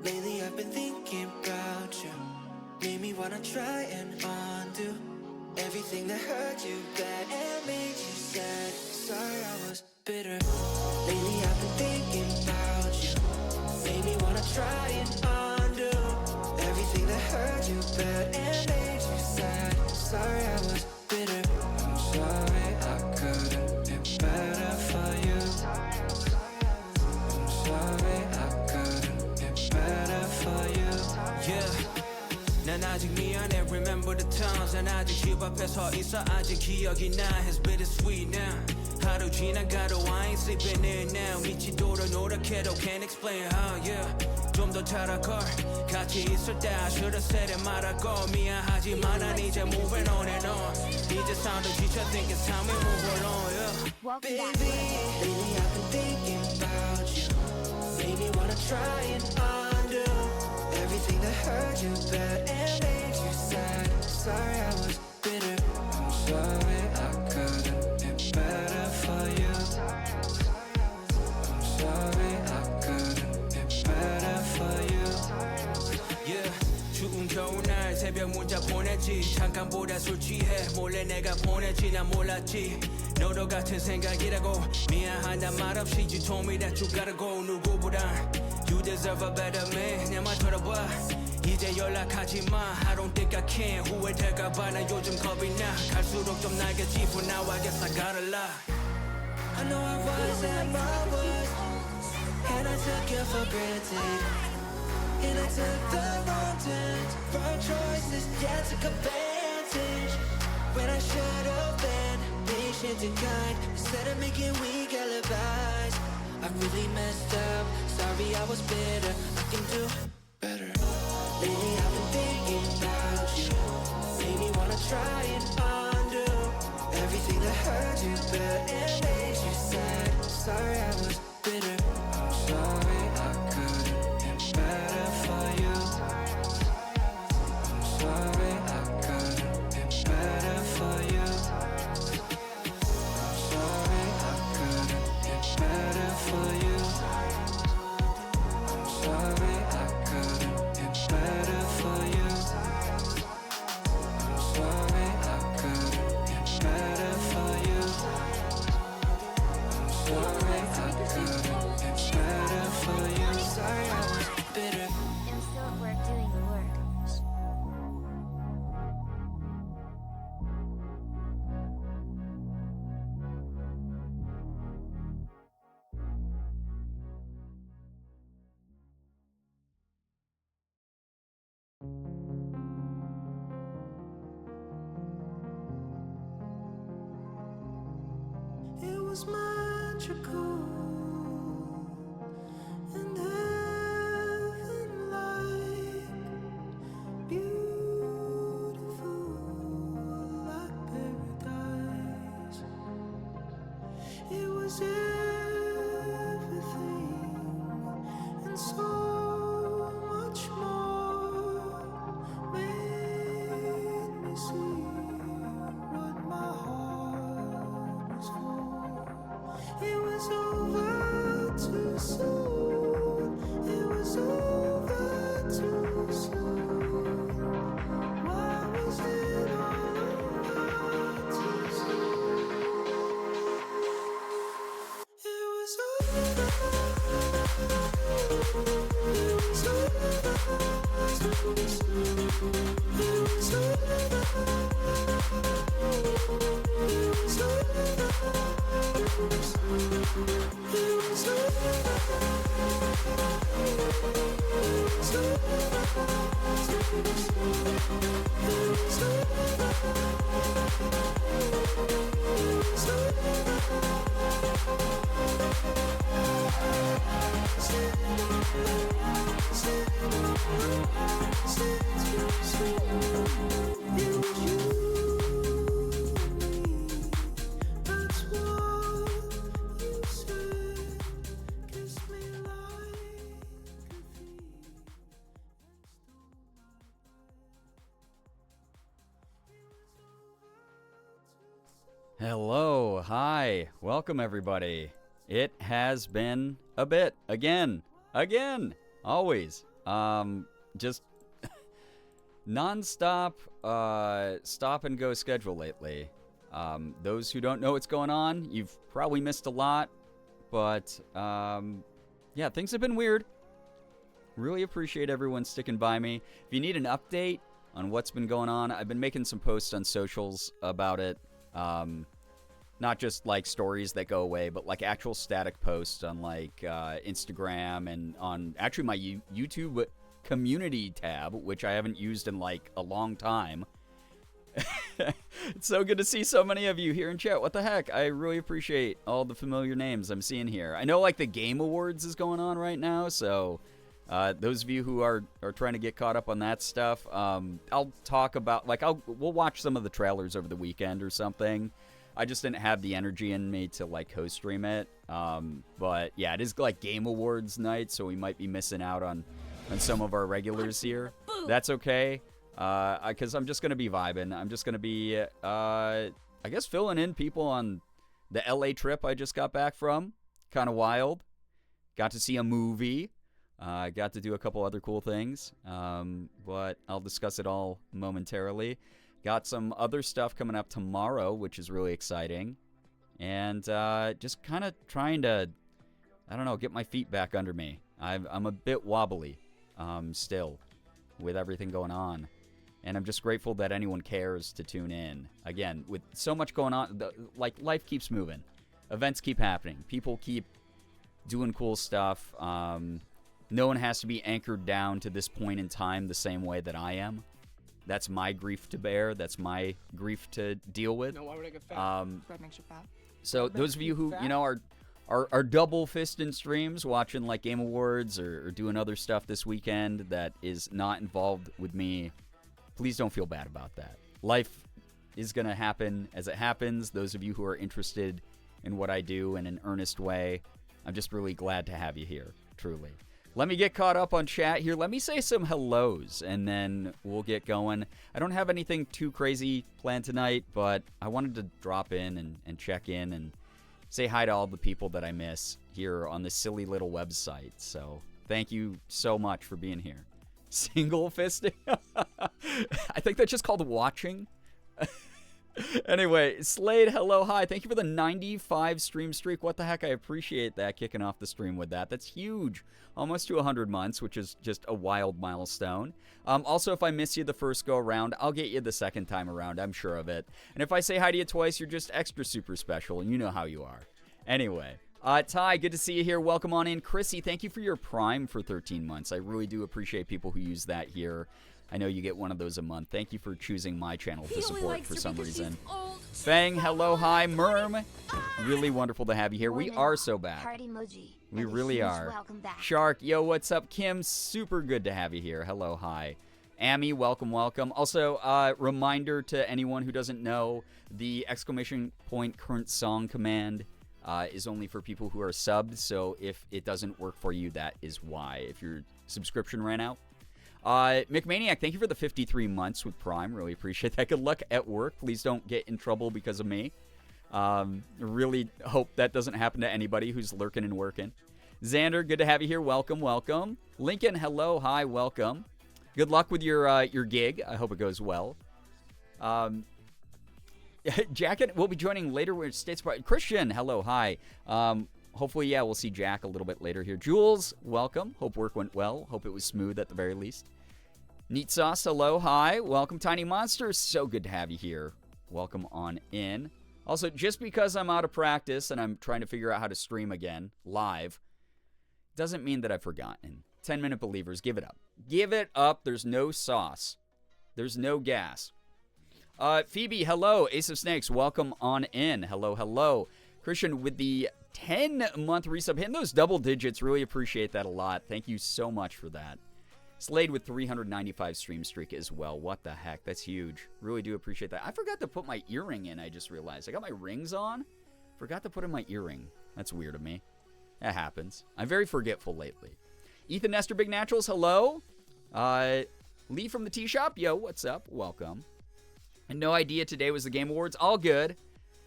Lately I've been thinking about you. Made me wanna try and undo everything that hurt you bad and made you sad. Sorry I was bitter. Lately I've been thinking about you. Made me wanna try and undo everything that hurt you bad and made you sad. Sorry I was bitter. I'm sorry I couldn't be better for you. I'm sorry I couldn't be better for you. Yeah. 난 아직 미안해 remember the times 난 아직 집 앞에 서 있어 아직 기억이 나 It's bittersweet now 하루 지나가도 I ain't sleeping in now 미치도록 노력해도 can't explain how yeah 좀 더 잘할걸 같이 있을 때 I should've said it 말하고 미안하지만 난 이제 moving on and on 이제 삶도 지쳐 think it's time we move on yeah Baby, lately I've been thinking about you. Made me wanna try and undo everything that hurt you bad and made you sad. Sorry I was bitter. I'm sorry I couldn't be better for you. I'm sorry I couldn't be better for you. Yeah, 추운 겨울날 새벽 문자 보냈지 잠깐보다 술 취해 몰래 내가 보냈지 난 몰랐지 너도 같은 생각이라고 미안하단 말 없이 You told me that you gotta go 누구보다 You deserve a better man 내 말 들어봐 이제 연락하지 마 I don't think I can 후회될까봐 나 요즘 겁이 나 갈수록 좀 날겠지 For now I guess I gotta lie I know I was at my worst, and I took you for granted. And I took the wrong turns, wrong choices, yeah, took advantage. When I should have been patient and kind, instead of making weak alibis. I really messed up, sorry I was bitter, I can do better. Lately I've been thinking about you, made me wanna try and undo everything that hurt you bad and made you sad. Sorry I was bitter, I'm sorry I couldn't be better for you. I'm sorry I couldn't be better for you. I'm sorry I couldn't be better for you. I'm sorry I couldn't be better for you. I'm sorry I couldn't be better for you. I'm sorry I couldn't be better for you. Sorry I was bitter. I'm still at work doing the work. It was magical and heaven-like, beautiful like paradise. It was everything and so much more. Made me see what my heart was for. It was over too soon. It was over too soon. Why was it all over too soon? It was over. It was over too soon. It was over. It was over. Hello, hi, welcome everybody. It has been a bit, again, always. Just non-stop stop and go schedule lately. Those who don't know what's going on, you've probably missed a lot, but yeah, things have been weird. Really appreciate everyone sticking by me. If you need an update on what's been going on, I've been making some posts on socials about it. Not just like stories that go away, but like actual static posts on like Instagram and on actually my YouTube community tab, which I haven't used in like a long time. It's so good to see so many of you here in chat. What the heck? I really appreciate all the familiar names I'm seeing here. I know like the Game Awards is going on right now, so those of you who are trying to get caught up on that stuff, I'll talk about like we'll watch some of the trailers over the weekend or something. I just didn't have the energy in me to like co-stream it. But yeah, it is like Game Awards night, so we might be missing out on some of our regulars here. That's okay, because I'm just gonna be vibing. I'm just gonna be, I guess, filling in people on the LA trip I just got back from. Kind of wild. Got to see a movie. Got to do a couple other cool things. But I'll discuss it all momentarily. Got some other stuff coming up tomorrow, which is really exciting. And just kind of trying to, I don't know, get my feet back under me. I'm a bit wobbly still with everything going on. And I'm just grateful that anyone cares to tune in. Again, with so much going on, like life keeps moving. Events keep happening. People keep doing cool stuff. No one has to be anchored down to this point in time the same way that I am. That's my grief to bear. That's my grief to deal with. No, why would I get fat? Bread makes you fat. So those of you who, you know, are double fisting streams, watching like Game Awards or doing other stuff this weekend that is not involved with me, please don't feel bad about that. Life is going to happen as it happens. Those of you who are interested in what I do in an earnest way, I'm just really glad to have you here, truly. Let me get caught up on chat here. Let me say some hellos, and then we'll get going. I don't have anything too crazy planned tonight, but I wanted to drop in and check in and say hi to all the people that I miss here on this silly little website. So thank you so much for being here. Single fisting? I think that's just called watching. Anyway, Slade, hello, hi. Thank you for the 95 stream streak. What the heck? I appreciate that, kicking off the stream with that. That's huge. Almost to 100 months, which is just a wild milestone. Also, if I miss you the first go around, I'll get you the second time around. I'm sure of it. And if I say hi to you twice, you're just extra super special, and you know how you are. Anyway, Ty, good to see you here. Welcome on in. Chrissy, thank you for your Prime for 13 months. I really do appreciate people who use that here. I know you get one of those a month. Thank you for choosing my channel to support for some reason. Fang, hello, hi. Merm, really wonderful to have you here. We are so back. Heart emoji. We really are. Welcome back. Shark, yo, what's up? Kim, super good to have you here. Hello, hi. Amy, welcome, welcome. Also, reminder to anyone who doesn't know, the exclamation point current song command is only for people who are subbed. So if it doesn't work for you, that is why. If your subscription ran out. McManiac, thank you for the 53 months with Prime. Really appreciate that. Good luck at work. Please don't get in trouble because of me. Really hope that doesn't happen to anybody who's lurking and working. Xander, good to have you here. Welcome, welcome. Lincoln, hello, hi, welcome. Good luck with your gig. I hope it goes well. Jack will be joining later with States. Christian, hello, hi. Hopefully, yeah, we'll see Jack a little bit later here. Jules, welcome. Hope work went well. Hope it was smooth at the very least. Neat Sauce, hello, hi. Welcome, Tiny Monster. So good to have you here. Welcome on in. Also, just because I'm out of practice and I'm trying to figure out how to stream again, live, doesn't mean that I've forgotten. 10-minute believers, give it up. Give it up. There's no sauce. There's no gas. Phoebe, hello. Ace of Snakes, welcome on in. Hello, hello. Christian with the 10-month resub. Hitting those double digits. Really appreciate that a lot. Thank you so much for that. Slade with 395 stream streak as well. What the heck? That's huge. Really do appreciate that. I forgot to put my earring in, I just realized. I got my rings on. Forgot to put in my earring. That's weird of me. That happens. I'm very forgetful lately. Ethan Nestor Big Naturals, hello. Lee from the Tea Shop, yo, what's up? Welcome. And no idea today was the Game Awards. All good.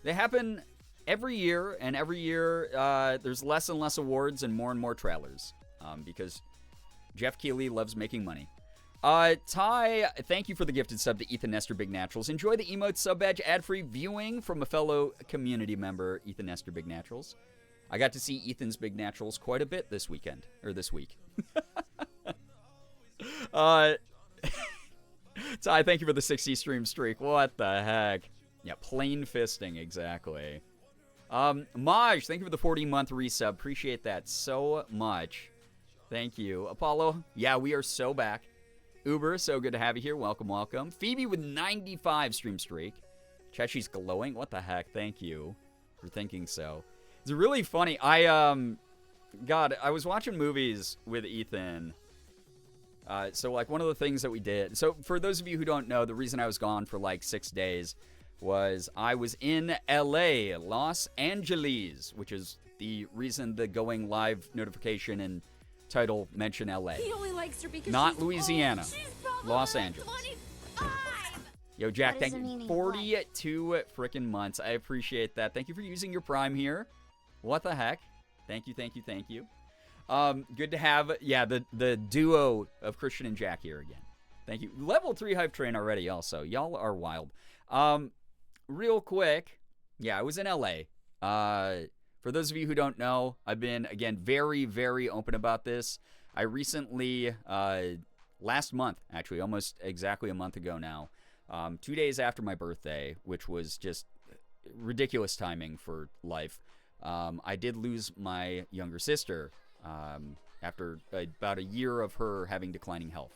They happen every year, and every year there's less and less awards and more trailers. Because Jeff Keighley loves making money. Ty, thank you for the gifted sub to Ethan Nestor Big Naturals. Enjoy the emote sub badge ad-free viewing from a fellow community member, Ethan Nestor Big Naturals. I got to see Ethan's Big Naturals quite a bit this week. Ty, thank you for the 60 stream streak. What the heck? Yeah, plain fisting, exactly. Maj, thank you for the 40-month resub. Appreciate that so much. Thank you. Apollo, yeah, we are so back. Uber, so good to have you here. Welcome, welcome. Phoebe with 95 stream streak. Chechi's glowing. What the heck? Thank you for thinking so. It's really funny. God, I was watching movies with Ethan. So, like, one of the things that we did. So, for those of you who don't know, the reason I was gone for, like, 6 days was I was in LA, Los Angeles, which is the reason the going live notification and title mention LA. He only likes her because Not she's Louisiana. old. She's probably Los like Angeles. 25. Yo, Jack, What is thank the you. meaning of 42 freaking months. I appreciate that. Thank you for using your Prime here. What the heck? Thank you, thank you, thank you. Good to have, yeah, the duo of Christian and Jack here again. Thank you. Level 3 hype train already also. Y'all are wild. Real quick, yeah, I was in LA. For those of you who don't know, I've been, again, very, very open about this. I recently, last month, actually, almost exactly a month ago now, 2 days after my birthday, which was just ridiculous timing for life, I did lose my younger sister after about a year of her having declining health.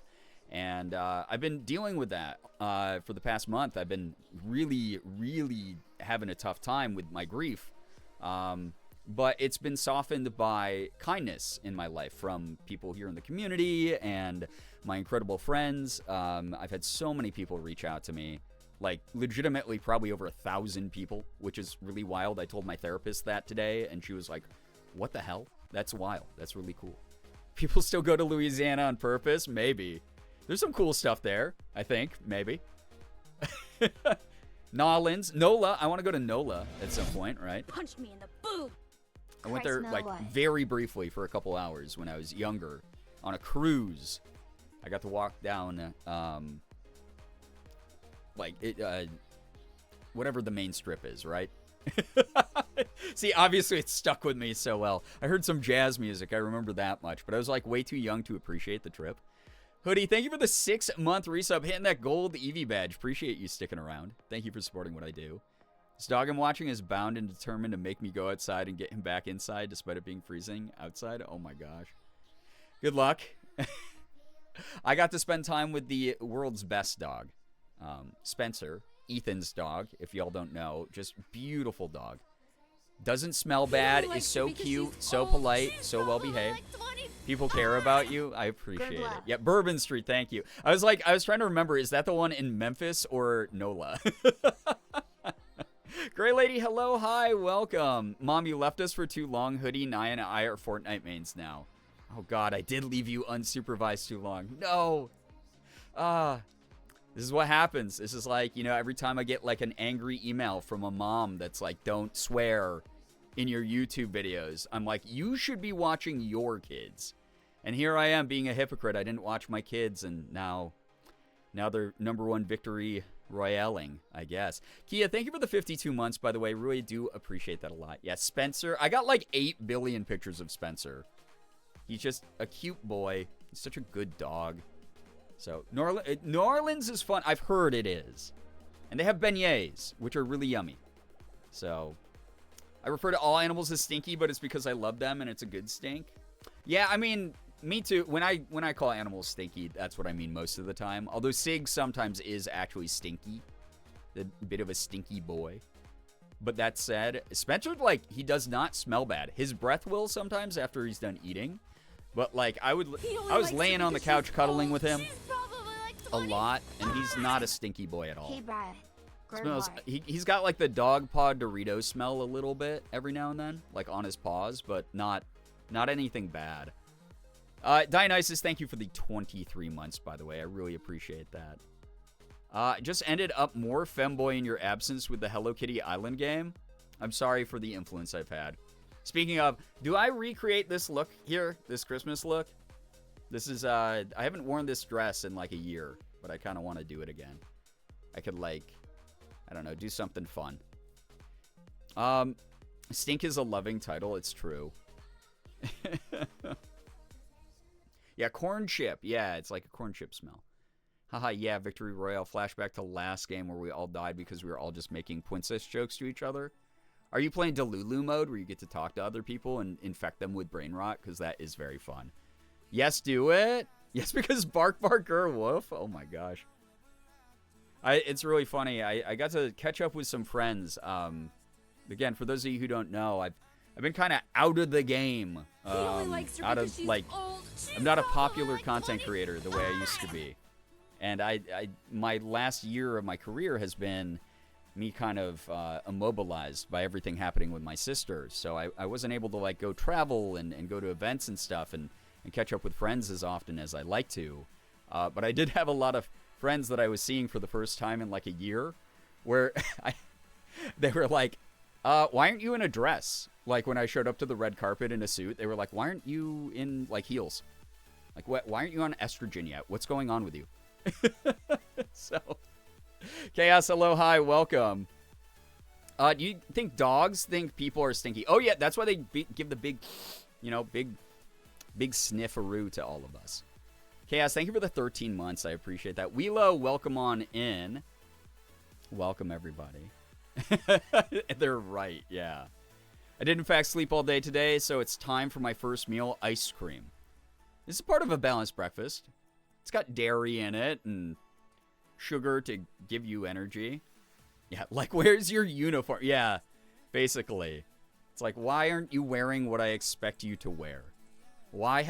And I've been dealing with that for the past month. I've been really, really having a tough time with my grief. But it's been softened by kindness in my life from people here in the community and my incredible friends. I've had so many people reach out to me, like legitimately probably over 1,000 people, which is really wild. I told my therapist that today, and she was like, what the hell? That's wild. That's really cool. People still go to Louisiana on purpose? Maybe. There's some cool stuff there, I think. Maybe. Nolans. NOLA. I want to go to NOLA at some point, right? Punched me in the boob. I went there, like, very briefly for a couple hours when I was younger on a cruise. I got to walk down, whatever the main strip is, right? See, obviously it stuck with me so well. I heard some jazz music. I remember that much, but I was, like, way too young to appreciate the trip. Hoodie, thank you for the 6-month resub, hitting that gold Eevee badge. Appreciate you sticking around. Thank you for supporting what I do. This dog I'm watching is bound and determined to make me go outside and get him back inside despite it being freezing outside. Oh my gosh. Good luck. I got to spend time with the world's best dog, Spencer, Ethan's dog, if y'all don't know. Just beautiful dog. Doesn't smell bad, is so cute, so polite, so well behaved. People care about you. I appreciate it. Yeah, Bourbon Street, thank you. I was trying to remember, is that the one in Memphis or NOLA? Gray Lady, hello, hi, welcome. Mom, you left us for too long. Hoodie, Nia, and I are Fortnite mains now. Oh, God, I did leave you unsupervised too long. No. This is what happens. This is like, you know, every time I get, like, an angry email from a mom that's like, don't swear in your YouTube videos, I'm like, you should be watching your kids. And here I am being a hypocrite. I didn't watch my kids, and now they're #1 victory royaling, I guess. Kia, thank you for the 52 months, by the way. Really do appreciate that a lot. Yeah, Spencer. I got like 8 billion pictures of Spencer. He's just a cute boy. He's such a good dog. So, New Orleans is fun. I've heard it is. And they have beignets, which are really yummy. So, I refer to all animals as stinky, but it's because I love them and it's a good stink. Yeah, I mean, me too. When I call animals stinky, that's what I mean most of the time. Although Sig sometimes is actually stinky. A bit of a stinky boy. But that said, Spencer, like, he does not smell bad. His breath will sometimes after he's done eating. But, like, I was laying on the couch cuddling with him a lot, and he's not a stinky boy at all. Hey, Brad. Smells, he's got, like, the dog paw Dorito smell a little bit every now and then, like, on his paws, but not anything bad. Dionysus, thank you for the 23 months, by the way. I really appreciate that. Just ended up more femboy in your absence with the Hello Kitty Island game. I'm sorry for the influence I've had. Speaking of, do I recreate this look here, this Christmas look? This is, I haven't worn this dress in like a year, but I kind of want to do it again. I could like, I don't know, do something fun. Stink is a loving title. It's true. Yeah, corn chip. Yeah, it's like a corn chip smell. Haha, yeah, Victory Royale. Flashback to last game where we all died because we were all just making princess jokes to each other. Are you playing Delulu mode where you get to talk to other people and infect them with brain rot? Because that is very fun. Yes, do it. Yes, because bark, bark, woof. Oh my gosh. It's really funny. I got to catch up with some friends. Again, for those of you who don't know, I've been kind of out of the game. He only likes her Out because of she's like, old. She's I'm not a old, popular like content creator the way I used to be. And my last year of my career has been me kind of immobilized by everything happening with my sister. So I wasn't able to like go travel and go to events and stuff and catch up with friends as often as I like to. But I did have a lot of friends that I was seeing for the first time in like a year where they were like, why aren't you in a dress? Like when I showed up to the red carpet in a suit, they were like, why aren't you in like heels? Like, why aren't you on estrogen yet? What's going on with you? So, Chaos, hello, hi, welcome. Do you think dogs think people are stinky? Oh yeah, that's why they give the big, big snifferoo to all of us. Chaos, thank you for the 13 months. I appreciate that. Wheelo, welcome on in. Welcome everybody. They're right, yeah. I did in fact sleep all day today, so it's time for my first meal, ice cream. This is part of a balanced breakfast. It's got dairy in it and sugar to give you energy. Yeah, like, where's your uniform? Yeah, basically. It's like, why aren't you wearing what I expect you to wear? Why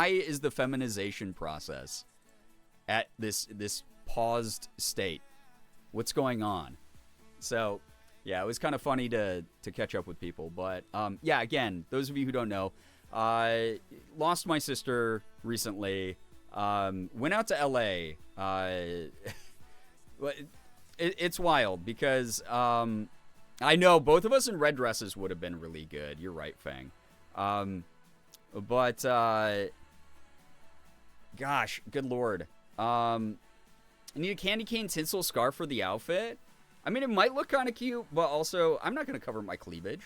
is the feminization process at this paused state? What's going on? So, yeah, it was kind of funny to catch up with people. But, yeah, again, those of you who don't know, I lost my sister recently. Went out to L.A. It's wild because I know both of us in red dresses would have been really good. You're right, Fang. But gosh, good lord. I need a candy cane tinsel scarf for the outfit. I mean, it might look kind of cute, but also I'm not going to cover my cleavage.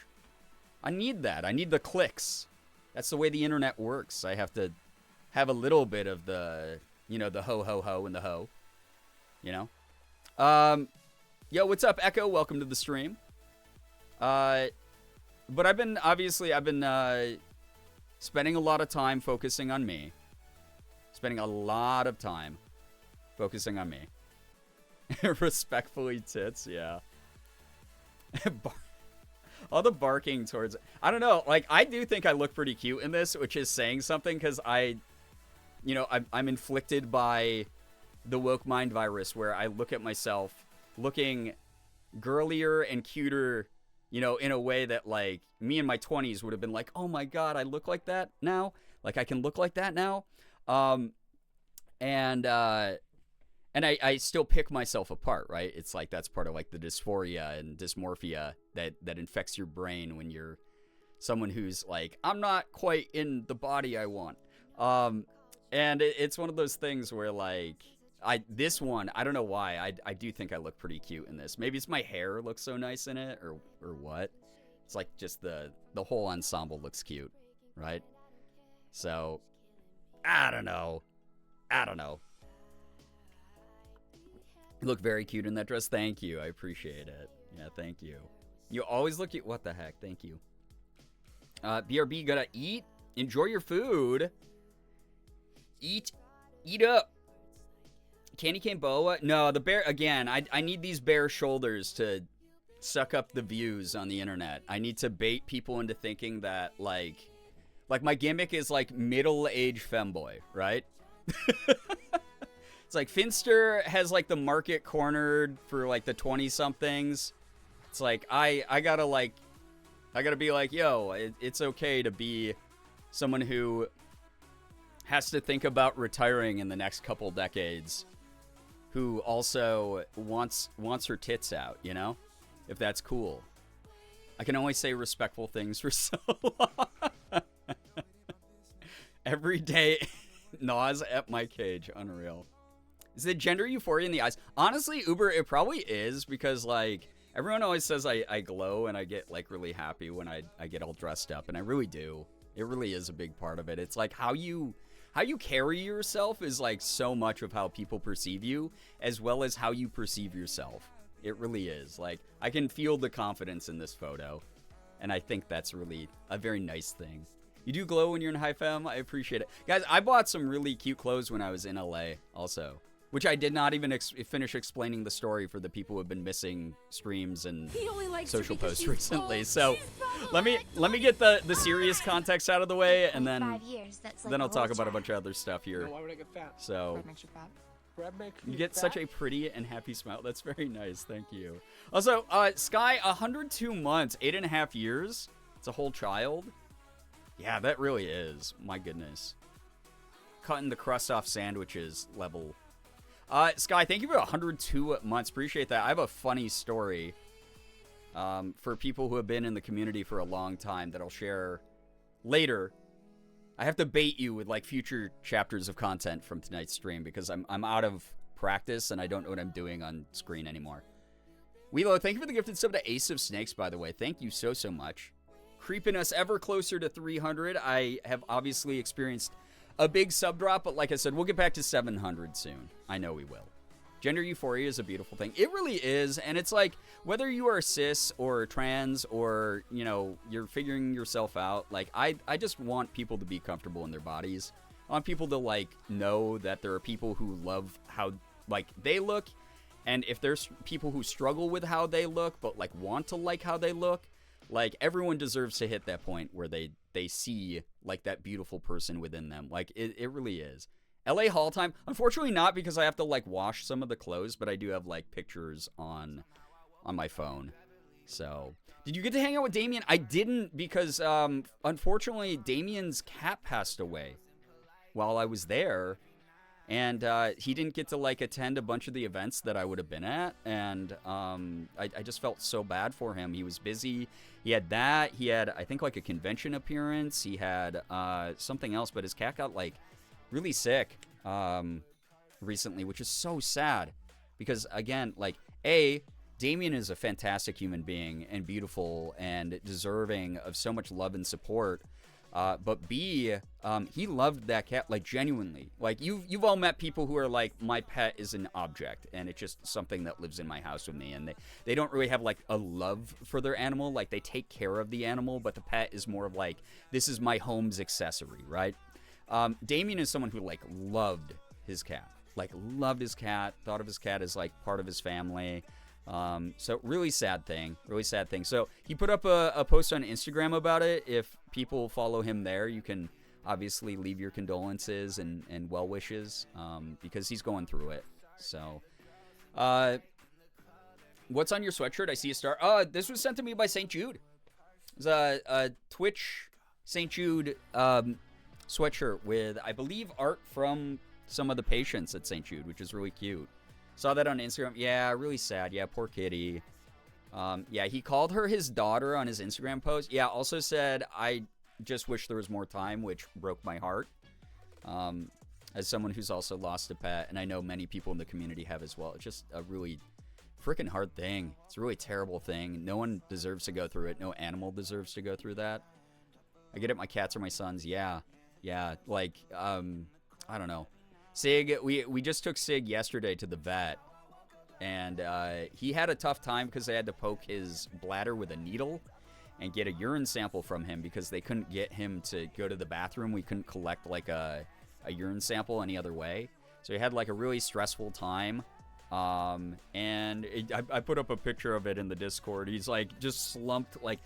I need that. I need the clicks. That's the way the internet works. I have to have a little bit of the, the ho, ho, ho, and the ho. Yo, what's up, Echo? Welcome to the stream. But I've been spending a lot of time focusing on me. Respectfully, tits, yeah. All the barking towards... I don't know, like, I do think I look pretty cute in this, which is saying something, because I'm inflicted by the woke mind virus, where I look at myself looking girlier and cuter, in a way that, like, me in my 20s would have been like, oh my god, I look like that now? Like, I can look like that now? And I still pick myself apart, right? It's like that's part of like the dysphoria and dysmorphia that infects your brain when you're someone who's like, I'm not quite in the body I want. And it's one of those things where like, I don't know why, I do think I look pretty cute in this. Maybe it's my hair looks so nice in it or what. It's like just the whole ensemble looks cute, right? So, I don't know. You look very cute in that dress. Thank you. I appreciate it. Yeah, thank you. You always look cute. What the heck? Thank you. BRB, gotta eat. Enjoy your food. Eat up. Candy cane boa? No, the bear, again, I need these bare shoulders to suck up the views on the internet. I need to bait people into thinking that, like my gimmick is, like, middle-aged femboy, right? It's like, Finster has, like, the market cornered for, like, the 20-somethings. It's like, I gotta be like, yo, it's okay to be someone who has to think about retiring in the next couple decades, who also wants her tits out, if that's cool. I can only say respectful things for so long. Every day Nas at my cage. Unreal. Is it gender euphoria in the eyes? Honestly, Uber, it probably is because, like, everyone always says I glow and I get, like, really happy when I get all dressed up, and I really do. It really is a big part of it. It's like how you carry yourself is, like, so much of how people perceive you as well as how you perceive yourself. It really is. Like, I can feel the confidence in this photo, and I think that's really a very nice thing. You do glow when you're in high fem. I appreciate it. Guys, I bought some really cute clothes when I was in LA also, which I did not even finish explaining the story for the people who have been missing streams and He only likes her social because posts she's recently. old. So She's probably let me like get the serious context out of the way, and then 5 years, that's like then a I'll talk whole about a child. bunch of other stuff here. Why would I get fat? So Bread makes you fat. Bread makes you me get fat? such a pretty and happy smile. That's very nice. Thank you. Also, Sky, 102 months, 8.5 years. It's a whole child. Yeah, that really is. My goodness. Cutting the crust off sandwiches level. Sky, thank you for 102 months. Appreciate that. I have a funny story for people who have been in the community for a long time that I'll share later. I have to bait you with, like, future chapters of content from tonight's stream because I'm out of practice and I don't know what I'm doing on screen anymore. Wheelo, thank you for the gifted sub to Ace of Snakes, by the way. Thank you so much. Creeping us ever closer to 300. I have obviously experienced a big sub drop, but like I said, we'll get back to 700 soon. I know we will. Gender euphoria is a beautiful thing. It really is, and it's like, whether you are cis or trans or, you know, you're figuring yourself out, like, I just want people to be comfortable in their bodies. I want people to, like, know that there are people who love how, like, they look, and if there's people who struggle with how they look but, like, want to like how they look, like, everyone deserves to hit that point where they see, like, that beautiful person within them. Like, it really is. LA haul time? Unfortunately not, because I have to, like, wash some of the clothes, but I do have, like, pictures on my phone. So, did you get to hang out with Damien? I didn't, because, unfortunately, Damien's cat passed away while I was there. And he didn't get to, like, attend a bunch of the events that I would have been at. And I just felt so bad for him. He was busy. He had that. He had, I think, like, a convention appearance. He had something else. But his cat got, like, really sick recently, which is so sad. Because, again, like, Damien is a fantastic human being and beautiful and deserving of so much love and support. But B, he loved that cat, like, genuinely. Like, you've all met people who are like, my pet is an object, and it's just something that lives in my house with me, and they don't really have, like, a love for their animal. Like, they take care of the animal, but the pet is more of, like, this is my home's accessory, right? Damien is someone who, like, loved his cat. Like, loved his cat, thought of his cat as, like, part of his family. So really sad thing. So he put up a post on Instagram about it. If people follow him there, you can obviously leave your condolences and well wishes, because he's going through it. So, what's on your sweatshirt? I see a star. This was sent to me by St. Jude. It's a Twitch St. Jude, sweatshirt with, I believe, art from some of the patients at St. Jude, which is really cute. Saw that on Instagram. Yeah, really sad. Yeah, poor kitty. Yeah, he called her his daughter on his Instagram post. Yeah, also said, I just wish there was more time, which broke my heart. As someone who's also lost a pet, and I know many people in the community have as well. It's just a really freaking hard thing. It's a really terrible thing. No one deserves to go through it. No animal deserves to go through that. I get it, my cats are my sons. Yeah, like, I don't know. Sig, we just took Sig yesterday to the vet, and he had a tough time because they had to poke his bladder with a needle and get a urine sample from him because they couldn't get him to go to the bathroom. We couldn't collect, like, a urine sample any other way. So he had, like, a really stressful time. And I put up a picture of it in the Discord. He's, like, just slumped. Like,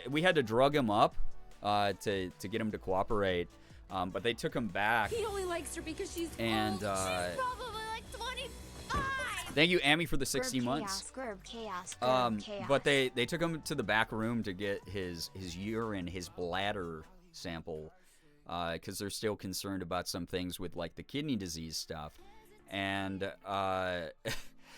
we had to drug him up to get him to cooperate. But they took him back. He only likes her because she's And, old. She's probably like 25. Thank you, Amy, for the 60 Gerb months. chaos. But they took him to the back room to get his urine, his bladder sample, because they're still concerned about some things with, like, the kidney disease stuff. And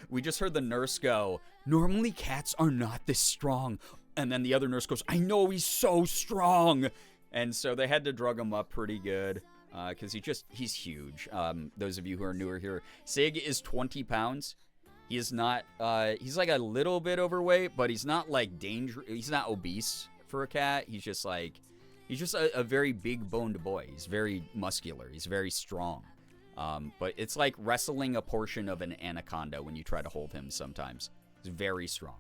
we just heard the nurse go, normally cats are not this strong. And then the other nurse goes, I know, he's so strong. And so they had to drug him up pretty good. because he's huge. Those of you who are newer here, Sig is 20 pounds. He is not, he's like a little bit overweight, but he's not like he's not obese for a cat. He's just a very big boned boy. He's very muscular. He's very strong. But it's like wrestling a portion of an anaconda when you try to hold him sometimes. He's very strong.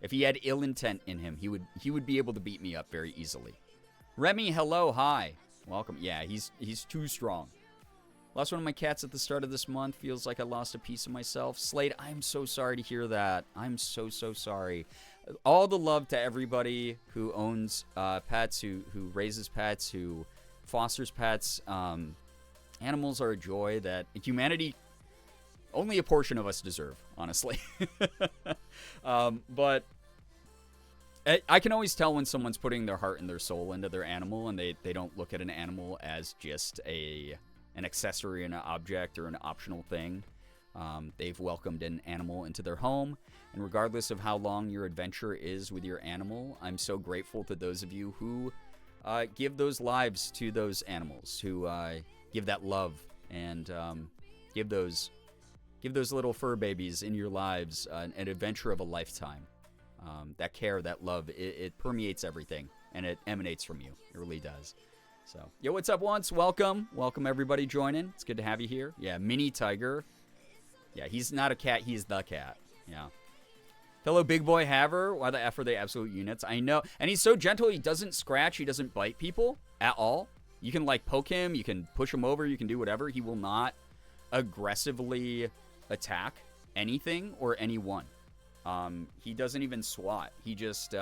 If he had ill intent in him, he would be able to beat me up very easily. Remy, hello, hi. Welcome. Yeah, he's too strong. Lost one of my cats at the start of this month. Feels like I lost a piece of myself. Slade, I'm so sorry to hear that. I'm so sorry. All the love to everybody who owns pets, who raises pets, who fosters pets. Animals are a joy that humanity, only a portion of us deserve, honestly. But I can always tell when someone's putting their heart and their soul into their animal, and they don't look at an animal as just an accessory, an object, or an optional thing. They've welcomed an animal into their home, and regardless of how long your adventure is with your animal, I'm so grateful to those of you who give those lives to those animals, who give that love, and give those little fur babies in your lives an adventure of a lifetime. That care, that love, it permeates everything, and it emanates from you. It really does. So, yo, what's up, once? Welcome everybody joining. It's good to have you here. Yeah, Mini Tiger. Yeah, he's not a cat, he's the cat. Yeah. Fellow Big Boy Haver. Why the F are they absolute units? I know. And he's so gentle, he doesn't scratch, he doesn't bite people at all. You can, like, poke him, you can push him over, you can do whatever. He will not aggressively attack anything or anyone. He doesn't even swat. He just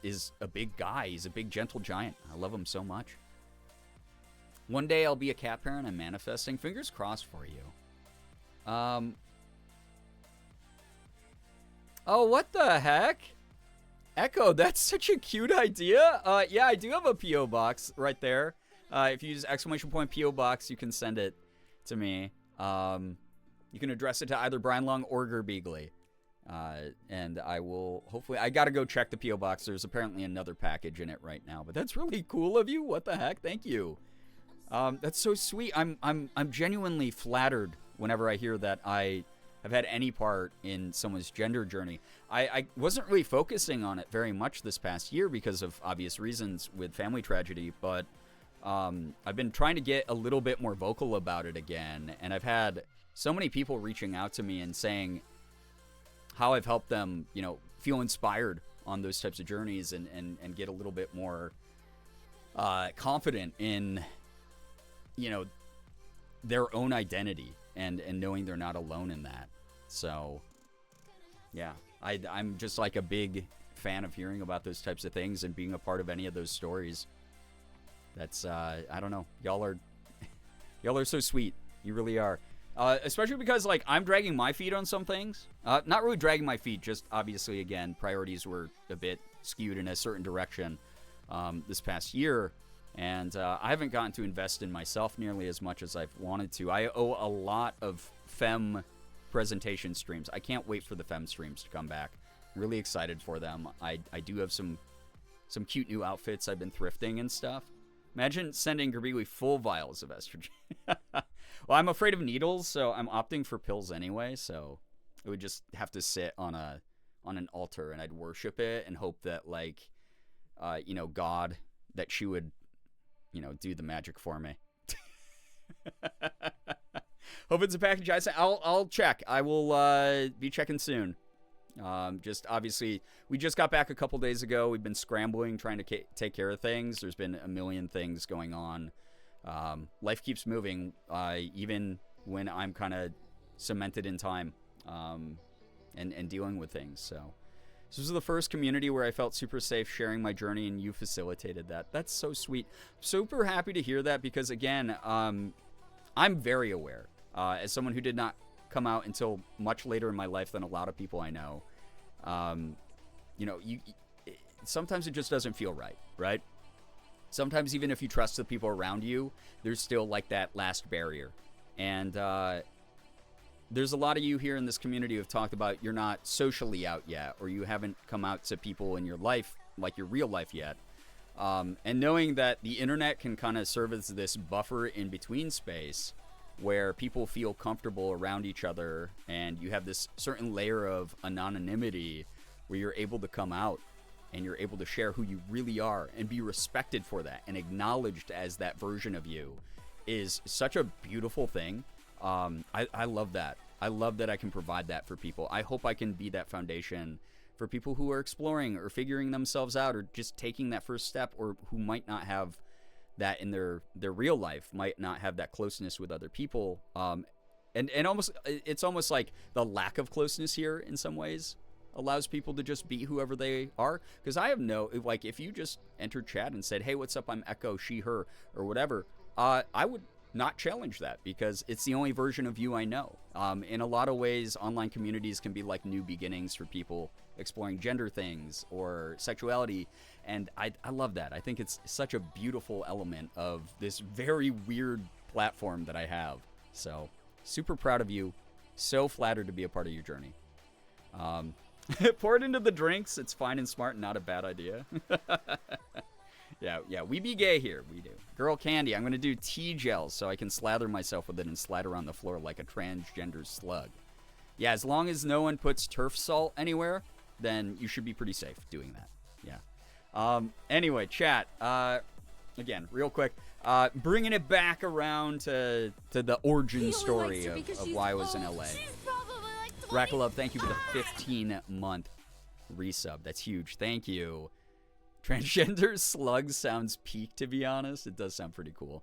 is a big guy. He's a big, gentle giant. I love him so much. One day I'll be a cat parent. I'm manifesting. Fingers crossed for you. Oh, what the heck? Echo, that's such a cute idea. Yeah, I do have a P.O. box right there. If you use ! P.O. box, you can send it to me. You can address it to either Brian Long or Girbeagly. And I will, hopefully, I gotta go check the P.O. box. There's apparently another package in it right now, but that's really cool of you. What the heck? Thank you. That's so sweet. I'm genuinely flattered whenever I hear that I have had any part in someone's gender journey. I wasn't really focusing on it very much this past year because of obvious reasons with family tragedy, but I've been trying to get a little bit more vocal about it again, and I've had so many people reaching out to me and saying how I've helped them, feel inspired on those types of journeys and get a little bit more confident in, their own identity and knowing they're not alone in that. So, yeah, I'm just like a big fan of hearing about those types of things and being a part of any of those stories. That's, I don't know. Y'all are so sweet. You really are. Especially because, like, I'm dragging my feet on some things. Not really dragging my feet, just obviously, again, priorities were a bit skewed in a certain direction this past year. And I haven't gotten to invest in myself nearly as much as I've wanted to. I owe a lot of Fem presentation streams. I can't wait for the Fem streams to come back. I'm really excited for them. I do have some cute new outfits I've been thrifting and stuff. Imagine sending Girbeagly full vials of estrogen. Well, I'm afraid of needles, so I'm opting for pills anyway. So it would just have to sit on an altar, and I'd worship it and hope that, like, God, that she would, do the magic for me. Hope it's a package. I'll check. I will be checking soon. Just obviously, we just got back a couple days ago. We've been scrambling, trying to take care of things. There's been a million things going on. Life keeps moving, even when I'm kind of cemented in time, and dealing with things. So this was the first community where I felt super safe sharing my journey, and you facilitated that. That's so sweet. Super happy to hear that because, again, I'm very aware, as someone who did not come out until much later in my life than a lot of people I know. Sometimes it just doesn't feel right? Sometimes even if you trust the people around you, there's still like that last barrier. And there's a lot of you here in this community who have talked about you're not socially out yet, or you haven't come out to people in your life, like your real life yet. And knowing that the internet can kind of serve as this buffer in between space where people feel comfortable around each other, and you have this certain layer of anonymity where you're able to come out and you're able to share who you really are and be respected for that and acknowledged as that version of you, is such a beautiful thing. I love that. I love that I can provide that for people. I hope I can be that foundation for people who are exploring or figuring themselves out or just taking that first step, or who might not have that in their real life, might not have that closeness with other people. And almost, it's almost like the lack of closeness here in some ways allows people to just be whoever they are. Because I have like, if you just entered chat and said, hey, what's up, I'm Echo, she, her, or whatever, I would not challenge that, because it's the only version of you I know. In a lot of ways, online communities can be like new beginnings for people exploring gender things or sexuality, and I love that. I think it's such a beautiful element of this very weird platform that I have. So super proud of you, so flattered to be a part of your journey. Pour it into the drinks. It's fine and smart, not a bad idea. Yeah, we be gay here. We do. Girl Candy, I'm going to do tea gels so I can slather myself with it and slide around the floor like a transgender slug. Yeah, as long as no one puts turf salt anywhere, then you should be pretty safe doing that. Yeah. Anyway, chat. Again, real quick. Bringing it back around to the origin story of why I was in LA. Rackalove, thank you for the 15-month resub. That's huge. Thank you. Transgender slug sounds peak, to be honest. It does sound pretty cool.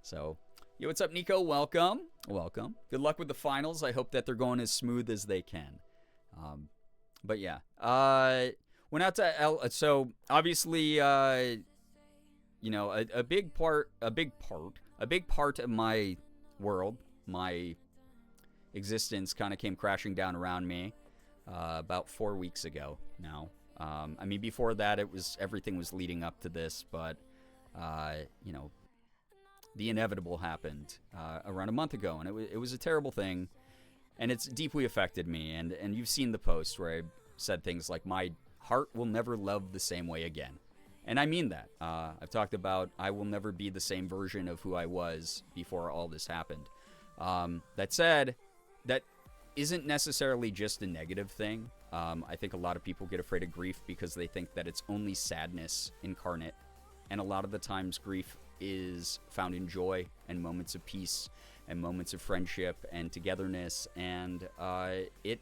So, yo, what's up, Nico? Welcome. Welcome. Good luck with the finals. I hope that they're going as smooth as they can. But yeah. Went out to so obviously, you know, a big part of my world, my existence kind of came crashing down around me about 4 weeks ago now. I mean, before that, everything was leading up to this, but, you know, the inevitable happened around a month ago, and it was a terrible thing, and it's deeply affected me, and you've seen the post where I said things like, my heart will never love the same way again, and I mean that. I've talked about I will never be the same version of who I was before all this happened. That said, that isn't necessarily just a negative thing. I think a lot of people get afraid of grief because they think that it's only sadness incarnate. And a lot of the times grief is found in joy and moments of peace and moments of friendship and togetherness. And it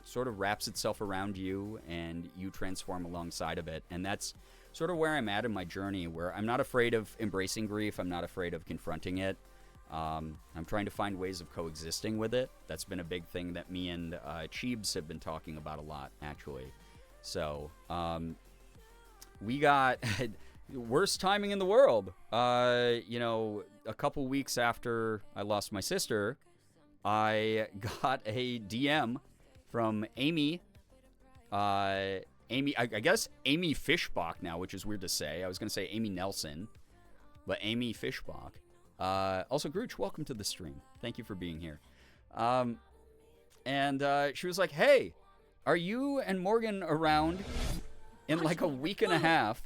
sort of wraps itself around you and you transform alongside of it. And that's sort of where I'm at in my journey, where I'm not afraid of embracing grief. I'm not afraid of confronting it. I'm trying to find ways of coexisting with it. That's been a big thing that me and Cheebs have been talking about a lot, actually. So, we got worst timing in the world. You know, a couple weeks after I lost my sister, I got a DM from Amy. I guess Amy Fishbach now, which is weird to say. I was going to say Amy Nelson, but Amy Fishbach. Also, Grooch, welcome to the stream. Thank you for being here. And she was like, hey, are you and Morgan around in like a week and a half?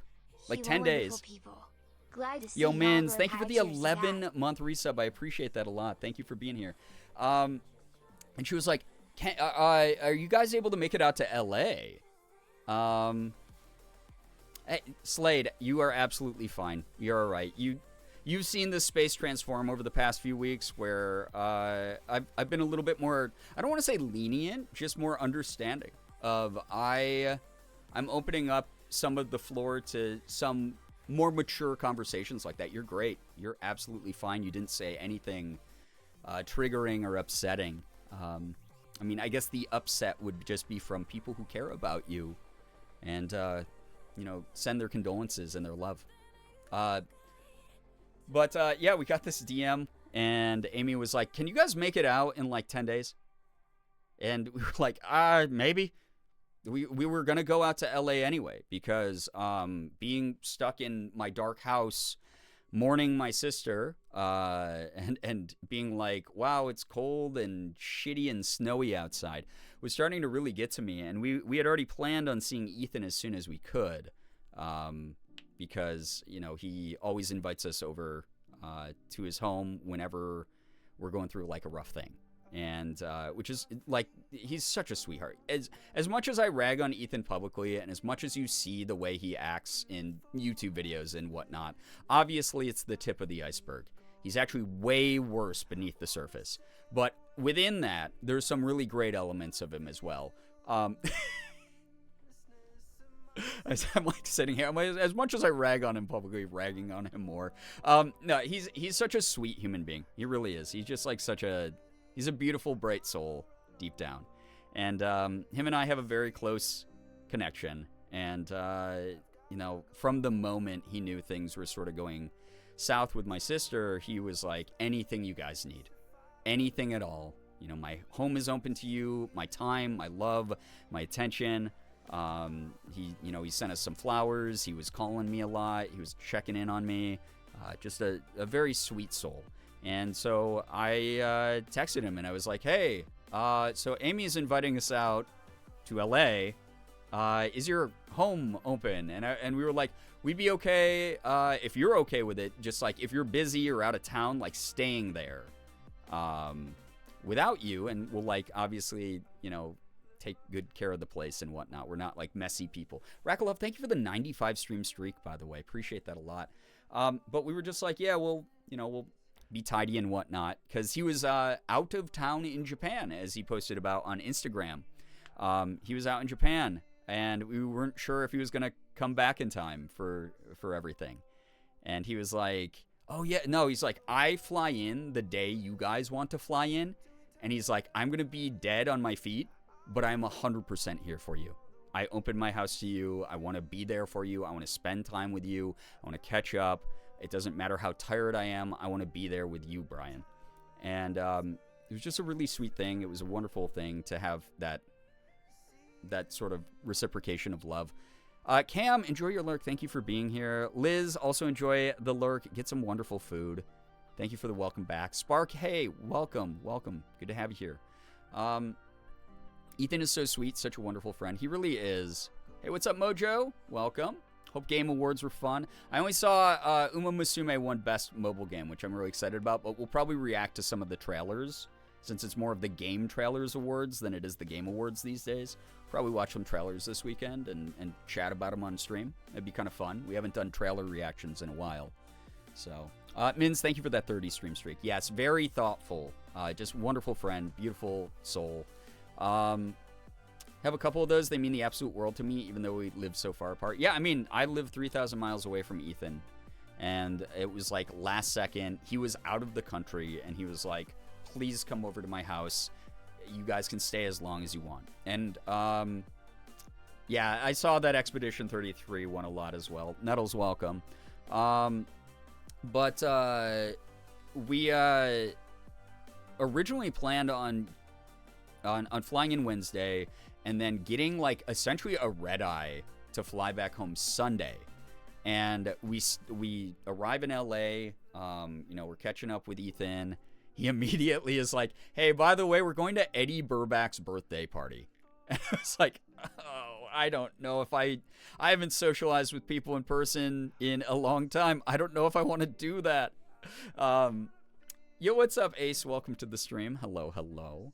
Like 10 days. Yo, Mins, thank you for the 11-month resub. I appreciate that a lot. Thank you for being here. And she was like, are you guys able to make it out to LA? Hey, Slade, you are absolutely fine. You're all right. You've seen this space transform over the past few weeks where I've been a little bit more, I don't want to say lenient, just more understanding of I'm opening up some of the floor to some more mature conversations like that. You're great. You're absolutely fine. You didn't say anything triggering or upsetting. I mean, I guess the upset would just be from people who care about you and, you know, send their condolences and their love. But, yeah, we got this DM, and Amy was like, can you guys make it out in, like, 10 days? And we were like, maybe. We were going to go out to LA anyway, because being stuck in my dark house, mourning my sister, and being like, wow, it's cold and shitty and snowy outside, was starting to really get to me. And we had already planned on seeing Ethan as soon as we could. because, you know, he always invites us over to his home whenever we're going through like a rough thing. And which is like, he's such a sweetheart. As much as I rag on Ethan publicly, and as much as you see the way he acts in YouTube videos and whatnot, obviously it's the tip of the iceberg. He's actually way worse beneath the surface. But within that, there's some really great elements of him as well. I'm like sitting here, as much as I rag on him publicly, ragging on him more. No, he's such a sweet human being. He really is. He's just like he's a beautiful, bright soul deep down. And him and I have a very close connection. And, you know, from the moment he knew things were sort of going south with my sister, he was like, anything you guys need. Anything at all. You know, my home is open to you. My time, my love, my attention. He sent us some flowers. He was calling me a lot. He was checking in on me. Just a very sweet soul. And so I texted him and I was like, hey, so Amy's inviting us out to LA. Is your home open? And we were like, we'd be okay if you're okay with it. Just like if you're busy or out of town, like staying there without you. And we'll like obviously, you know, take good care of the place and whatnot. We're not like messy people. Rakalov, thank you for the 95 stream streak, by the way. Appreciate that a lot. But we were just like, yeah, we'll be tidy and whatnot, because he was out of town in Japan, as he posted about on Instagram. He was out in Japan, and we weren't sure if he was going to come back in time for everything. And he was like, oh, yeah, no, he's like, I fly in the day you guys want to fly in. And he's like, I'm going to be dead on my feet, but I'm 100% here for you. I opened my house to you. I want to be there for you. I want to spend time with you. I want to catch up. It doesn't matter how tired I am. I want to be there with you, Brian. And it was just a really sweet thing. It was a wonderful thing to have that sort of reciprocation of love. Cam, enjoy your lurk. Thank you for being here. Liz, also enjoy the lurk. Get some wonderful food. Thank you for the welcome back. Spark, hey, welcome. Good to have you here. Ethan is so sweet, such a wonderful friend. He really is. Hey, what's up, Mojo? Welcome. Hope Game Awards were fun. I only saw Uma Musume won Best Mobile Game, which I'm really excited about, but we'll probably react to some of the trailers, since it's more of the Game Trailers Awards than it is the Game Awards these days. Probably watch some trailers this weekend and chat about them on stream. It'd be kind of fun. We haven't done trailer reactions in a while. So, Mins, thank you for that 30 stream streak. Yes, very thoughtful. Just wonderful friend, beautiful soul. Have a couple of those. They mean the absolute world to me, even though we live so far apart. Yeah, I mean, I live 3,000 miles away from Ethan, and it was like last second. He was out of the country, and he was like, please come over to my house. You guys can stay as long as you want. And, yeah, I saw that Expedition 33 won a lot as well. Nettles, welcome. But we originally planned on flying in Wednesday and then getting like essentially a red eye to fly back home Sunday. And we arrive in LA, we're catching up with Ethan. He immediately is like, hey, by the way, we're going to Eddie Burbach's birthday party. And I was like, oh, I don't know if I haven't socialized with people in person in a long time. I don't know if I want to do that. Yo, what's up, Ace? Welcome to the stream. Hello.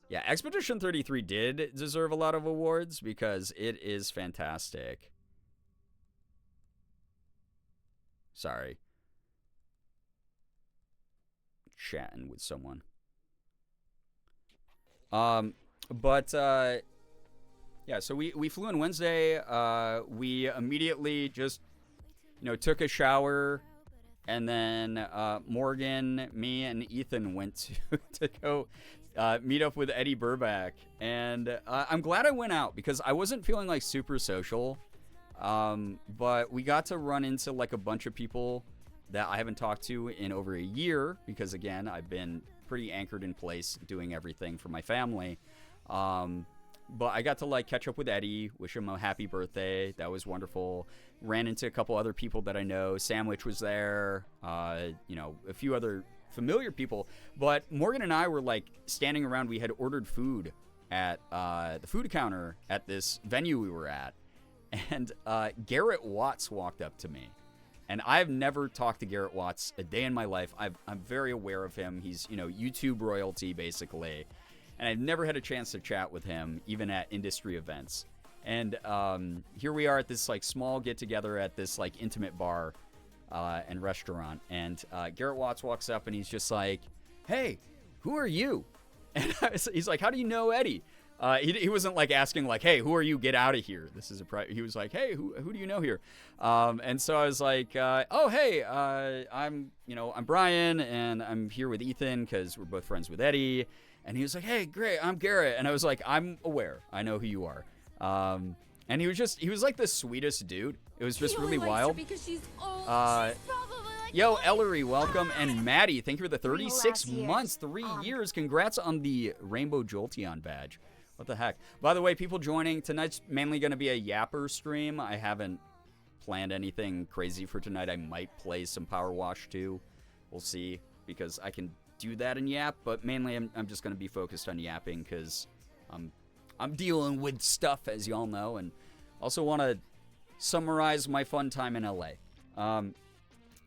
Yeah, Expedition 33 did deserve a lot of awards because it is fantastic. Sorry. Chatting with someone. Yeah, so we flew in Wednesday. We immediately just, took a shower, and then Morgan, me, and Ethan went to go meet up with Eddie Burbach. And I'm glad I went out because I wasn't feeling like super social. But we got to run into like a bunch of people that I haven't talked to in over a year because, again, I've been pretty anchored in place doing everything for my family. But I got to like catch up with Eddie, wish him a happy birthday. That was wonderful. Ran into a couple other people that I know. Sandwich was there, a few other familiar people. But Morgan and I were like standing around. We had ordered food at the food counter at this venue we were at. And Garrett Watts walked up to me. And I've never talked to Garrett Watts a day in my life. I'm very aware of him. He's, YouTube royalty, basically. And I've never had a chance to chat with him, even at industry events. And here we are at this, small get-together at this, intimate bar and restaurant. And Garrett Watts walks up, and he's just like, hey, who are you? And he's like, how do you know Eddie? He wasn't asking hey, who are you? Get out of here. This is a private. He was like, hey, who do you know here? And so I was like, oh, hey, I'm Brian, and I'm here with Ethan because we're both friends with Eddie. And he was like, hey, great, I'm Garrett. And I was like, I'm aware. I know who you are. And he was the sweetest dude. It was just really wild. Because she's old. She's probably Yo, Ellery, welcome. And Maddie, thank you for the 36 years. months, 3 years. Congrats on the Rainbow Jolteon badge. What the heck? By the way, people joining, tonight's mainly going to be a Yapper stream. I haven't planned anything crazy for tonight. I might play some Power Wash too. We'll see, because I can do that in Yap, but mainly I'm just going to be focused on yapping because I'm dealing with stuff, as y'all know, and also want to summarize my fun time in LA.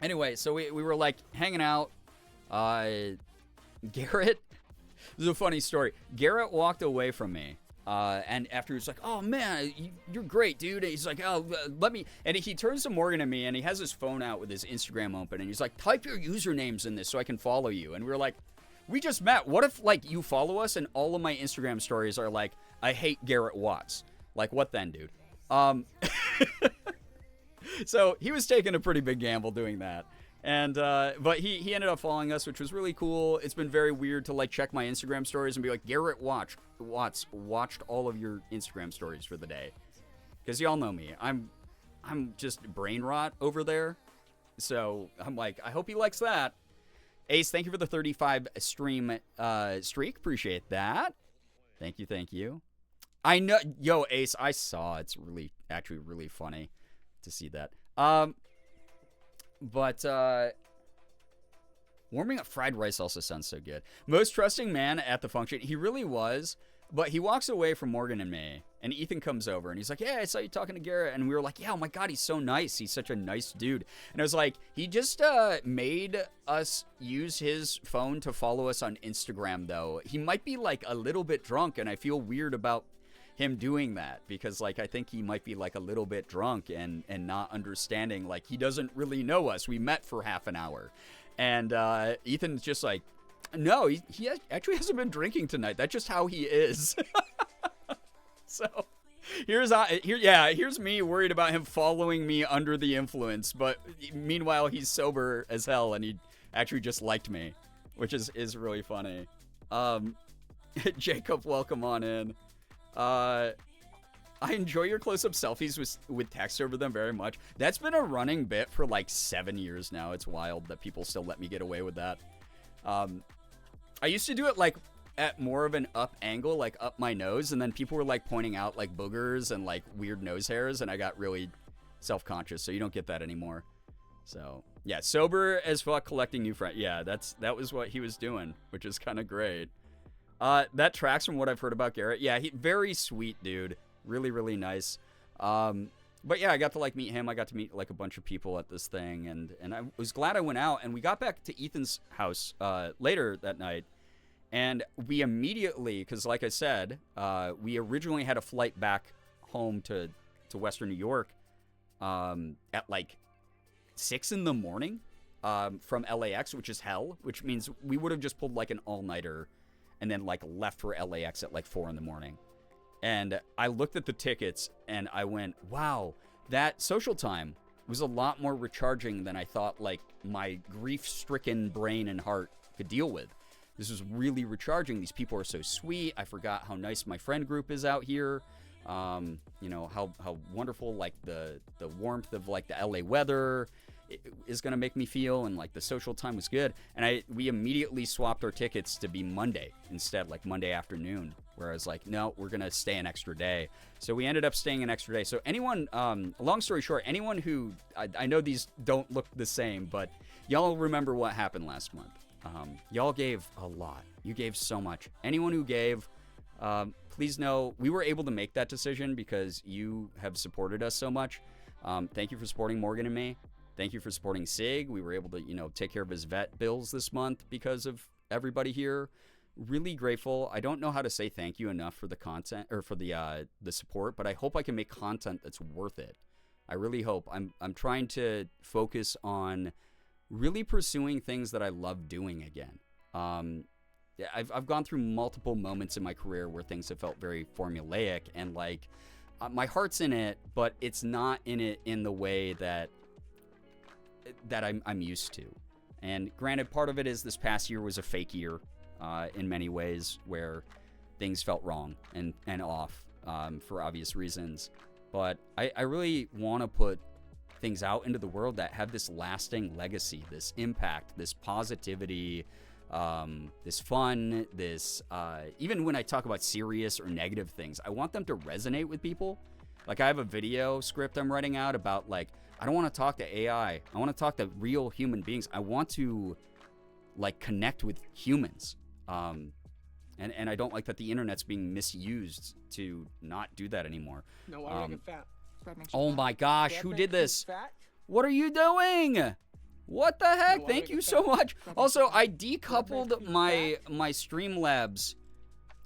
Anyway, so we were hanging out. Garrett, this is a funny story. Garrett walked away from me, and after he was like, oh man, you're great, dude. And he's like, oh, let me, and he turns to Morgan and me, and he has his phone out with his Instagram open, and he's like, type your usernames in this so I can follow you. And we were like, we just met. What if you follow us and all of my Instagram stories are I hate Garrett Watts? What then, dude? So he was taking a pretty big gamble doing that. And, but he ended up following us, which was really cool. It's been very weird to check my Instagram stories and be like, Garrett Watts watched all of your Instagram stories for the day. Cause y'all know me. I'm just brain rot over there. So I'm like, I hope he likes that. Ace, thank you for the 35 stream, streak. Appreciate that. Thank you. I know, yo, Ace, I saw, it's actually really funny to see that. But warming up fried rice also sounds so good. Most trusting man at the function. He really was. But he walks away from Morgan and me. And Ethan comes over and he's like, yeah, I saw you talking to Garrett. And we were like, yeah, oh my God, he's so nice. He's such a nice dude. And I was like, he just made us use his phone to follow us on Instagram, though. He might be a little bit drunk. And I feel weird about him doing that because I think he might be a little bit drunk and not understanding he doesn't really know us. We met for half an hour, and Ethan's just like, no, he actually hasn't been drinking tonight. That's just how he is. So here's me worried about him following me under the influence, but meanwhile he's sober as hell and he actually just liked me, which is really funny. Jacob, welcome on in. I enjoy your close-up selfies with text over them very much. That's been a running bit for 7 years now. It's wild that people still let me get away with that. I used to do it at more of an up angle, up my nose, and then people were pointing out boogers and weird nose hairs, and I got really self-conscious, so you don't get that anymore. So yeah, sober as fuck, collecting new friends. Yeah, that was what he was doing, which is kind of great. That tracks from what I've heard about Garrett. Yeah, he very sweet dude. Really, really nice. But yeah, I got to meet him. I got to meet a bunch of people at this thing, and I was glad I went out. And we got back to Ethan's house later that night, and we immediately, because like I said, we originally had a flight back home to Western New York at 6 in the morning from LAX, which is hell. Which means we would have just pulled an all-nighter. And then left for LAX at 4 in the morning. And I looked at the tickets and I went, wow, that social time was a lot more recharging than I thought my grief-stricken brain and heart could deal with. This was really recharging. These people are so sweet. I forgot how nice my friend group is out here. How wonderful the warmth of the LA weather is going to make me feel, and the social time was good. And we immediately swapped our tickets to be Monday instead, Monday afternoon, where I was like, no, we're going to stay an extra day. So we ended up staying an extra day. So anyone, long story short, anyone who, I know these don't look the same, but y'all remember what happened last month. Y'all gave a lot. You gave so much. Anyone who gave, Please know we were able to make that decision because you have supported us so much. Thank you for supporting Morgan and me. Thank you for supporting Sig. We were able to, take care of his vet bills this month because of everybody here. Really grateful. I don't know how to say thank you enough for the content or for the support, but I hope I can make content that's worth it. I really hope. I'm trying to focus on really pursuing things that I love doing again. I've gone through multiple moments in my career where things have felt very formulaic and like my heart's in it, but it's not in it in the way that I'm used to. And granted, part of it is this past year was a fake year in many ways where things felt wrong and off for obvious reasons. But I really want to put things out into the world that have this lasting legacy, this impact, this positivity, this fun, this even when I talk about serious or negative things, I want them to resonate with people. Like I have a video script I'm writing out about like, I don't want to talk to AI. I want to talk to real human beings. I want to like connect with humans. And I don't like that the internet's being misused to not do that anymore. No, why do I get fat? Oh my gosh, who did this? Fat? What are you doing? What the heck? No, Thank you so much. Also, I decoupled my Streamlabs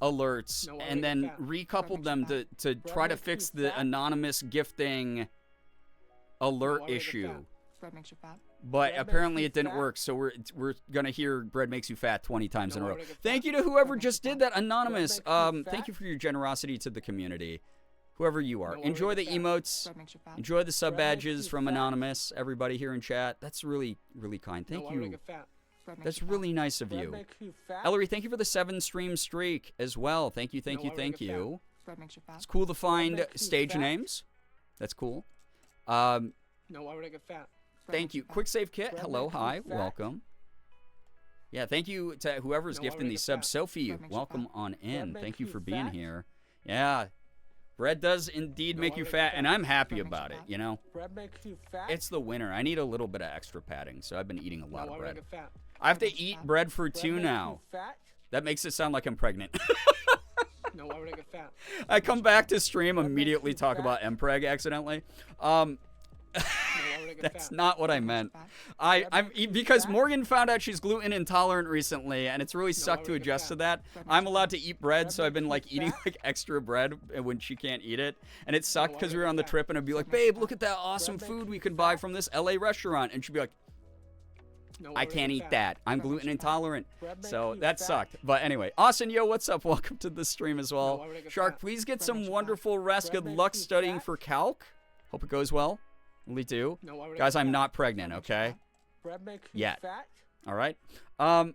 alerts No, and then recoupled them to try to fix the anonymous gifting alert issue. Bread makes you fat. But Bread apparently makes it you didn't fat? work, so we're gonna hear bread makes you fat 20 times in a No, row. I wanna get Thank fat. you to whoever Bread makes just you did fat. that, anonymous. Bread makes you Thank fat. you for your generosity to the community, whoever you are. No, I wanna Enjoy the get fat. emotes. Bread makes you fat. Enjoy the sub Bread makes badges you from fat. anonymous. Everybody here in chat. That's really really kind. No, Thank why do I you. get fat? Bread makes That's you fat. really nice of Bread you. makes you fat? Ellery, thank you for the 7 stream streak as well. Thank you, thank No, you, I wanna thank get fat. you. Bread makes you fat. It's cool to find makes you stage fat. names. That's cool. No, why would I get fat? Bread Thank makes you. fat. Quick Save Kit. Bread Hello, makes you hi, fat. welcome. Yeah, thank you to whoever's No, gifting already these got subs. fat. Sophie, Bread makes you welcome fat. on in. Bread Thank makes you you for being fat. here. Yeah, bread does indeed No, make you already fat, got and fat. I'm happy Bread makes you about it, fat. you know? Bread makes you fat? It's the winter. I need a little bit of extra padding, so I've been eating a No, lot why of would I bread. get fat? I have to makes you eat fat. bread for Bread 2 makes now. you fat? That makes it sound like I'm pregnant. No, why would I get fat? I come back to stream, Bread immediately makes you talk fat. about Mpreg accidentally. No, why would I get That's fat? not what I meant. fat. I'm because Morgan found out she's gluten intolerant recently, and it's really I sucked to wanna get adjust to fat. that. I'm allowed to eat bread, Bread so I've been makes like you eating fat? like extra bread when she can't eat it, and it sucked I because we wanna were on the get fat. trip, and I'd be like, makes you "Babe, look fat. at that awesome Bread food makes we you can buy fat. from this LA restaurant," and she'd be like, No, why "I would I can't get eat fat? that. I'm Bread makes gluten you fat. intolerant." Bread makes So you that fat? sucked. But anyway, Austin, yo, what's up? Welcome to the stream as well. why would I get Shark, fat? please get Bread some makes you fat. wonderful rest. Bread Good makes luck you studying fat? for calc. Hope it goes well. Really do. No, why would I Guys, get I'm fat? not pregnant, Bread makes you okay? fat. Bread makes you Yet. fat? All right. No,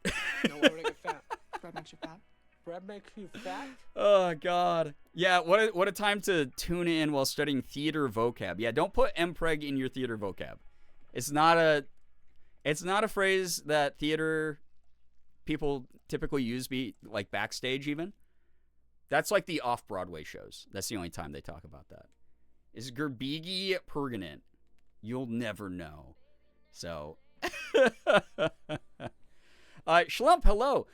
why would I get fat? Bread makes you fat. Bread makes you fat? Oh God. Yeah. What a time to tune in while studying theater vocab. Yeah. Don't put mpreg in your theater vocab. It's not a phrase that theater people typically use like backstage even. That's like the off-Broadway shows. That's the only time they talk about that. Is Girbeagly permanent? You'll never know. So Schlump, hello.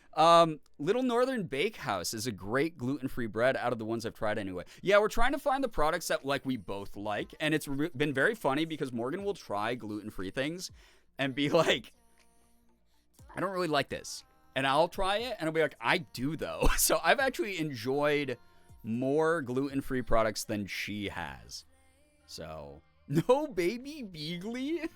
Little Northern Bakehouse is a great gluten-free bread out of the ones I've tried anyway. Yeah, we're trying to find the products that like we both like, and it's been very funny because Morgan will try gluten-free things and be like, I don't really like this. And I'll try it, and I'll be like, I do though. So I've actually enjoyed more gluten-free products than she has. So, no baby Beagly?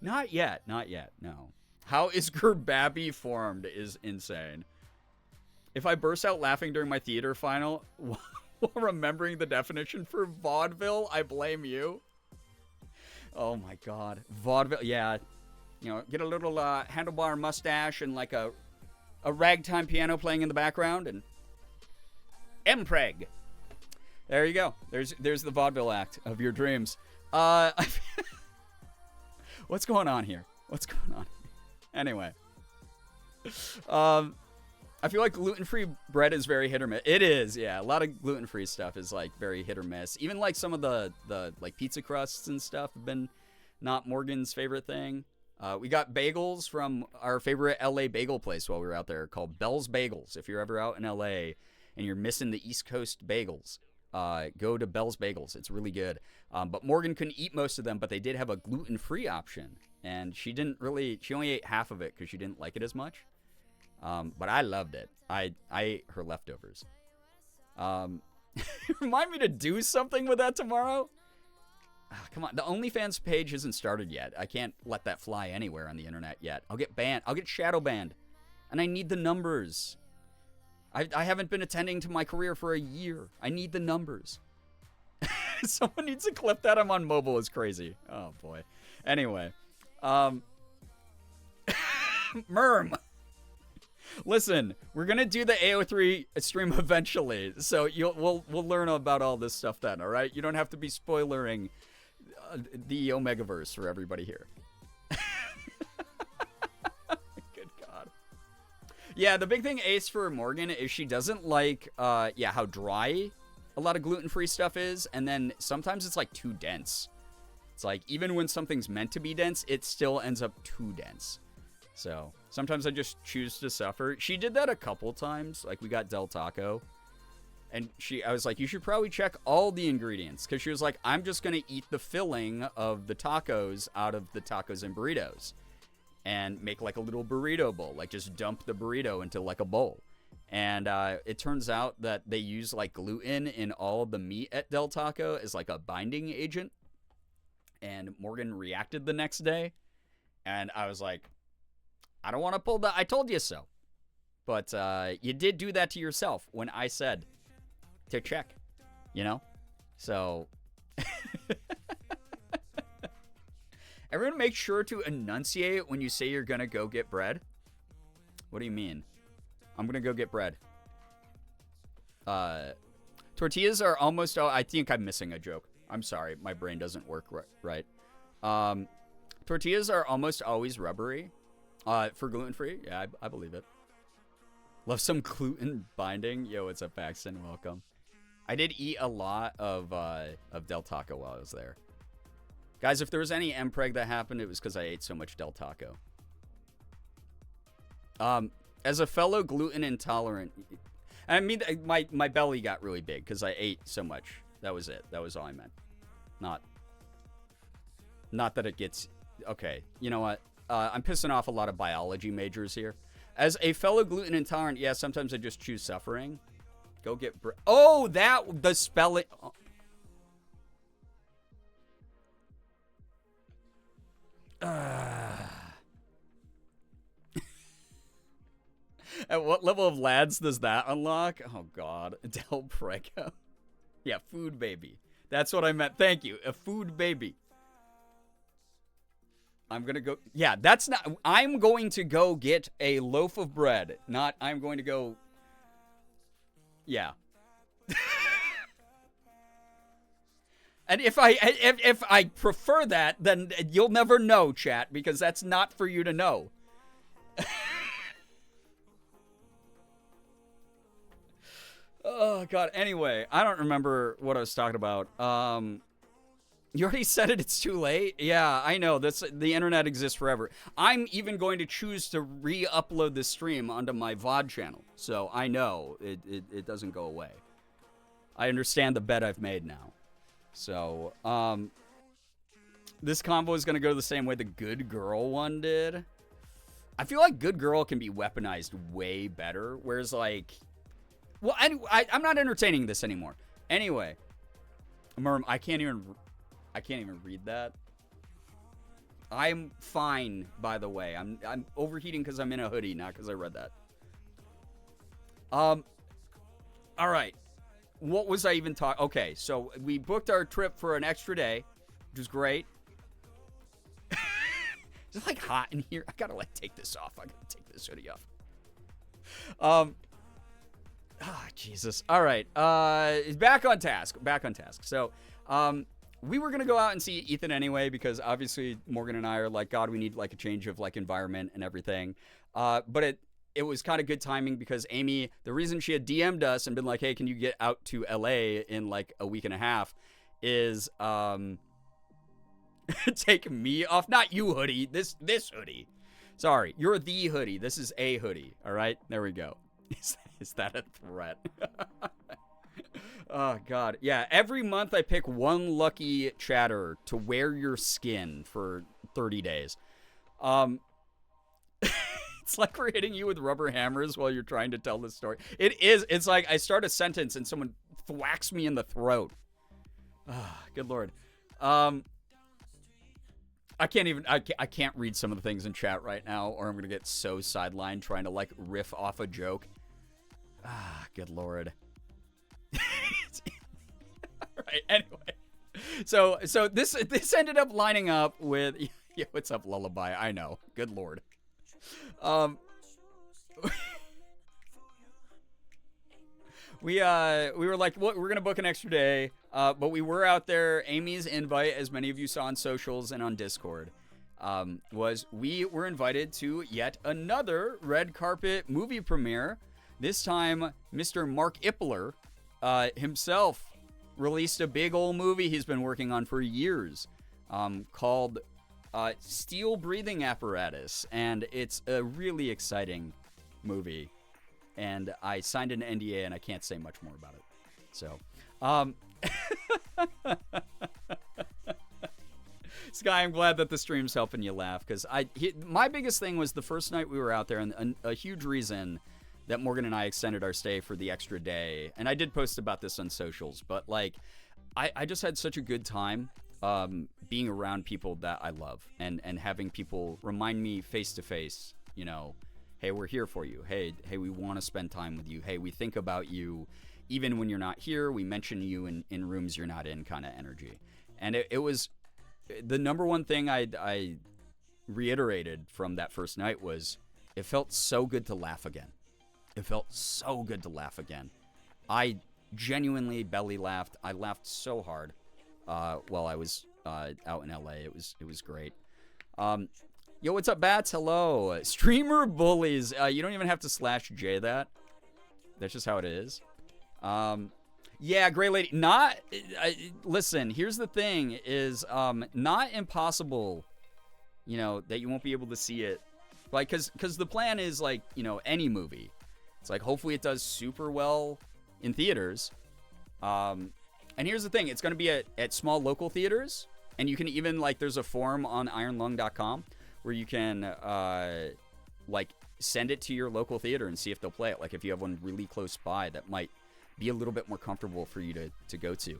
Not yet, no. How is Girbeagly formed is insane. If I burst out laughing during my theater final while remembering the definition for vaudeville, I blame you. Oh my God. Vaudeville, yeah. You know, get a little handlebar mustache and like a ragtime piano playing in the background and Mpreg. There you go. There's the vaudeville act of your dreams. What's going on here? Anyway. I feel like gluten-free bread is very hit or miss. It is, yeah. A lot of gluten-free stuff is like very hit or miss. Even like some of the like pizza crusts and stuff have been not Morgan's favorite thing. We got bagels from our favorite LA bagel place while we were out there called Bell's Bagels. If you're ever out in LA and you're missing the East Coast bagels, go to Bell's Bagels. It's really good. But Morgan couldn't eat most of them, but they did have a gluten-free option. And she only ate half of it because she didn't like it as much. But I loved it. I ate her leftovers. Remind me to do something with that tomorrow. Come on, the OnlyFans page isn't started yet. I can't let that fly anywhere on the internet yet. I'll get banned. I'll get shadow banned. And I need the numbers. I haven't been attending to my career for a year. I need the numbers. Someone needs to clip that. I'm on mobile. It's crazy. Oh, boy. Anyway. Merm. Listen, we're going to do the AO3 stream eventually. So we'll learn about all this stuff then, all right? You don't have to be spoilering the Omegaverse for everybody here. Good God. Yeah, the big thing, Ace, for Morgan is she doesn't like, how dry a lot of gluten-free stuff is. And then sometimes it's, like, too dense. It's like, even when something's meant to be dense, it still ends up too dense. So sometimes I just choose to suffer. She did that a couple times. Like, we got Del Taco. And I was like, you should probably check all the ingredients. Because she was like, I'm just going to eat the filling of the tacos out of the tacos and burritos. And make like a little burrito bowl. Like, just dump the burrito into like a bowl. And it turns out that they use like gluten in all of the meat at Del Taco as like a binding agent. And Morgan reacted the next day. And I was like, I don't want to pull that. I told you so. But you did do that to yourself when I said to check, you know? So, everyone make sure to enunciate when you say you're going to go get bread. What do you mean? I'm going to go get bread. Tortillas are almost, I think I'm missing a joke. I'm sorry. My brain doesn't work right. Tortillas are almost always rubbery. For gluten-free? Yeah, I believe it. Love some gluten binding. Yo, what's up, Paxton? Welcome. I did eat a lot of Del Taco while I was there. Guys, if there was any MPreg that happened, it was because I ate so much Del Taco. As a fellow gluten intolerant, I mean, my belly got really big because I ate so much. That was it. That was all I meant. Not that it gets... Okay, you know what? I'm pissing off a lot of biology majors here. As a fellow gluten intolerant, yeah, sometimes I just choose suffering. Go get oh, the spelling. Oh. At what level of lads does that unlock? Oh, God. Del Prego. Yeah, food baby. That's what I meant. Thank you. A food baby. I'm going to go. Yeah, that's not. I'm going to go get a loaf of bread. Not, I'm going to go. Yeah. And if I prefer that, then you'll never know, chat, because that's not for you to know. Oh, God. Anyway, I don't remember what I was talking about. You already said it. It's too late. Yeah, I know. The internet exists forever. I'm even going to choose to re-upload this stream onto my VOD channel. So I know it doesn't go away. I understand the bet I've made now. So, this combo is going to go the same way the Good Girl one did. I feel like Good Girl can be weaponized way better. Whereas, like... Well, I'm not entertaining this anymore. Anyway. I can't even read that. I'm fine, by the way. I'm overheating because I'm in a hoodie, not because I read that. All right. What was I even talking? Okay, so we booked our trip for an extra day, which was great. Is it like hot in here? I gotta take this off. I gotta take this hoodie off. Jesus. All right. Back on task. So, we were going to go out and see Ethan anyway, because obviously Morgan and I are like, God, we need like a change of like environment and everything. But it was kind of good timing because Amy, the reason she had DM'd us and been like, hey, can you get out to LA in like a week and a half is, Take me off, not you, hoodie. This hoodie. Sorry, you're the hoodie. This is a hoodie. All right, there we go. Is that a threat? Oh God, yeah. Every month I pick one lucky chatter to wear your skin for 30 days. It's like we're hitting you with rubber hammers while you're trying to tell this story. It is. It's like I start a sentence and someone thwacks me in the throat. Good Lord. I can't read some of the things in chat right now, or I'm gonna get so sidelined trying to like riff off a joke. Good Lord. All right. Anyway, so this ended up lining up with. Yeah, what's up, Lullaby? I know. Good Lord. We were like, what? We're gonna book an extra day, but we were out there. Amy's invite, as many of you saw on socials and on Discord, was we were invited to yet another red carpet movie premiere. This time, Mr. Mark Ippler himself released a big old movie he's been working on for years, called Steel Breathing Apparatus, and it's a really exciting movie. And I signed an NDA, and I can't say much more about it. So, Sky, I'm glad that the stream's helping you laugh, because my biggest thing was the first night we were out there, and a huge reason that Morgan and I extended our stay for the extra day. And I did post about this on socials, but like, I just had such a good time being around people that I love, and having people remind me face to face, you know, hey, we're here for you. Hey, we want to spend time with you. Hey, we think about you even when you're not here. We mention you in rooms you're not in, kind of energy. And it was the number one thing I reiterated from that first night was it felt so good to laugh again. It felt so good to laugh again. I genuinely belly laughed. I laughed so hard while I was out in LA. It was great. Yo, what's up, Bats? Hello. Streamer bullies. You don't even have to /J that. That's just how it is. Yeah, Gray Lady. Listen, here's the thing is, not impossible, you know, that you won't be able to see it. Like, because the plan is, like, you know, any movie. It's like, hopefully it does super well in theaters. And here's the thing. It's going to be at small local theaters. And you can even, like, there's a forum on ironlung.com where you can, like, send it to your local theater and see if they'll play it. Like, if you have one really close by that might be a little bit more comfortable for you to go to.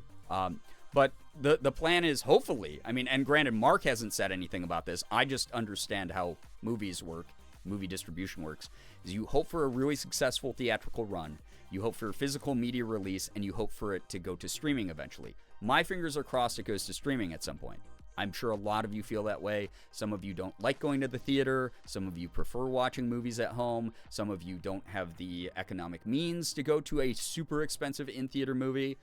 But the plan is, hopefully, I mean, and granted, Mark hasn't said anything about this. I just understand how movies work, movie distribution works, is you hope for a really successful theatrical run. You hope for a physical media release, and you hope for it to go to streaming eventually. My fingers are crossed it goes to streaming at some point. I'm sure a lot of you feel that way. Some of you don't like going to the theater. Some of you prefer watching movies at home. Some of you don't have the economic means to go to a super expensive in-theater movie.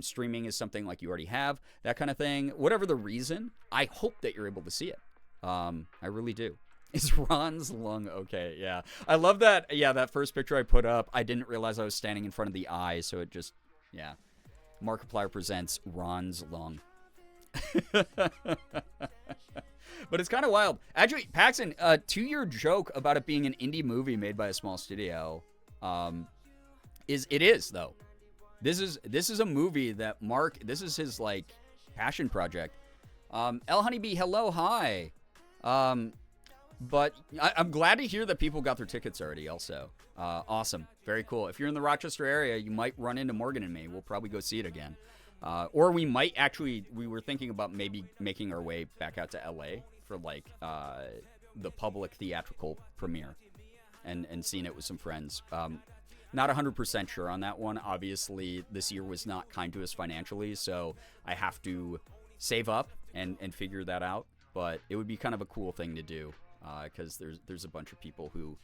Streaming is something like you already have, that kind of thing. Whatever the reason, I hope that you're able to see it. I really do. Is Ron's lung okay? Yeah. I love that. Yeah, that first picture I put up, I didn't realize I was standing in front of the eye, so it just, yeah. Markiplier presents Ron's lung. But it's kind of wild. Actually, Paxton, to your joke about it being an indie movie made by a small studio, it is though. This is a movie that Mark, this is his like passion project. El Honeybee, hello, hi. But I'm glad to hear that people got their tickets already also. Awesome. Very cool. If you're in the Rochester area, you might run into Morgan and me. We'll probably go see it again. Or we might actually, we were thinking about maybe making our way back out to LA for like the public theatrical premiere and seeing it with some friends. Not 100% sure on that one. Obviously, this year was not kind to us financially, so I have to save up and figure that out. But it would be kind of a cool thing to do because there's a bunch of people who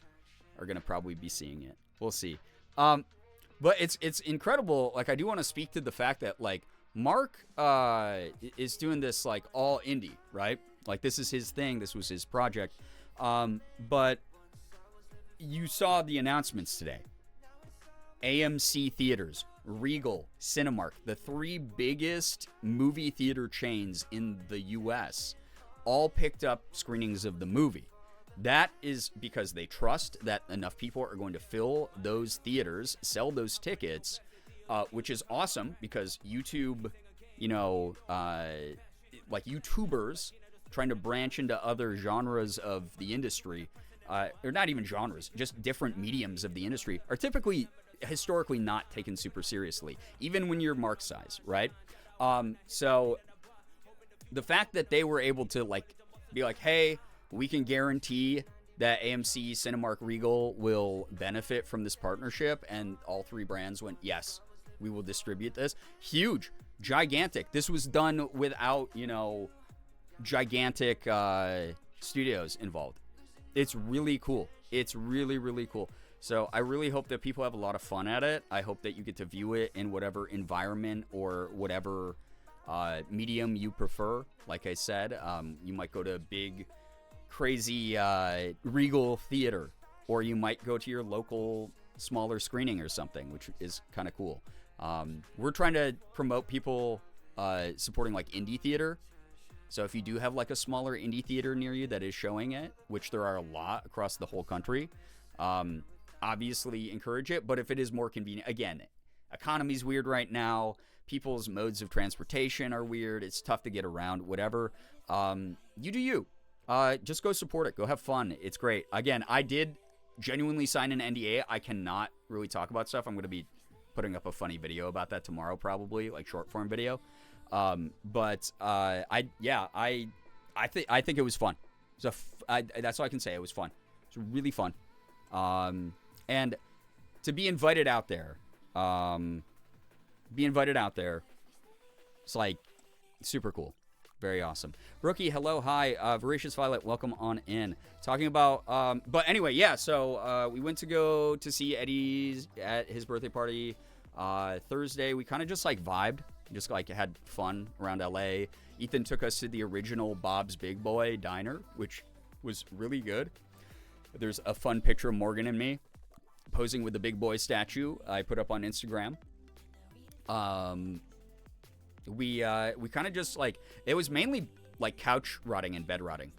are going to probably be seeing it. We'll see. But it's incredible. Like, I do want to speak to the fact that, like, Mark is doing this, like, all indie, right? Like, this is his thing. This was his project. But you saw the announcements today. AMC Theaters, Regal, Cinemark, the 3 biggest movie theater chains in the U.S., all picked up screenings of the movie. That is because they trust that enough people are going to fill those theaters, sell those tickets, which is awesome because YouTube, like YouTubers trying to branch into other genres of the industry, or not even genres, just different mediums of the industry, are typically historically not taken super seriously, even when you're Mark size, right? So the fact that they were able to be like, hey, we can guarantee that AMC, Cinemark, Regal will benefit from this partnership, and all 3 brands went, yes, we will distribute this. Huge, gigantic. This was done without, gigantic studios involved. It's really cool. It's really, really cool. So I really hope that people have a lot of fun at it. I hope that you get to view it in whatever environment or whatever medium you prefer. Like I said, you might go to a big, crazy Regal theater, or you might go to your local smaller screening or something, which is kind of cool. We're trying to promote people supporting like indie theater. So if you do have like a smaller indie theater near you that is showing it, which there are a lot across the whole country, obviously encourage it. But if it is more convenient, again, economy's weird right now. People's modes of transportation are weird. It's tough to get around, whatever. You do you. Just go support it. Go have fun. It's great. Again, I did genuinely sign an NDA. I cannot really talk about stuff. I'm going to be putting up a funny video about that tomorrow, probably, like short form video. But I think it was fun. So that's all I can say. It was fun. It was really fun. And to be invited out there, it's like super cool. Very awesome. Rookie, hello, hi. Voracious Violet, welcome on in. Talking about, but anyway, yeah, so we went to go to see Eddie's at his birthday party Thursday. We kind of just like vibed, just like had fun around LA. Ethan took us to the original Bob's Big Boy diner, which was really good. There's a fun picture of Morgan and me posing with the Big Boy statue I put up on Instagram. We kind of just like, it was mainly like couch rotting and bed rotting.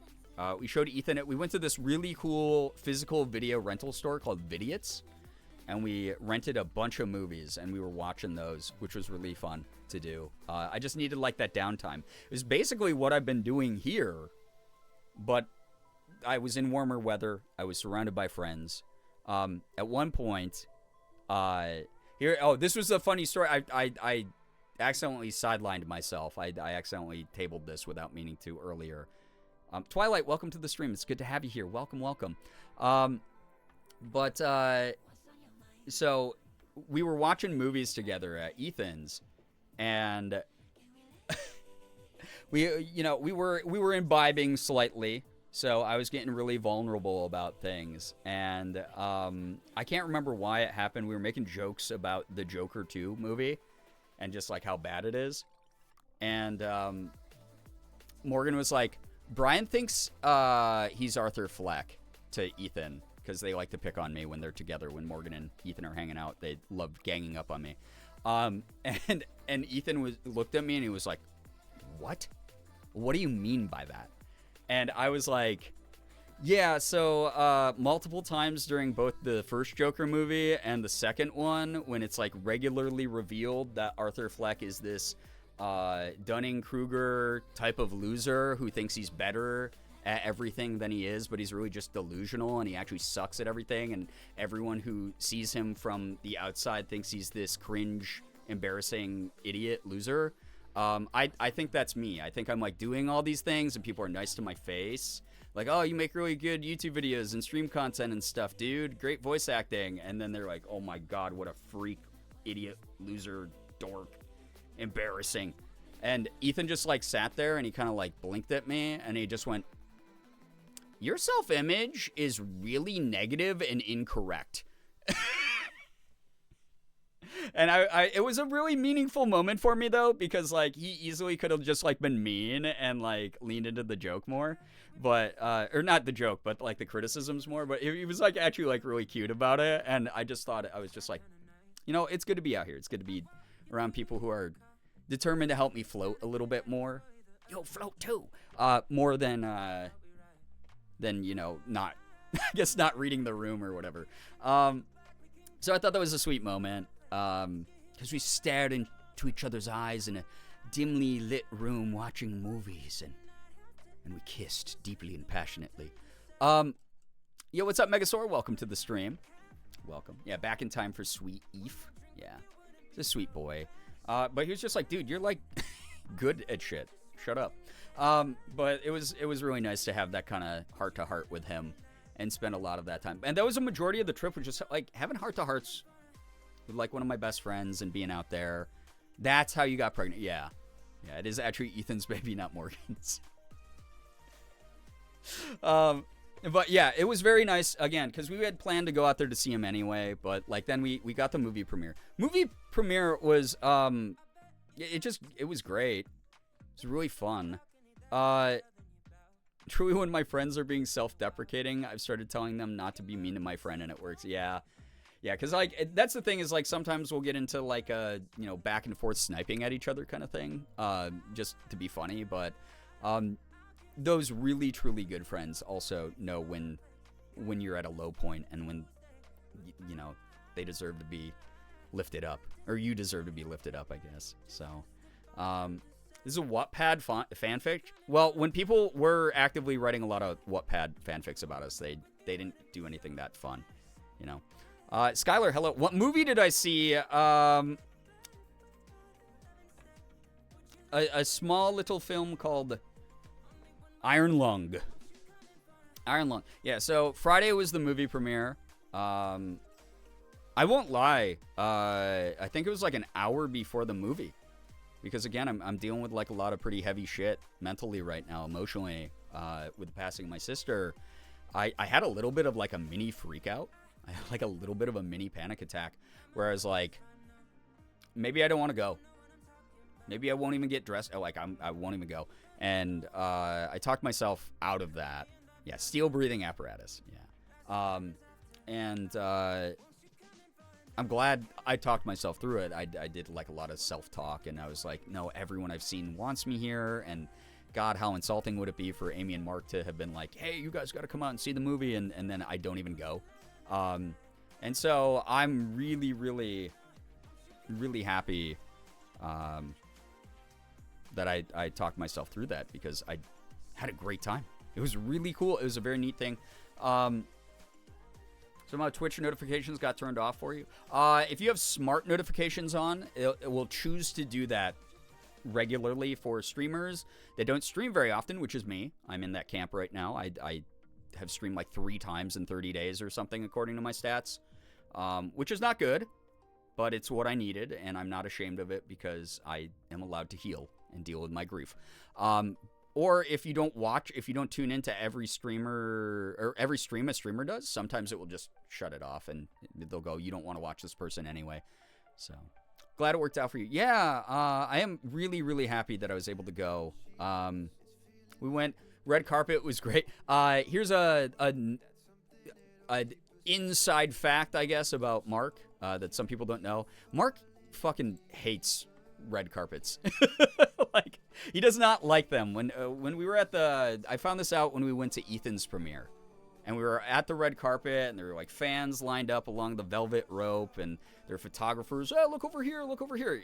We showed Ethan it. We went to this really cool physical video rental store called Vidiots, and we rented a bunch of movies, and we were watching those, which was really fun to do. I just needed like that downtime. It was basically what I've been doing here, but I was in warmer weather. I was surrounded by friends. At one point, this was a funny story. I accidentally sidelined myself. I accidentally tabled this without meaning to earlier. Twilight, welcome to the stream. It's good to have you here. Welcome. So we were watching movies together at Ethan's, and we were imbibing slightly. So I was getting really vulnerable about things, and I can't remember why it happened. We were making jokes about the Joker 2 movie and just like how bad it is. And Morgan was like, Brian thinks he's Arthur Fleck to Ethan, because they like to pick on me when they're together. When Morgan and Ethan are hanging out, they love ganging up on me. And Ethan looked at me and he was like, what? What do you mean by that? And I was like, yeah, so multiple times during both the first Joker movie and the second one, when it's like regularly revealed that Arthur Fleck is this Dunning-Kruger type of loser who thinks he's better at everything than he is, but he's really just delusional and he actually sucks at everything, and everyone who sees him from the outside thinks he's this cringe, embarrassing idiot loser. I think that's me. I think I'm like doing all these things and people are nice to my face. Like, oh, you make really good YouTube videos and stream content and stuff, dude. Great voice acting. And then they're like, oh my God, what a freak, idiot, loser, dork, embarrassing. And Ethan just like sat there and he kind of like blinked at me and he just went, your self-image is really negative and incorrect. And it was a really meaningful moment for me though, because like he easily could have just like been mean and like leaned into the joke more, but or not the joke, but like the criticisms more. But he was like actually like really cute about it, and I just thought I was just like, you know, it's good to be out here. It's good to be around people who are determined to help me float a little bit more. Yo, float too. More than you know, not, I guess not reading the room or whatever. So I thought that was a sweet moment. Because we stared into each other's eyes in a dimly lit room watching movies, and we kissed deeply and passionately. Yo, what's up, Megasaur? Welcome to the stream. Welcome. Yeah, back in time for sweet Eve. Yeah, he's a sweet boy. But he was just like, dude, you're like good at shit. Shut up. But it was really nice to have that kind of heart to heart with him and spend a lot of that time. And that was a majority of the trip, was just like having heart to hearts with like one of my best friends and being out there. That's how you got pregnant. Yeah. Yeah, it is actually Ethan's baby, not Morgan's. But yeah, it was very nice, again, because we had planned to go out there to see him anyway, but like then we got the movie premiere. Movie premiere was, it was great. It was really fun. Truly, when my friends are being self-deprecating, I've started telling them not to be mean to my friend, and it works. Yeah. Yeah, because like that's the thing, is like sometimes we'll get into like a, you know, back and forth sniping at each other kind of thing, just to be funny. But those really truly good friends also know when you're at a low point and when you know they deserve to be lifted up, or you deserve to be lifted up, I guess. So this is a Wattpad fanfic. Well, when people were actively writing a lot of Wattpad fanfics about us, they didn't do anything that fun, you know. Skylar, hello. What movie did I see? A small little film called Iron Lung. Iron Lung. Yeah, so Friday was the movie premiere. I won't lie. I think it was like an hour before the movie. Because again, I'm dealing with like a lot of pretty heavy shit mentally right now, emotionally, with the passing of my sister. I had a little bit of like a mini freak out. I had like a little bit of a mini panic attack where I was like, maybe I don't want to go. Maybe I won't even get dressed. I won't even go. And I talked myself out of that. Yeah, steel breathing apparatus. Yeah. I'm glad I talked myself through it. I did like a lot of self-talk, and I was like, no, everyone I've seen wants me here, and God, how insulting would it be for Amy and Mark to have been like, hey, you guys got to come out and see the movie, and then I don't even go. And so I'm really, really, really happy that I talked myself through that, because I had a great time. It was really cool. It was a very neat thing. Some Twitch notifications got turned off for you. If you have smart notifications on, it will choose to do that regularly for streamers that don't stream very often, which is me. I'm in that camp right now. I have streamed like 3 times in 30 days or something, according to my stats, which is not good, but it's what I needed, and I'm not ashamed of it, because I am allowed to heal and deal with my grief. Or if you don't tune into every streamer, or every stream a streamer does, sometimes it will just shut it off, and they'll go, you don't want to watch this person anyway. So glad it worked out for you. Yeah, I am really, really happy that I was able to go. We went, red carpet was great. Here's an inside fact, I guess, about Mark, that some people don't know. Mark fucking hates red carpets. Like, he does not like them. When we were at I found this out when we went to Ethan's premiere, and we were at the red carpet, and there were like fans lined up along the velvet rope, and there were photographers. Oh, look over here.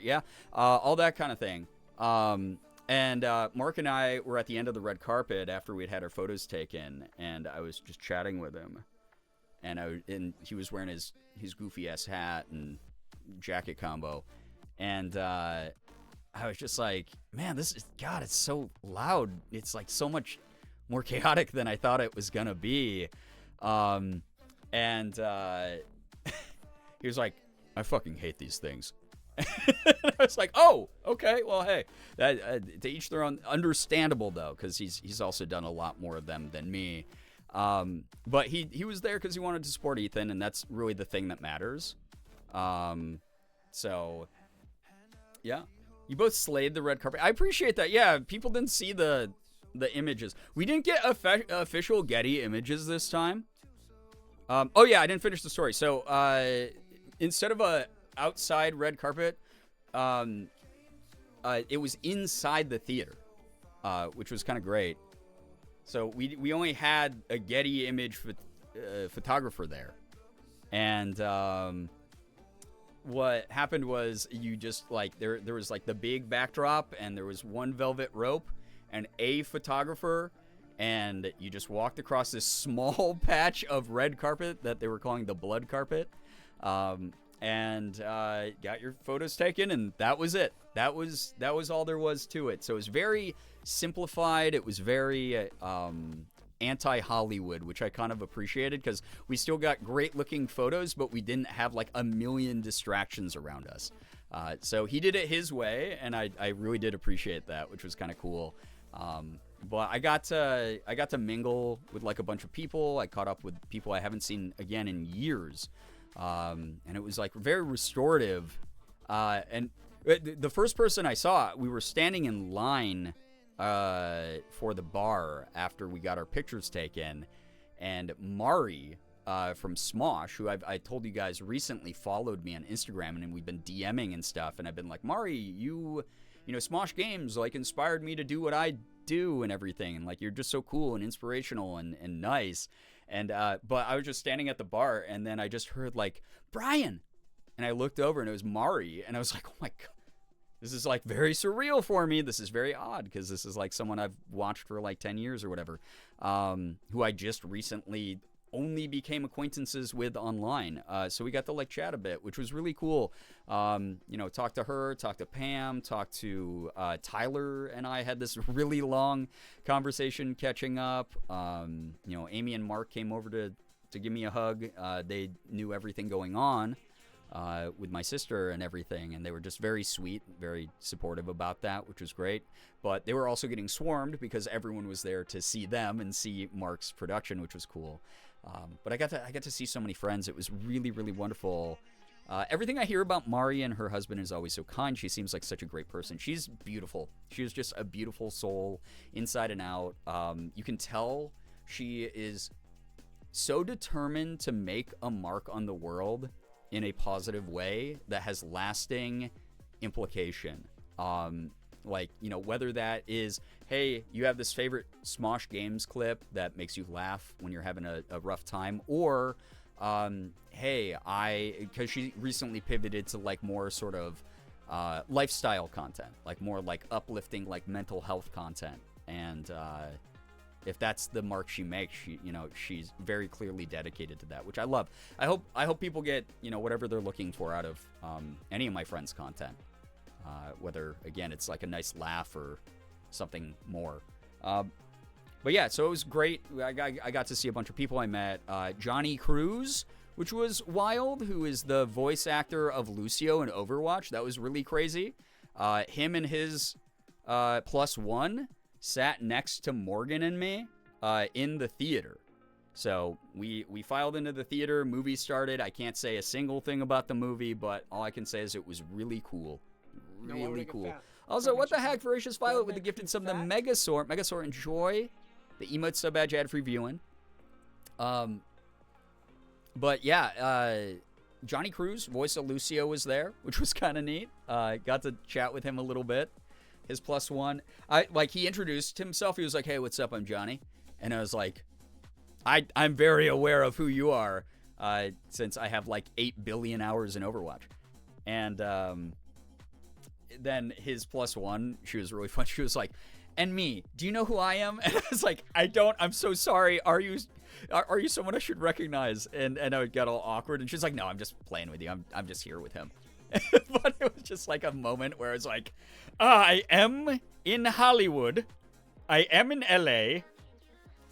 Yeah, all that kind of thing. And Mark and I were at the end of the red carpet after we'd had our photos taken, and I was just chatting with him, and he was wearing his goofy ass hat and jacket combo, and I was just like, man, God, it's so loud. It's like so much more chaotic than I thought it was gonna be. And he was like, I fucking hate these things. I was like, oh, okay, well, hey, to each their own. Understandable though, because he's also done a lot more of them than me. But he was there because he wanted to support Ethan, and that's really the thing that matters. So yeah. You both slayed the red carpet. I appreciate that. Yeah, people didn't see the images. We didn't get official Getty images this time. Oh yeah, I didn't finish the story. So instead of outside red carpet. It was inside the theater, which was kind of great. So we only had a Getty image photographer there. And what happened was you just like there was like the big backdrop and there was one velvet rope and a photographer, and you just walked across this small patch of red carpet that they were calling the blood carpet, and got your photos taken, and that was it. That was all there was to it. So it was very simplified. It was very anti-Hollywood, which I kind of appreciated because we still got great looking photos, but we didn't have like a million distractions around us. So he did it his way, and I really did appreciate that, which was kind of cool. But I got to mingle with like a bunch of people. I caught up with people I haven't seen again in years, and it was like very restorative. And the first person I saw, we were standing in line for the bar after we got our pictures taken, and Mari from Smosh, who I told you guys recently followed me on Instagram, and we've been DMing and stuff, and I've been like, Mari, you know, Smosh Games like inspired me to do what I do and everything, and like you're just so cool and inspirational and nice. And but I was just standing at the bar, and then I just heard like, Brian, and I looked over and it was Mari, and I was like, oh my god, this is like very surreal for me. This is very odd because this is like someone I've watched for like 10 years or whatever, who I just recently only became acquaintances with online. So we got to like chat a bit, which was really cool. You know, talk to her, talk to Pam, talk to Tyler, and I had this really long conversation catching up. You know, Amy and Mark came over to give me a hug. They knew everything going on with my sister and everything, and they were just very sweet, very supportive about that, which was great. But they were also getting swarmed because everyone was there to see them and see Mark's production, which was cool. But I got to see so many friends. It was really, really wonderful. Everything I hear about Mari and her husband is always so kind. She seems like such a great person. She's beautiful. She is just a beautiful soul inside and out. You can tell she is so determined to make a mark on the world in a positive way that has lasting implication. Like, you know, whether that is, hey, you have this favorite Smosh Games clip that makes you laugh when you're having a rough time, or hey, because she recently pivoted to like more sort of lifestyle content, like more like uplifting, like mental health content. And if that's the mark she makes, she's very clearly dedicated to that, which I love. I hope people get, you know, whatever they're looking for out of any of my friends' content. Whether, again, it's like a nice laugh or something more. But yeah, so it was great. I got to see a bunch of people I met. Johnny Cruz, which was wild, who is the voice actor of Lucio in Overwatch. That was really crazy. Him and his +1 sat next to Morgan and me in the theater. So we filed into the theater. Movie started. I can't say a single thing about the movie, but all I can say is it was really cool. Really cool. Also, what the heck, Voracious Violet with the gifted sub, the Megasaur. Megasaur, enjoy the emote sub badge ad free viewing. But yeah, Johnny Cruz, voice of Lucio, was there, which was kind of neat. Got to chat with him a little bit. His +1. He introduced himself. He was like, hey, what's up? I'm Johnny. And I was like, I'm very aware of who you are, since I have like 8 billion hours in Overwatch. And then his +1, she was really fun. She was like, and me, do you know who I am? And I was like, I don't. I'm so sorry. Are you someone I should recognize? And I got all awkward. And she's like, no, I'm just playing with you. I'm just here with him. But it was just like a moment where it's like, I am in Hollywood. I am in LA.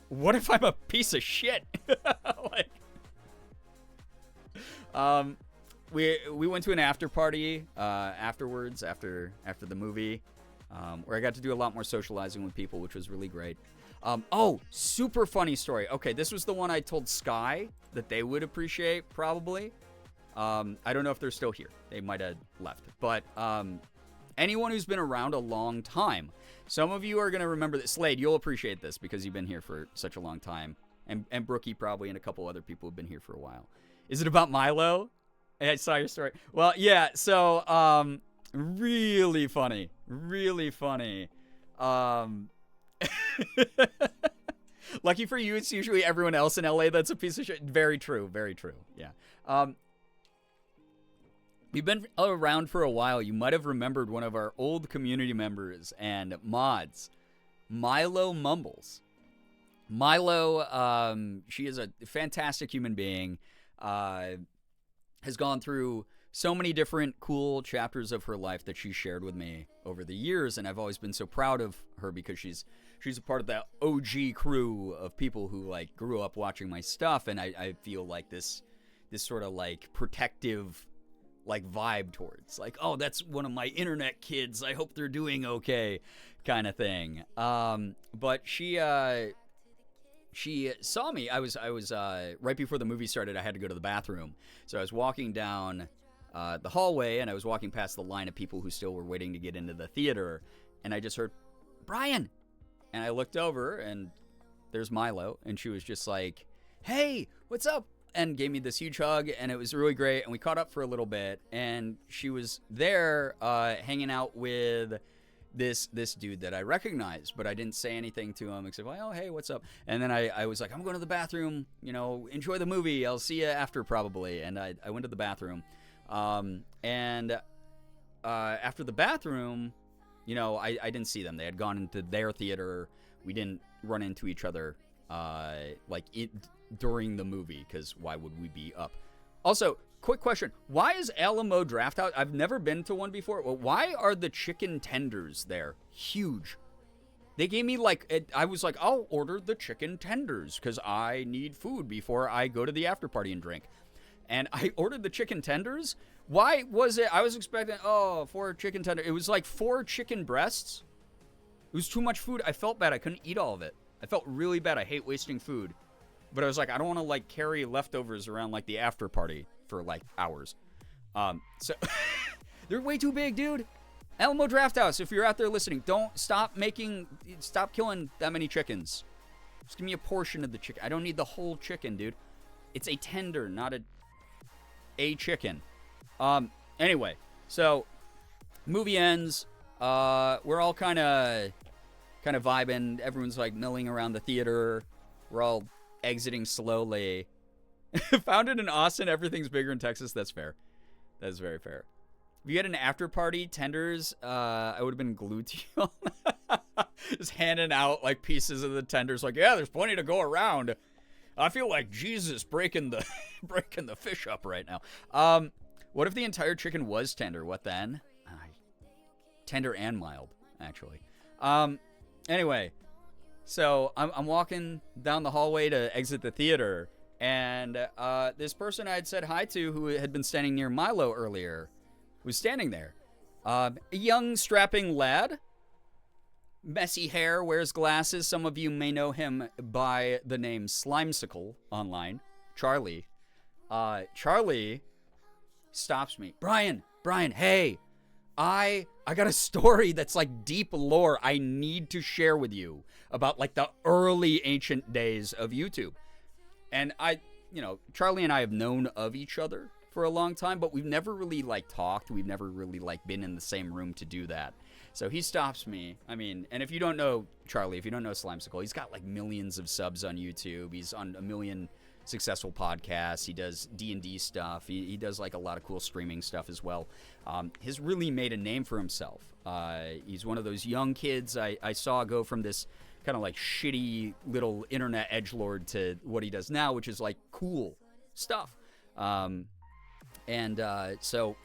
What if I'm a piece of shit? We went to an after party afterwards, after the movie, where I got to do a lot more socializing with people, which was really great. Super funny story. Okay, this was the one I told Sky that they would appreciate, probably. I don't know if they're still here. They might have left. But anyone who's been around a long time, some of you are going to remember this. Slade, you'll appreciate this because you've been here for such a long time. And Brookie probably, and a couple other people have been here for a while. Is it about Milo? I saw your story. Well, yeah. So, really funny. Really funny. Lucky for you, it's usually everyone else in LA that's a piece of shit. Very true. Very true. Yeah. We've been around for a while. You might have remembered one of our old community members and mods, Milo Mumbles. Milo, she is a fantastic human being, has gone through so many different cool chapters of her life that she shared with me over the years, and I've always been so proud of her because she's a part of that OG crew of people who like grew up watching my stuff, and I feel like this sort of like protective like vibe towards, like, oh, that's one of my internet kids, I hope they're doing okay, kind of thing. But she saw me. I was right before the movie started. I had to go to the bathroom, so I was walking down the hallway, and I was walking past the line of people who still were waiting to get into the theater, and I just heard, Brian, and I looked over, and there's Milo, and she was just like, hey, what's up? And gave me this huge hug, and it was really great, and we caught up for a little bit, and she was there hanging out with this dude that I recognized, but I didn't say anything to him except, oh, hey, what's up? And then I was like, I'm going to the bathroom, enjoy the movie, I'll see you after probably. And I went to the bathroom, and after the bathroom, I didn't see them. They had gone into their theater. We didn't run into each other during the movie, because why would we be up? Also, quick question. Why is Alamo Drafthouse? I've never been to one before. Well, why are the chicken tenders there huge? They gave me I was like, I'll order the chicken tenders because I need food before I go to the after party and drink. And I ordered the chicken tenders. Why was it? I was expecting, 4 chicken tenders. It was like 4 chicken breasts. It was too much food. I felt bad. I couldn't eat all of it. I felt really bad. I hate wasting food. But I was like, I don't want to carry leftovers around the after party for hours. So they're way too big, dude. Alamo Drafthouse, if you're out there listening, stop killing that many chickens. Just give me a portion of the chicken. I don't need the whole chicken, dude. It's a tender, not a chicken. Anyway, so movie ends. We're all kind of vibing. Everyone's milling around the theater. We're all exiting slowly. Founded in Austin, everything's bigger in Texas. That's fair. That is very fair. If you had an after party tenders, I would have been glued to you. Just handing out pieces of the tenders. Yeah, there's plenty to go around. I feel like Jesus breaking the fish up right now. What if the entire chicken was tender? What then? Tender and mild, actually. Anyway. So I'm walking down the hallway to exit the theater, and this person I had said hi to, who had been standing near Milo earlier, was standing there. A young, strapping lad, messy hair, wears glasses. Some of you may know him by the name Slimesicle online. Charlie. Charlie stops me. Brian, hey, I got a story that's deep lore I need to share with you about the early ancient days of YouTube. And Charlie and I have known of each other for a long time, but we've never really talked. We've never really been in the same room to do that. So he stops me. And if you don't know Charlie, if you don't know Slimesicle, he's got millions of subs on YouTube. He's on a million successful podcasts. He does D&D stuff. He does a lot of cool streaming stuff as well. He's really made a name for himself. He's one of those young kids I saw go from this kind of shitty little internet edgelord to what he does now, which is cool stuff. So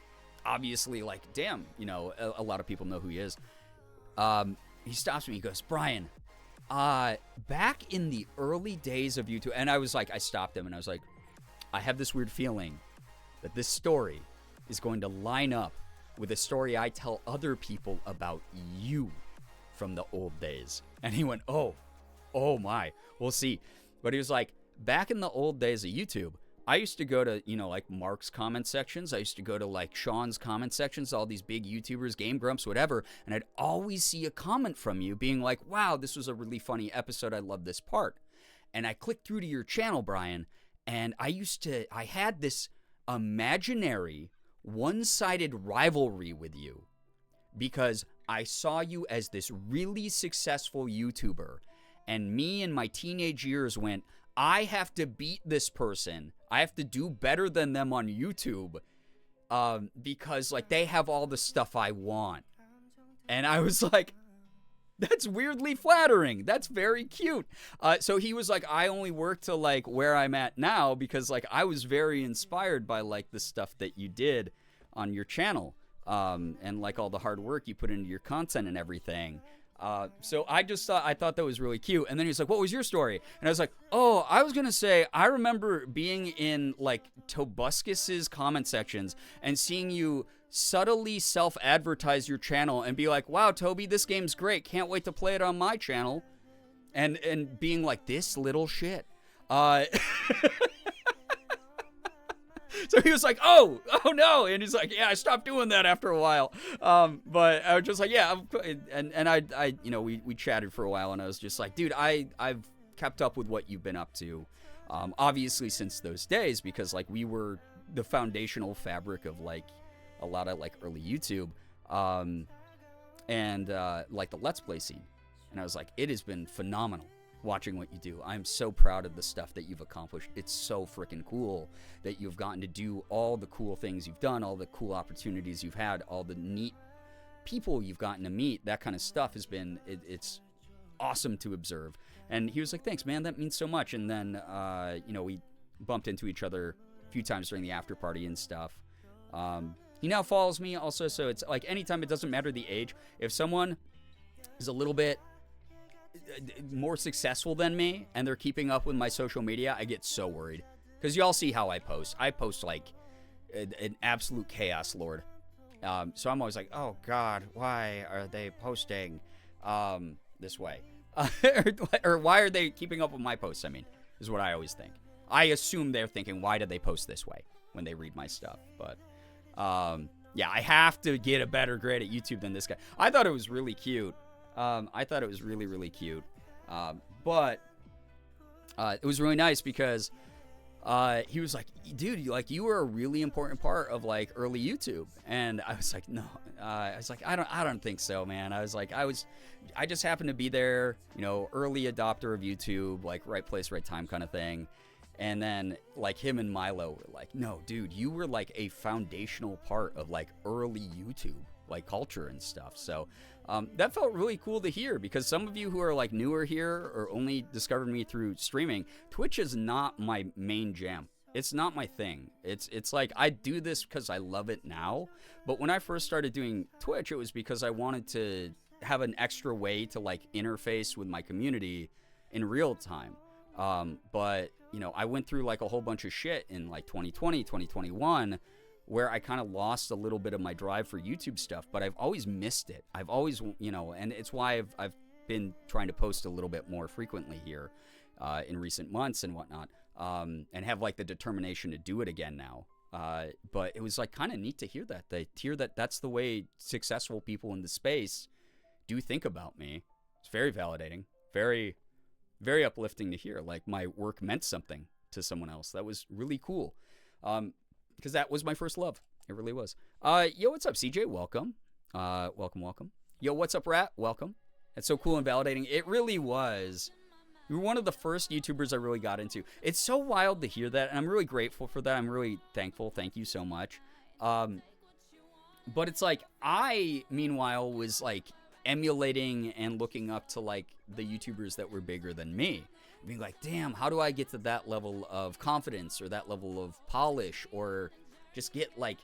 obviously damn, a lot of people know who he is. He stops me. He goes, Brian, back in the early days of YouTube, and I stopped him and I was like, I have this weird feeling that this story is going to line up with a story I tell other people about you from the old days. And he went, oh my, we'll see. But he was like, back in the old days of YouTube, I used to go to, Mark's comment sections. I used to go to, Sean's comment sections, all these big YouTubers, Game Grumps, whatever. And I'd always see a comment from you being like, wow, this was a really funny episode. I love this part. And I clicked through to your channel, Brian, and I had this imaginary, one-sided rivalry with you because I saw you as this really successful YouTuber, and me in my teenage years went, I have to beat this person. I have to do better than them on YouTube because like they have all the stuff I want. And I was like, that's weirdly flattering. That's very cute. So he was like, I only work to like where I'm at now because like I was very inspired by like the stuff that you did on your channel and like all the hard work you put into your content and everything. So I thought that was really cute. And then he was like, what was your story? And I was like, oh, I was going to say, I remember being in like Tobuscus's comment sections and seeing you subtly self-advertise your channel and be like, wow, Toby, this game's great. Can't wait to play it on my channel. And being like, this little shit. So he was like, oh no. And he's like, yeah, I stopped doing that after a while. But I was just like, yeah. And I you know, we chatted for a while and I was just like, dude, I've kept up with what you've been up to. Obviously since those days, because like we were the foundational fabric of like a lot of like early YouTube, and like the Let's Play scene. And I was like, it has been phenomenal watching what you do. I'm so proud of the stuff that you've accomplished. It's so freaking cool that you've gotten to do all the cool things you've done, all the cool opportunities you've had, all the neat people you've gotten to meet. That kind of stuff has been, it's awesome to observe. And he was like, thanks, man, that means so much. And then, you know, we bumped into each other a few times during the after party and stuff. He now follows me also, so it's like anytime, it doesn't matter the age. If someone is a little bit more successful than me and they're keeping up with my social media, I get so worried. Because y'all see how I post. I post like an absolute chaos lord. So I'm always like, oh God, why are they posting this way? Or why are they keeping up with my posts, I mean, is what I always think. I assume they're thinking, why did they post this way when they read my stuff? But yeah, I have to get a better grade at YouTube than this guy. I thought it was really cute. I thought it was really, really cute. But it was really nice because he was like, dude, you were a really important part of like early YouTube. And I was like, no. I was like, I don't think so, man. I was like, I just happened to be there, you know, early adopter of YouTube, like right place, right time kind of thing. And then like him and Milo were like, no, dude, you were like a foundational part of like early YouTube, like culture and stuff. So that felt really cool to hear, because some of you who are like newer here or only discovered me through streaming, Twitch is not my main jam. It's not my thing. It's like I do this because I love it now. But when I first started doing Twitch, it was because I wanted to have an extra way to like interface with my community in real time. But you know, I went through like a whole bunch of shit in like 2020, 2021, where I kind of lost a little bit of my drive for YouTube stuff, but I've always missed it. I've always, you know, and it's why I've been trying to post a little bit more frequently here in recent months and whatnot, and have like the determination to do it again now. But it was like kind of neat to hear that that's the way successful people in the space do think about me. It's very validating, very, very uplifting to hear. Like my work meant something to someone else. That was really cool. Because that was my first love. It really was. Yo, what's up, CJ? Welcome. Welcome. Yo, what's up, Rat? Welcome. That's so cool and validating. It really was. You were one of the first YouTubers I really got into. It's so wild to hear that, and I'm really grateful for that. I'm really thankful. Thank you so much. But it's like, I, meanwhile, was like emulating and looking up to like the YouTubers that were bigger than me. Being like, damn, how do I get to that level of confidence or that level of polish, or just get like,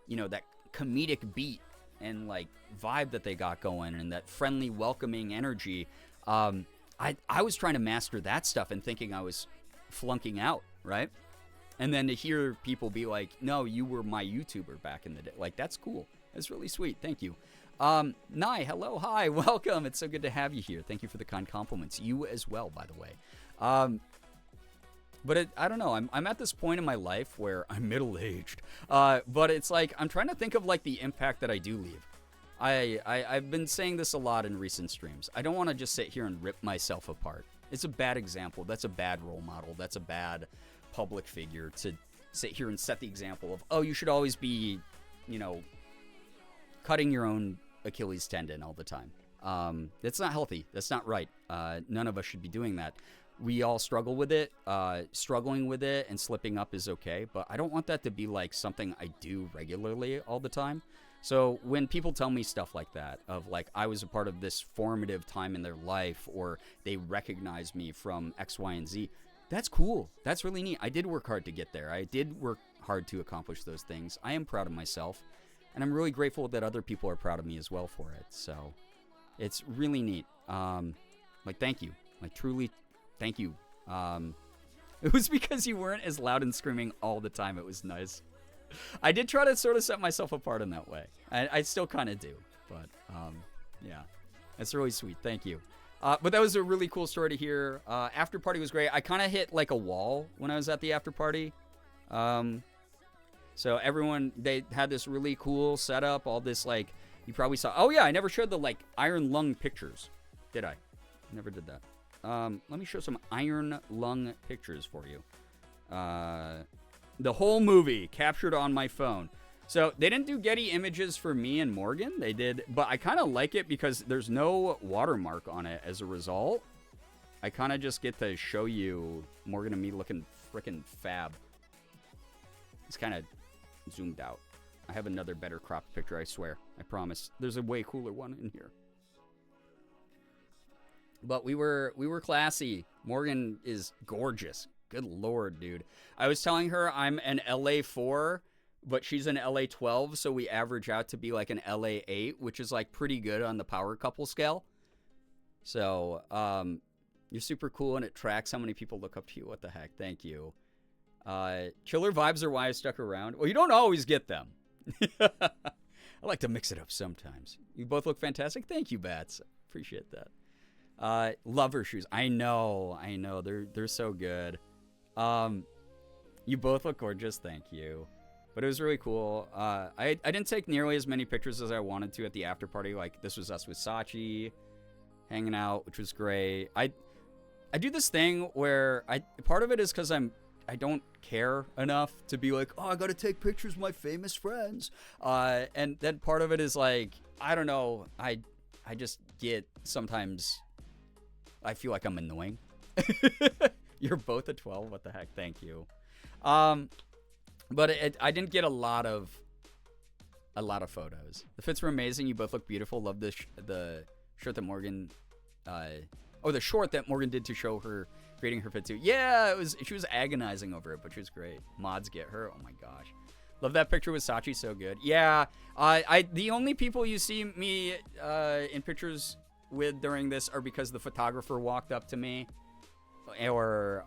you know, that comedic beat and like vibe that they got going and that friendly, welcoming energy. I was trying to master that stuff and thinking I was flunking out, right? And then to hear people be like, no, you were my YouTuber back in the day. Like, that's cool. That's really sweet. Thank you. Nye, hello, hi, welcome. It's so good to have you here. Thank you for the kind compliments. You as well, by the way. But I don't know. I'm at this point in my life where I'm middle-aged. But it's like I'm trying to think of like the impact that I do leave. I've been saying this a lot in recent streams. I don't want to just sit here and rip myself apart. It's a bad example. That's a bad role model. That's a bad public figure to sit here and set the example of, oh, you should always be, you know, cutting your own Achilles tendon all the time. That's not healthy. That's not right. None of us should be doing that. We all struggle with it. Struggling with it and slipping up is okay, but I don't want that to be like something I do regularly all the time. So when people tell me stuff like that, of like I was a part of this formative time in their life, or they recognize me from X, Y, and Z, that's cool. That's really neat. I did work hard to get there. I did work hard to accomplish those things. I am proud of myself, and I'm really grateful that other people are proud of me as well for it. So it's really neat. Like, thank you. Like, truly, thank you. It was because you weren't as loud and screaming all the time. It was nice. I did try to sort of set myself apart in that way. I still kind of do, but yeah, that's really sweet. Thank you. But that was a really cool story to hear. After party was great. I kind of hit like a wall when I was at the after party. So everyone, they had this really cool setup, all this like, you probably saw. Oh yeah, I never showed the like iron lung pictures, did I? Never did that. Let me show some iron lung pictures for you. The whole movie captured on my phone. So they didn't do Getty images for me and Morgan. They did, but I kind of like it because there's no watermark on it as a result. I kind of just get to show you Morgan and me looking freaking fab. It's kind of zoomed out. I have another better cropped picture, I swear. I promise. There's a way cooler one in here. But we were classy. Morgan is gorgeous. Good Lord, dude. I was telling her I'm an LA 4, but she's an LA 12, so we average out to be like an LA 8, which is like pretty good on the power couple scale. So, you're super cool, and it tracks how many people look up to you. What the heck? Thank you. Chiller vibes are why I stuck around. Well, you don't always get them. I like to mix it up sometimes. You both look fantastic. Thank you, Bats. Appreciate that. Love her shoes. I know. They're so good. You both look gorgeous. Thank you. But it was really cool. I didn't take nearly as many pictures as I wanted to at the after party. Like, this was us with Sachi hanging out, which was great. I do this thing where part of it is because I don't care enough to be like, oh, I gotta take pictures with my famous friends. And then part of it is like, I don't know. I just get sometimes I feel like I'm annoying. You're both a 12. What the heck? Thank you. But I didn't get a lot of photos. The fits were amazing. You both look beautiful. Love the shirt that Morgan, the short that Morgan did to show her creating her fit too. Yeah, she was agonizing over it, but she was great. Mods get her. Oh my gosh. Love that picture with Sachi. So good. Yeah. The only people you see me in pictures with during this are because the photographer walked up to me, or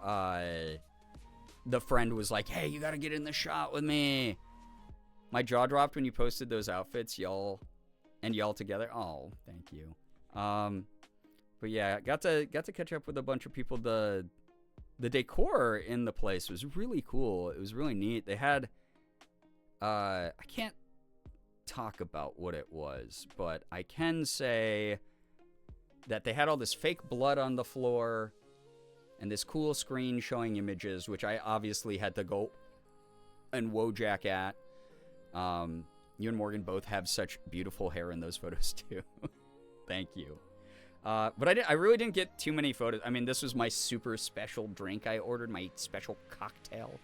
the friend was like, hey, you gotta get in the shot with me. My jaw dropped when you posted those outfits, y'all together. Oh, thank you. But yeah, got to catch up with a bunch of people. The decor in the place was really cool. It was really neat. They had I can't talk about what it was, but I can say that they had all this fake blood on the floor and this cool screen showing images, which I obviously had to go and Wojak at. You and Morgan both have such beautiful hair in those photos too. Thank you. But I really didn't get too many photos. I mean, this was my super special drink I ordered, my special cocktail.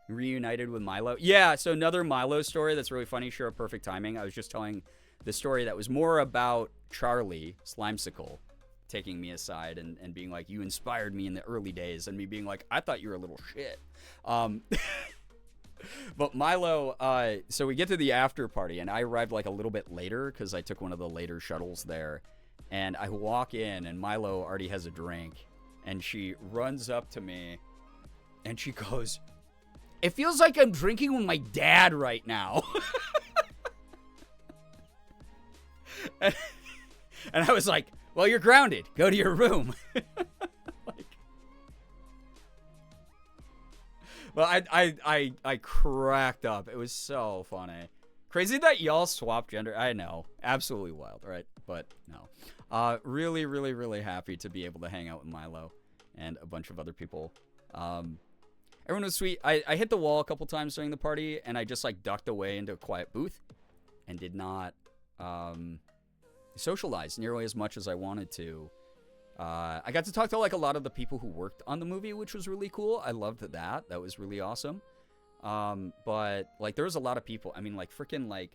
Reunited with Milo. Yeah, so another Milo story that's really funny. Sure, perfect timing. I was just telling the story that was more about Charlie, Slimesicle, taking me aside and being like, you inspired me in the early days, and me being like, I thought you were a little shit. But Milo, so we get to the after party, and I arrived like a little bit later because I took one of the later shuttles there, and I walk in, and Milo already has a drink, and she runs up to me, and she goes, it feels like I'm drinking with my dad right now. And I was like, well, you're grounded. Go to your room. Well, I cracked up. It was so funny. Crazy that y'all swapped gender. I know. Absolutely wild, right? But no. Really, really, really happy to be able to hang out with Milo and a bunch of other people. everyone was sweet. I hit the wall a couple times during the party, and I just like ducked away into a quiet booth and did not socialize nearly as much as I wanted to. I got to talk to like a lot of the people who worked on the movie, which was really cool. I loved that. That was really awesome. But like there was a lot of people. I mean, like freaking like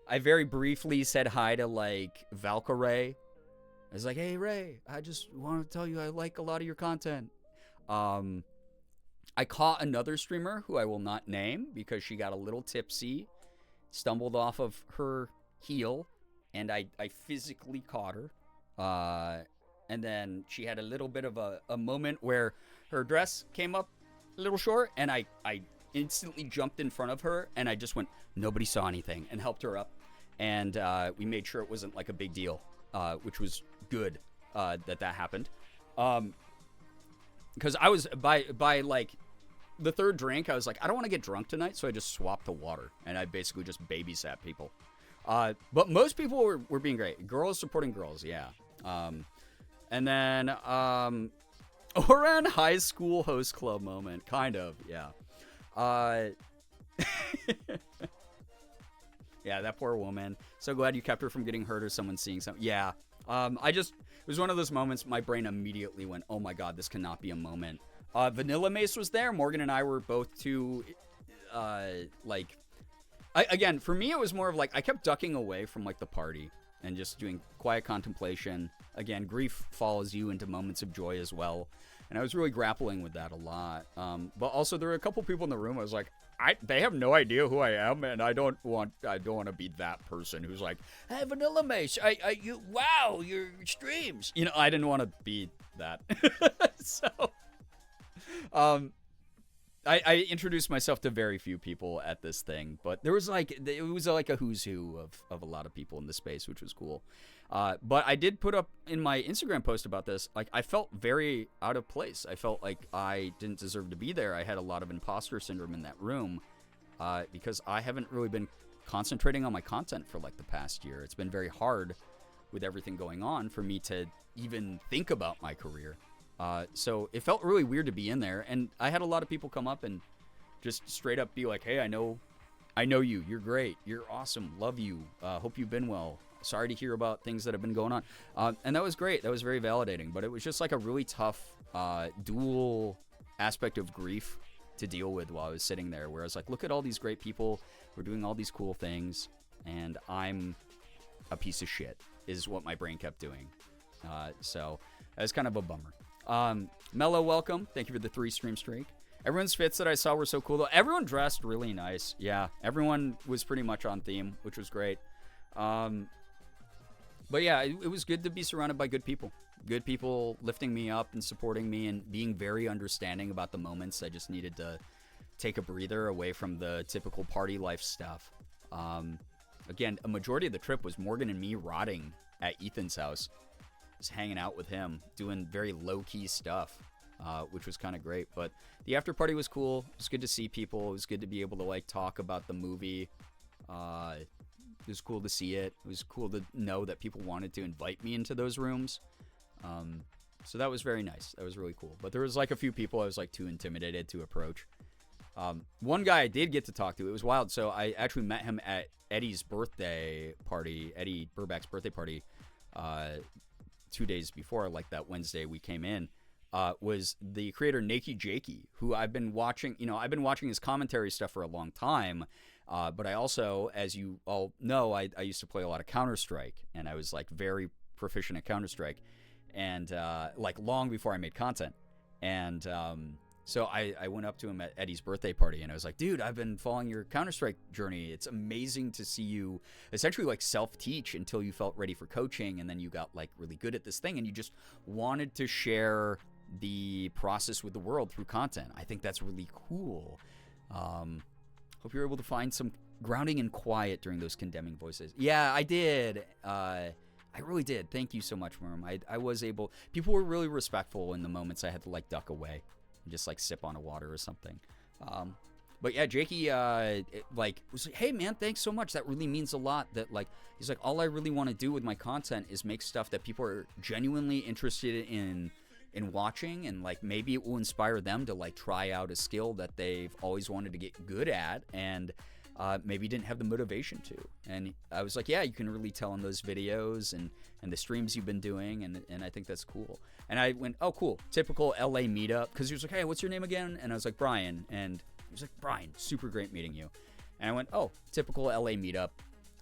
I very briefly said hi to like Valkyrae. I was like, hey Ray, I just want to tell you I like a lot of your content. I caught another streamer who I will not name because she got a little tipsy, stumbled off of her heel, and I physically caught her. And then she had a little bit of a moment where her dress came up a little short, and I instantly jumped in front of her, and I just went, nobody saw anything, and helped her up. And we made sure it wasn't like a big deal, which was good that happened. Because I was, by like the third drink, I was like, I don't want to get drunk tonight, so I just swapped to water, and I basically just babysat people. But most people were being great. Girls supporting girls, yeah. And then, Oran High School Host Club moment, kind of, yeah. Yeah, that poor woman. So glad you kept her from getting hurt or someone seeing something. Yeah. It was one of those moments my brain immediately went, oh my god, this cannot be a moment. Vanilla Mace was there. Morgan and I were both too, again, for me, it was more of like, I kept ducking away from like the party and just doing quiet contemplation. Again, grief follows you into moments of joy as well. And I was really grappling with that a lot. But also there were a couple people in the room. I was like, they have no idea who I am, and I don't want to be that person who's like, hey, Vanilla Mace, wow, your streams. You know, I didn't want to be that. So, I introduced myself to very few people at this thing, but there was it was like a who's who of a lot of people in the space, which was cool. But I did put up in my Instagram post about this, like I felt very out of place. I felt like I didn't deserve to be there. I had a lot of imposter syndrome in that room because I haven't really been concentrating on my content for like the past year. It's been very hard with everything going on for me to even think about my career. So it felt really weird to be in there, and I had a lot of people come up and just straight up be like, hey, I know you. You're great. You're awesome. Love you. Hope you've been well. Sorry to hear about things that have been going on. And that was great. That was very validating. But it was just like a really tough dual aspect of grief to deal with while I was sitting there, where I was like, look at all these great people. We're doing all these cool things, and I'm a piece of shit, is what my brain kept doing. So that was kind of a bummer. Mello, welcome. Thank you for the 3 stream streak. Everyone's fits that I saw were so cool, though. Everyone dressed really nice. Yeah, everyone was pretty much on theme, which was great. But yeah, it was good to be surrounded by good people. Good people lifting me up and supporting me and being very understanding about the moments I just needed to take a breather away from the typical party life stuff. Again, a majority of the trip was Morgan and me rotting at Ethan's house. Just hanging out with him, doing very low-key stuff, which was kind of great. But the after party was cool. It was good to see people. It was good to be able to like talk about the movie. It was cool to see it. It was cool to know that people wanted to invite me into those rooms. So that was very nice. That was really cool. But there was like a few people I was like too intimidated to approach. One guy I did get to talk to. It was wild. So I actually met him at Eddie's birthday party, Eddie Burbach's birthday party, 2 days before, like that Wednesday we came in. Was the creator Nakey Jakey, who I've been watching. You know, I've been watching his commentary stuff for a long time. But I also, as you all know, I used to play a lot of Counter-Strike, and I was like very proficient at Counter-Strike, and like long before I made content. And so I went up to him at Eddie's birthday party, and I was like, dude, I've been following your Counter-Strike journey. It's amazing to see you essentially like self-teach until you felt ready for coaching, and then you got like really good at this thing, and you just wanted to share the process with the world through content. I think that's really cool. Hope you're able to find some grounding and quiet during those condemning voices. Yeah, I did. I really did. Thank you so much, Worm. I was able. People were really respectful in the moments I had to like duck away and just like sip on a water or something. But yeah, Jakey like was like, hey man, thanks so much. That really means a lot. That like he's like, all I really want to do with my content is make stuff that people are genuinely interested in in watching, and like maybe it will inspire them to like try out a skill that they've always wanted to get good at and maybe didn't have the motivation to. And I was like, yeah, you can really tell in those videos and the streams you've been doing, and I think that's cool. And I went, oh, cool, typical LA meetup, because he was like, hey, what's your name again? And I was like, Brian. And he was like, Brian, super great meeting you. And I went, oh, typical LA meetup.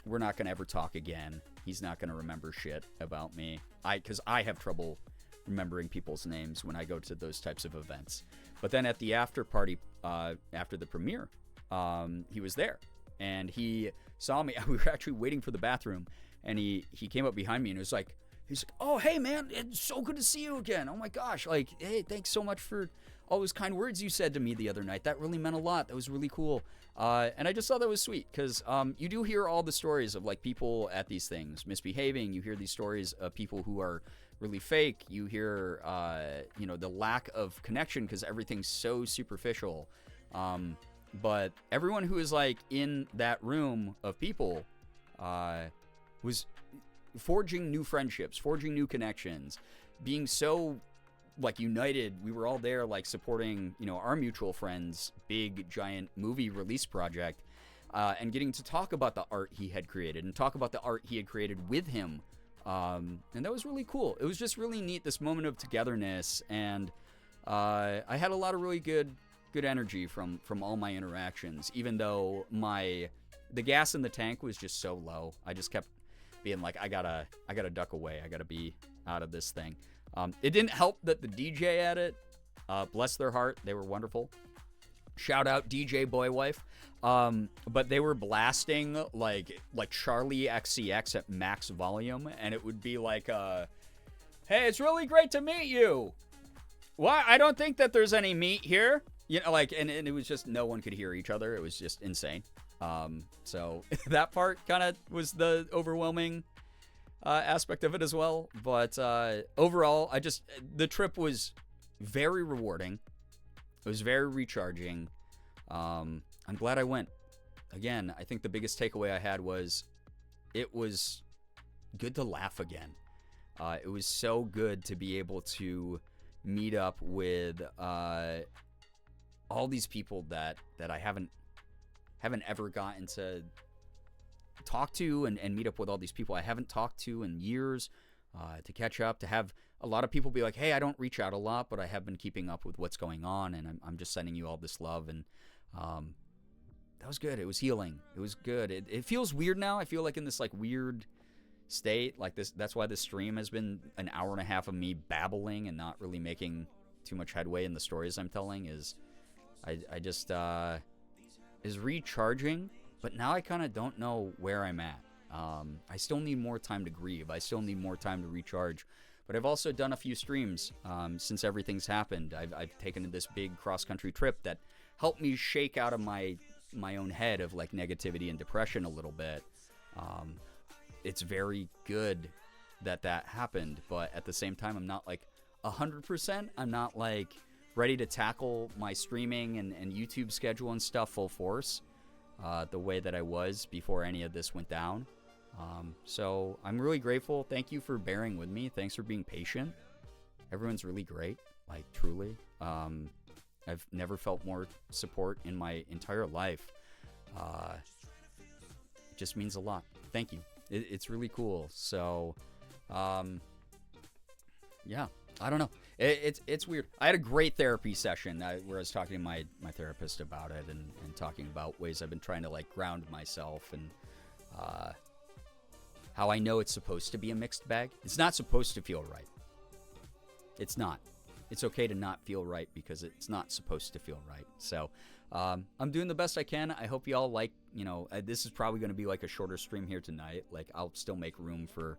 We're not going to ever talk again. He's not going to remember shit about me. Because I have trouble remembering people's names when I go to those types of events. But then at the after party, after the premiere, he was there. And he saw me. We were actually waiting for the bathroom. And he came up behind me and was like, he's like, oh, hey, man, it's so good to see you again. Oh, my gosh. Like, hey, thanks so much for all those kind words you said to me the other night. That really meant a lot. That was really cool. And I just thought that was sweet because you do hear all the stories of, like, people at these things misbehaving. You hear these stories of people who are really fake. You hear, the lack of connection because everything's so superficial. But everyone who is, like, in that room of people was forging new friendships, forging new connections, being so, like, united. We were all there, like, supporting, our mutual friend's big, giant movie release project, and getting to talk about the art he had created and talk about the art he had created with him. And that was really cool. It was just really neat, this moment of togetherness, and I had a lot of really good energy from all my interactions, even though the gas in the tank was just so low. I just kept being like, I gotta duck away. I gotta be out of this thing. It didn't help that the DJ at it, bless their heart, they were wonderful. Shout out DJ Boy Wife. But they were blasting like Charlie XCX at max volume, and it would be like, hey, it's really great to meet you. What? I don't think that there's any meat here. And it was just, no one could hear each other. It was just insane. So that part kind of was the overwhelming aspect of it as well. But overall, the trip was very rewarding. It was very recharging. I'm glad I went. Again, I think the biggest takeaway I had was it was good to laugh again. It was so good to be able to meet up with all these people that I haven't ever gotten to talk to and meet up with all these people I haven't talked to in years, to catch up, to have a lot of people be like, hey, I don't reach out a lot, but I have been keeping up with what's going on, and I'm just sending you all this love. And that was good. It was healing. It was good. It feels weird now. I feel like in this like weird state like this. That's why this stream has been an hour and a half of me babbling and not really making too much headway in the stories I'm telling. I just is recharging, but now I kind of don't know where I'm at. I still need more time to grieve. I still need more time to recharge. But I've also done a few streams since everything's happened. I've taken this big cross-country trip that helped me shake out of my own head of like negativity and depression a little bit. It's very good that happened, but at the same time, I'm not like 100%. I'm not like ready to tackle my streaming and YouTube schedule and stuff full force the way that I was before any of this went down. So I'm really grateful. Thank you for bearing with me. Thanks for being patient. Everyone's really great, like truly. I've never felt more support in my entire life. It just means a lot. Thank you. It's really cool. So, yeah, I don't know. It's weird. I had a great therapy session where I was talking to my therapist about it and talking about ways I've been trying to like ground myself and how I know it's supposed to be a mixed bag. It's not supposed to feel right. It's not. It's okay to not feel right because it's not supposed to feel right. So I'm doing the best I can. I hope y'all like, this is probably going to be like a shorter stream here tonight. Like I'll still make room for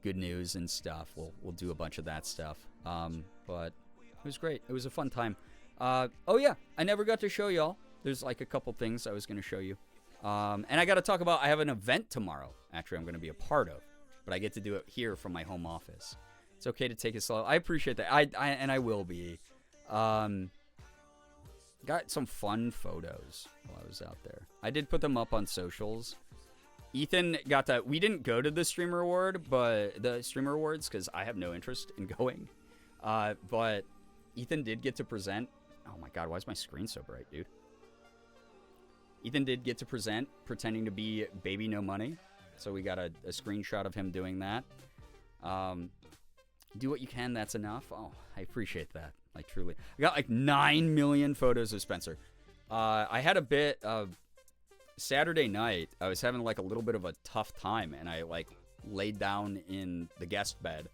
good news and stuff. We'll do a bunch of that stuff. But it was great. It was a fun time. Oh yeah, I never got to show y'all. There's like a couple things I was going to show you. And I got to talk about, I have an event tomorrow, actually, I'm going to be a part of, but I get to do it here from my home office. It's okay to take it slow. I appreciate that. I will be. Got some fun photos while I was out there. I did put them up on socials. Ethan got that. We didn't go to the streamer award, but the streamer awards, because I have no interest in going. But Ethan did get to present. Oh my God, why is my screen so bright, dude? Ethan did get to present, pretending to be Baby No Money. So we got a screenshot of him doing that. Do what you can, that's enough. Oh, I appreciate that. Like, truly. I got like 9 million photos of Spencer. I had a bit of Saturday night. I was having like a little bit of a tough time, and I like laid down in the guest bed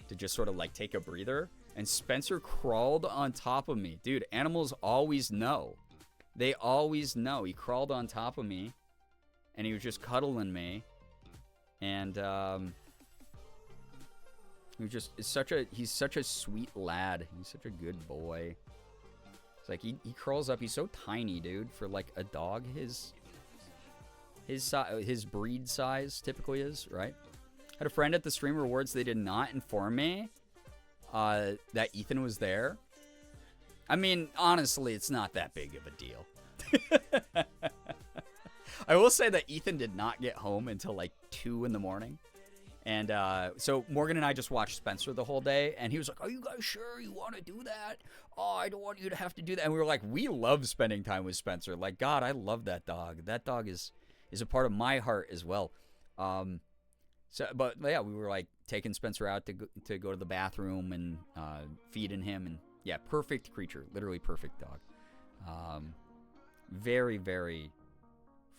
to just sort of like take a breather. And Spencer crawled on top of me. Dude, animals always know. They always know. He crawled on top of me, and he was just cuddling me. And he's such a sweet lad. He's such a good boy. It's like he crawls up. He's so tiny, dude, for like a dog. His breed size typically is, right? Had a friend at the stream rewards. They did not inform me that Ethan was there. I mean, honestly, it's not that big of a deal. I will say that Ethan did not get home until like 2 in the morning. And so Morgan and I just watched Spencer the whole day. And he was like, are you guys sure you want to do that? Oh, I don't want you to have to do that. And we were like, we love spending time with Spencer. Like, God, I love that dog. That dog is a part of my heart as well. But yeah, we were like taking Spencer out to go to the bathroom and feeding him. And yeah, perfect creature. Literally perfect dog. Very, very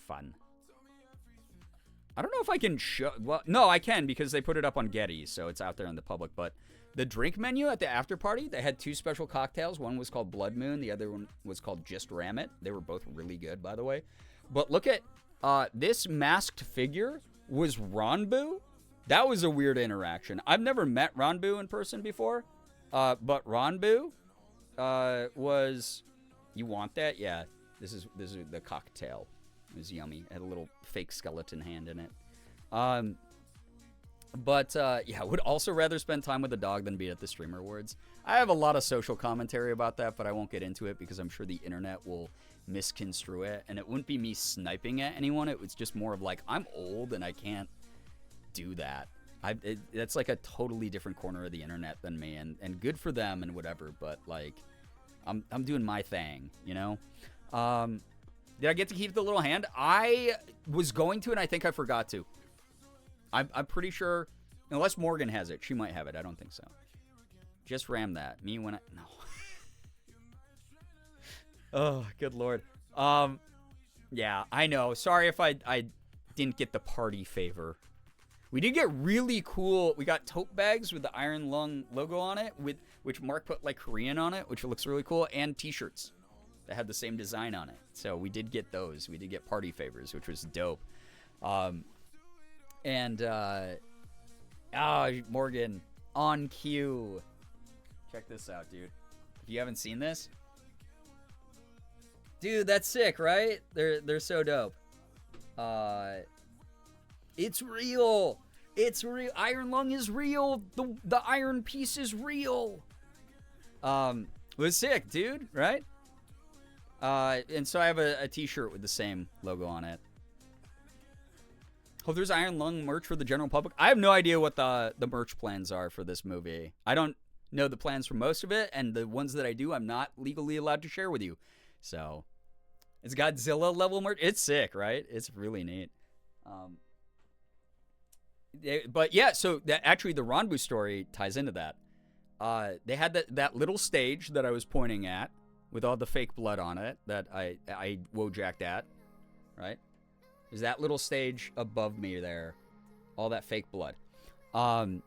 fun. I don't know if I can show... Well, no, I can because they put it up on Getty, so it's out there in the public. But the drink menu at the after party, they had 2 special cocktails. One was called Blood Moon. The other one was called Just Ram It. They were both really good, by the way. But look at... this masked figure was Ronbu. That was a weird interaction. I've never met Ronbu in person before. But Ronbu was... You want that? Yeah. This is the cocktail. It was yummy. It had a little fake skeleton hand in it. Yeah, would also rather spend time with a dog than be at the Streamer Awards. I have a lot of social commentary about that, but I won't get into it because I'm sure the internet will misconstrue it. And it wouldn't be me sniping at anyone. It was just more of like, I'm old and I can't do that. That's like a totally different corner of the internet than me. And good for them and whatever, but like, I'm doing my thing, you know? Did I get to keep the little hand? I was going to, and I think I forgot to. I'm pretty sure, unless Morgan has it. She might have it. I don't think so. Just ram that. Me when I... No. Oh, good Lord. Yeah, I know. Sorry if I didn't get the party favor. We did get really cool... We got tote bags with the Iron Lung logo on it, which Mark put like Korean on it, which looks really cool, and t-shirts that had the same design on it. So we did get those. We did get party favors, which was dope. Morgan, on cue. Check this out, dude. If you haven't seen this, dude, that's sick, right? They're so dope. It's real. It's real. Iron Lung is real. The iron piece is real. It was sick, dude, right? And so I have a t-shirt with the same logo on it. Hope there's Iron Lung merch for the general public. I have no idea what the merch plans are for this movie. I don't know the plans for most of it, and the ones that I do, I'm not legally allowed to share with you. So, it's Godzilla level merch. It's sick, right? It's really neat. But yeah, so actually the Ronbu story ties into that. They had that little stage that I was pointing at, with all the fake blood on it that I wojacked at, right? There's that little stage above me there, all that fake blood. The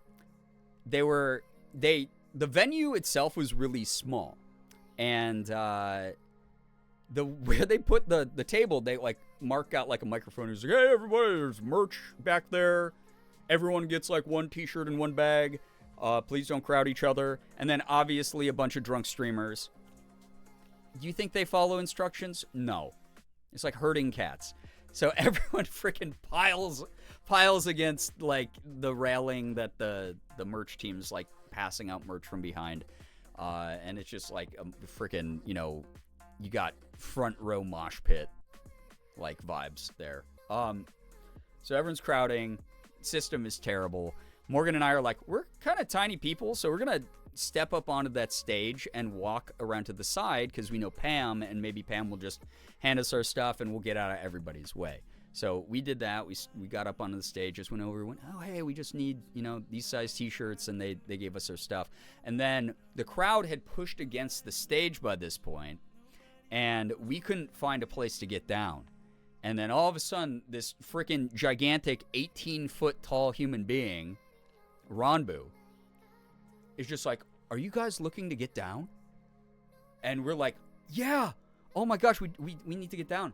venue itself was really small, and where they put the table, they like Mark got like a microphone. He's like, "Hey everybody, there's merch back there. Everyone gets like one t-shirt and one bag. Please don't crowd each other." And then obviously a bunch of drunk streamers. Do you think they follow instructions? No. It's like herding cats. So everyone freaking piles against like the railing that the merch team's like passing out merch from behind. And it's just like a freaking, you got front row mosh pit like vibes there. So everyone's crowding. System is terrible. Morgan and I are like, we're kind of tiny people, so we're going to step up onto that stage and walk around to the side because we know Pam, and maybe Pam will just hand us our stuff and we'll get out of everybody's way. So we did that. We got up onto the stage, just went over, went, oh, hey, we just need, these size T-shirts, and they gave us our stuff. And then the crowd had pushed against the stage by this point, and we couldn't find a place to get down. And then all of a sudden, this freaking gigantic 18-foot tall human being, Ronbu, is just like, are you guys looking to get down? And we're like, yeah. Oh my gosh, we need to get down.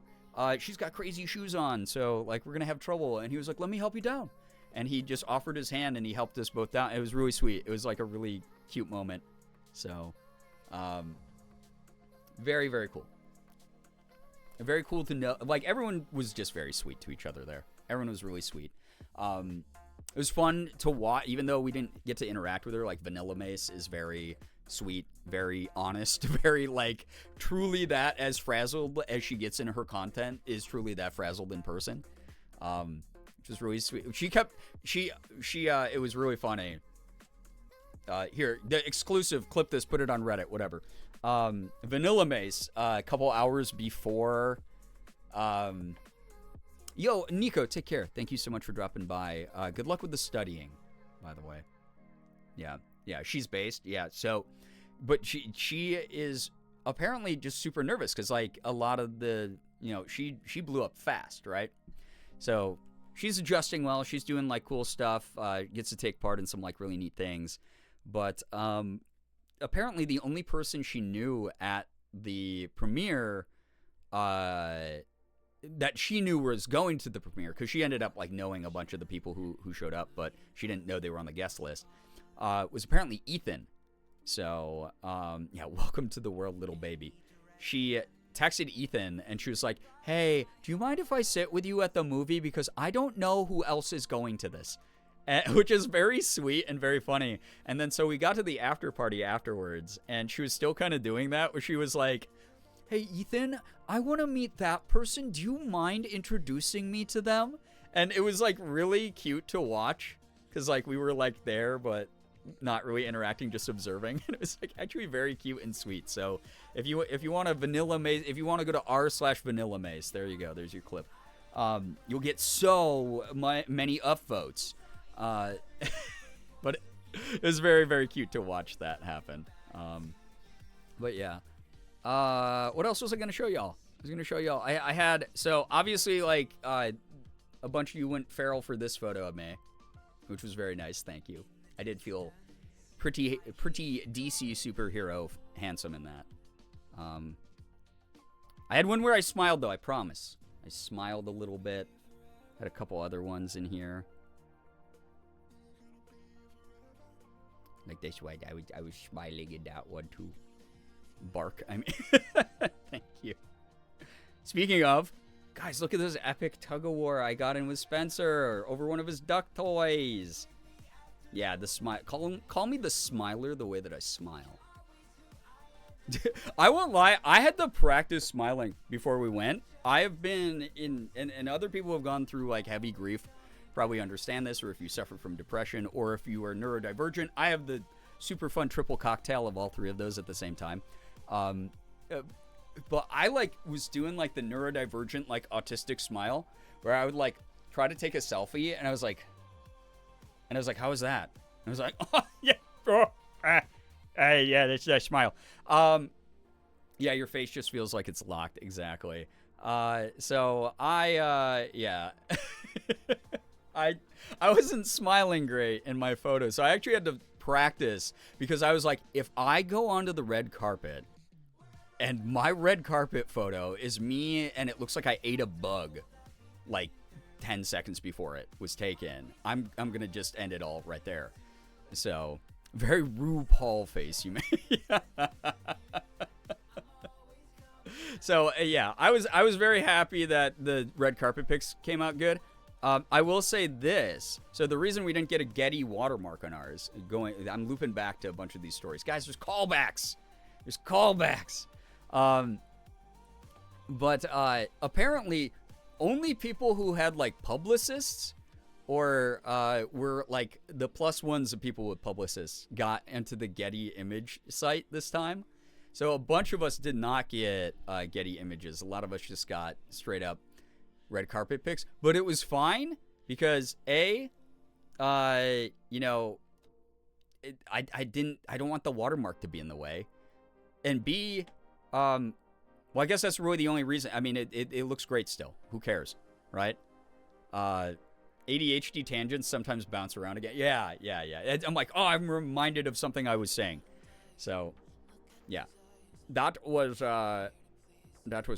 She's got crazy shoes on, so like we're gonna have trouble. And he was like, let me help you down. And he just offered his hand and he helped us both down. It was really sweet. It was like a really cute moment. So, very, very cool. Very cool to know. Like, everyone was just very sweet to each other there. Everyone was really sweet. It was fun to watch, even though we didn't get to interact with her. Like, Vanilla Mace is very sweet, very honest, very, like, truly that as frazzled as she gets in her content is truly that frazzled in person. Which is really sweet. It was really funny. Here, the exclusive, clip this, put it on Reddit, whatever. Vanilla Mace, a couple hours before, yo, Nico, take care. Thank you so much for dropping by. Good luck with the studying, by the way. Yeah, she's based. Yeah, so, but she is apparently just super nervous because, like, a lot of the, she blew up fast, right? So she's adjusting well. She's doing, like, cool stuff. Gets to take part in some, like, really neat things. But apparently the only person she knew at the premiere that she knew was going to the premiere, because she ended up, like, knowing a bunch of the people who showed up, but she didn't know they were on the guest list, was apparently Ethan. So, yeah, welcome to the world, little baby. She texted Ethan, and she was like, hey, do you mind if I sit with you at the movie? Because I don't know who else is going to this. Which is very sweet and very funny. And then so we got to the after party afterwards, and she was still kind of doing that, where she was like, hey, Ethan, I want to meet that person. Do you mind introducing me to them? And it was, like, really cute to watch, because, like, we were, like, there, but not really interacting, just observing. And it was, like, actually very cute and sweet. So if you want a Vanilla Mace, if you want to go to r/Vanilla Mace, there you go. There's your clip. You'll get so many upvotes. But it was very, very cute to watch that happen. But yeah. What else was I going to show y'all? I had, so obviously, like, a bunch of you went feral for this photo of me, which was very nice. Thank you. I did feel pretty DC superhero handsome in that. I had one where I smiled, though, I promise. I smiled a little bit. Had a couple other ones in here. Like this one, I was smiling in that one too. Bark, I mean. Thank you. Speaking of, guys, look at this epic tug-of-war I got in with Spencer over one of his duck toys. Yeah, the smile. Call me the smiler the way that I smile. I won't lie, I had to practice smiling before we went. I have been and other people have gone through, like, heavy grief. Probably understand this, or if you suffer from depression, or if you are neurodivergent. I have the super fun triple cocktail of all three of those at the same time. But I, like, was doing, like, the neurodivergent, like, autistic smile, where I would, like, try to take a selfie, and I was like, how was that? And I was like, oh yeah, yeah, that's that smile. Yeah, your face just feels like it's locked. Exactly. So yeah. I wasn't smiling great in my photo, so I actually had to practice, because I was like, if I go onto the red carpet and my red carpet photo is me and it looks like I ate a bug like 10 seconds before it was taken, I'm gonna just end it all right there. So very RuPaul face you made. So yeah, I was very happy that the red carpet pics came out good. I will say this. So the reason we didn't get a Getty watermark on ours, I'm looping back to a bunch of these stories. Guys, there's callbacks. But apparently only people who had, like, publicists or were like the plus ones of people with publicists got into the Getty image site this time. So a bunch of us did not get Getty images. A lot of us just got straight up red carpet pics. But it was fine because I don't want the watermark to be in the way. And B, well, I guess that's really the only reason. I mean, it looks great still. Who cares, right? ADHD tangents sometimes bounce around again. Yeah. I'm like, oh, I'm reminded of something I was saying. So, yeah. That was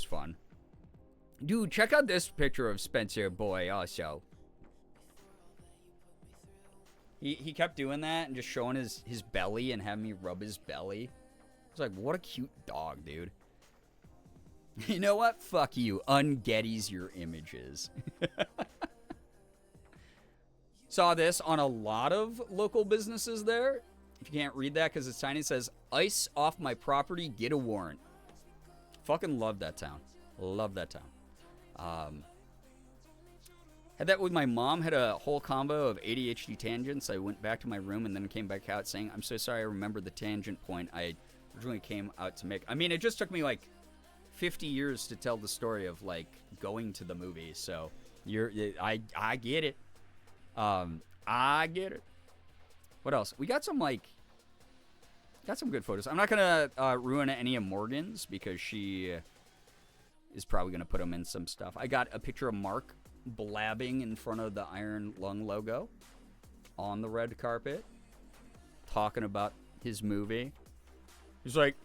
fun. Dude, check out this picture of Spencer Boy also. He kept doing that and just showing his belly and having me rub his belly. I was like, what a cute dog, dude. You know what? Fuck you. Ungetties your images. Saw this on a lot of local businesses there. If you can't read that because it's tiny, it says, ice off my property, get a warrant. Fucking love that town. Love that town. Had that with my mom. Had a whole combo of ADHD tangents. I went back to my room and then came back out saying, I'm so sorry I remembered the tangent point I originally came out to make. I mean, it just took me like 50 years to tell the story of like going to the movie. So I get it. I get it. What else? We got some good photos. I'm not gonna ruin any of Morgan's because she is probably gonna put them in some stuff. I got a picture of Mark blabbing in front of the Iron Lung logo on the red carpet, talking about his movie. He's like,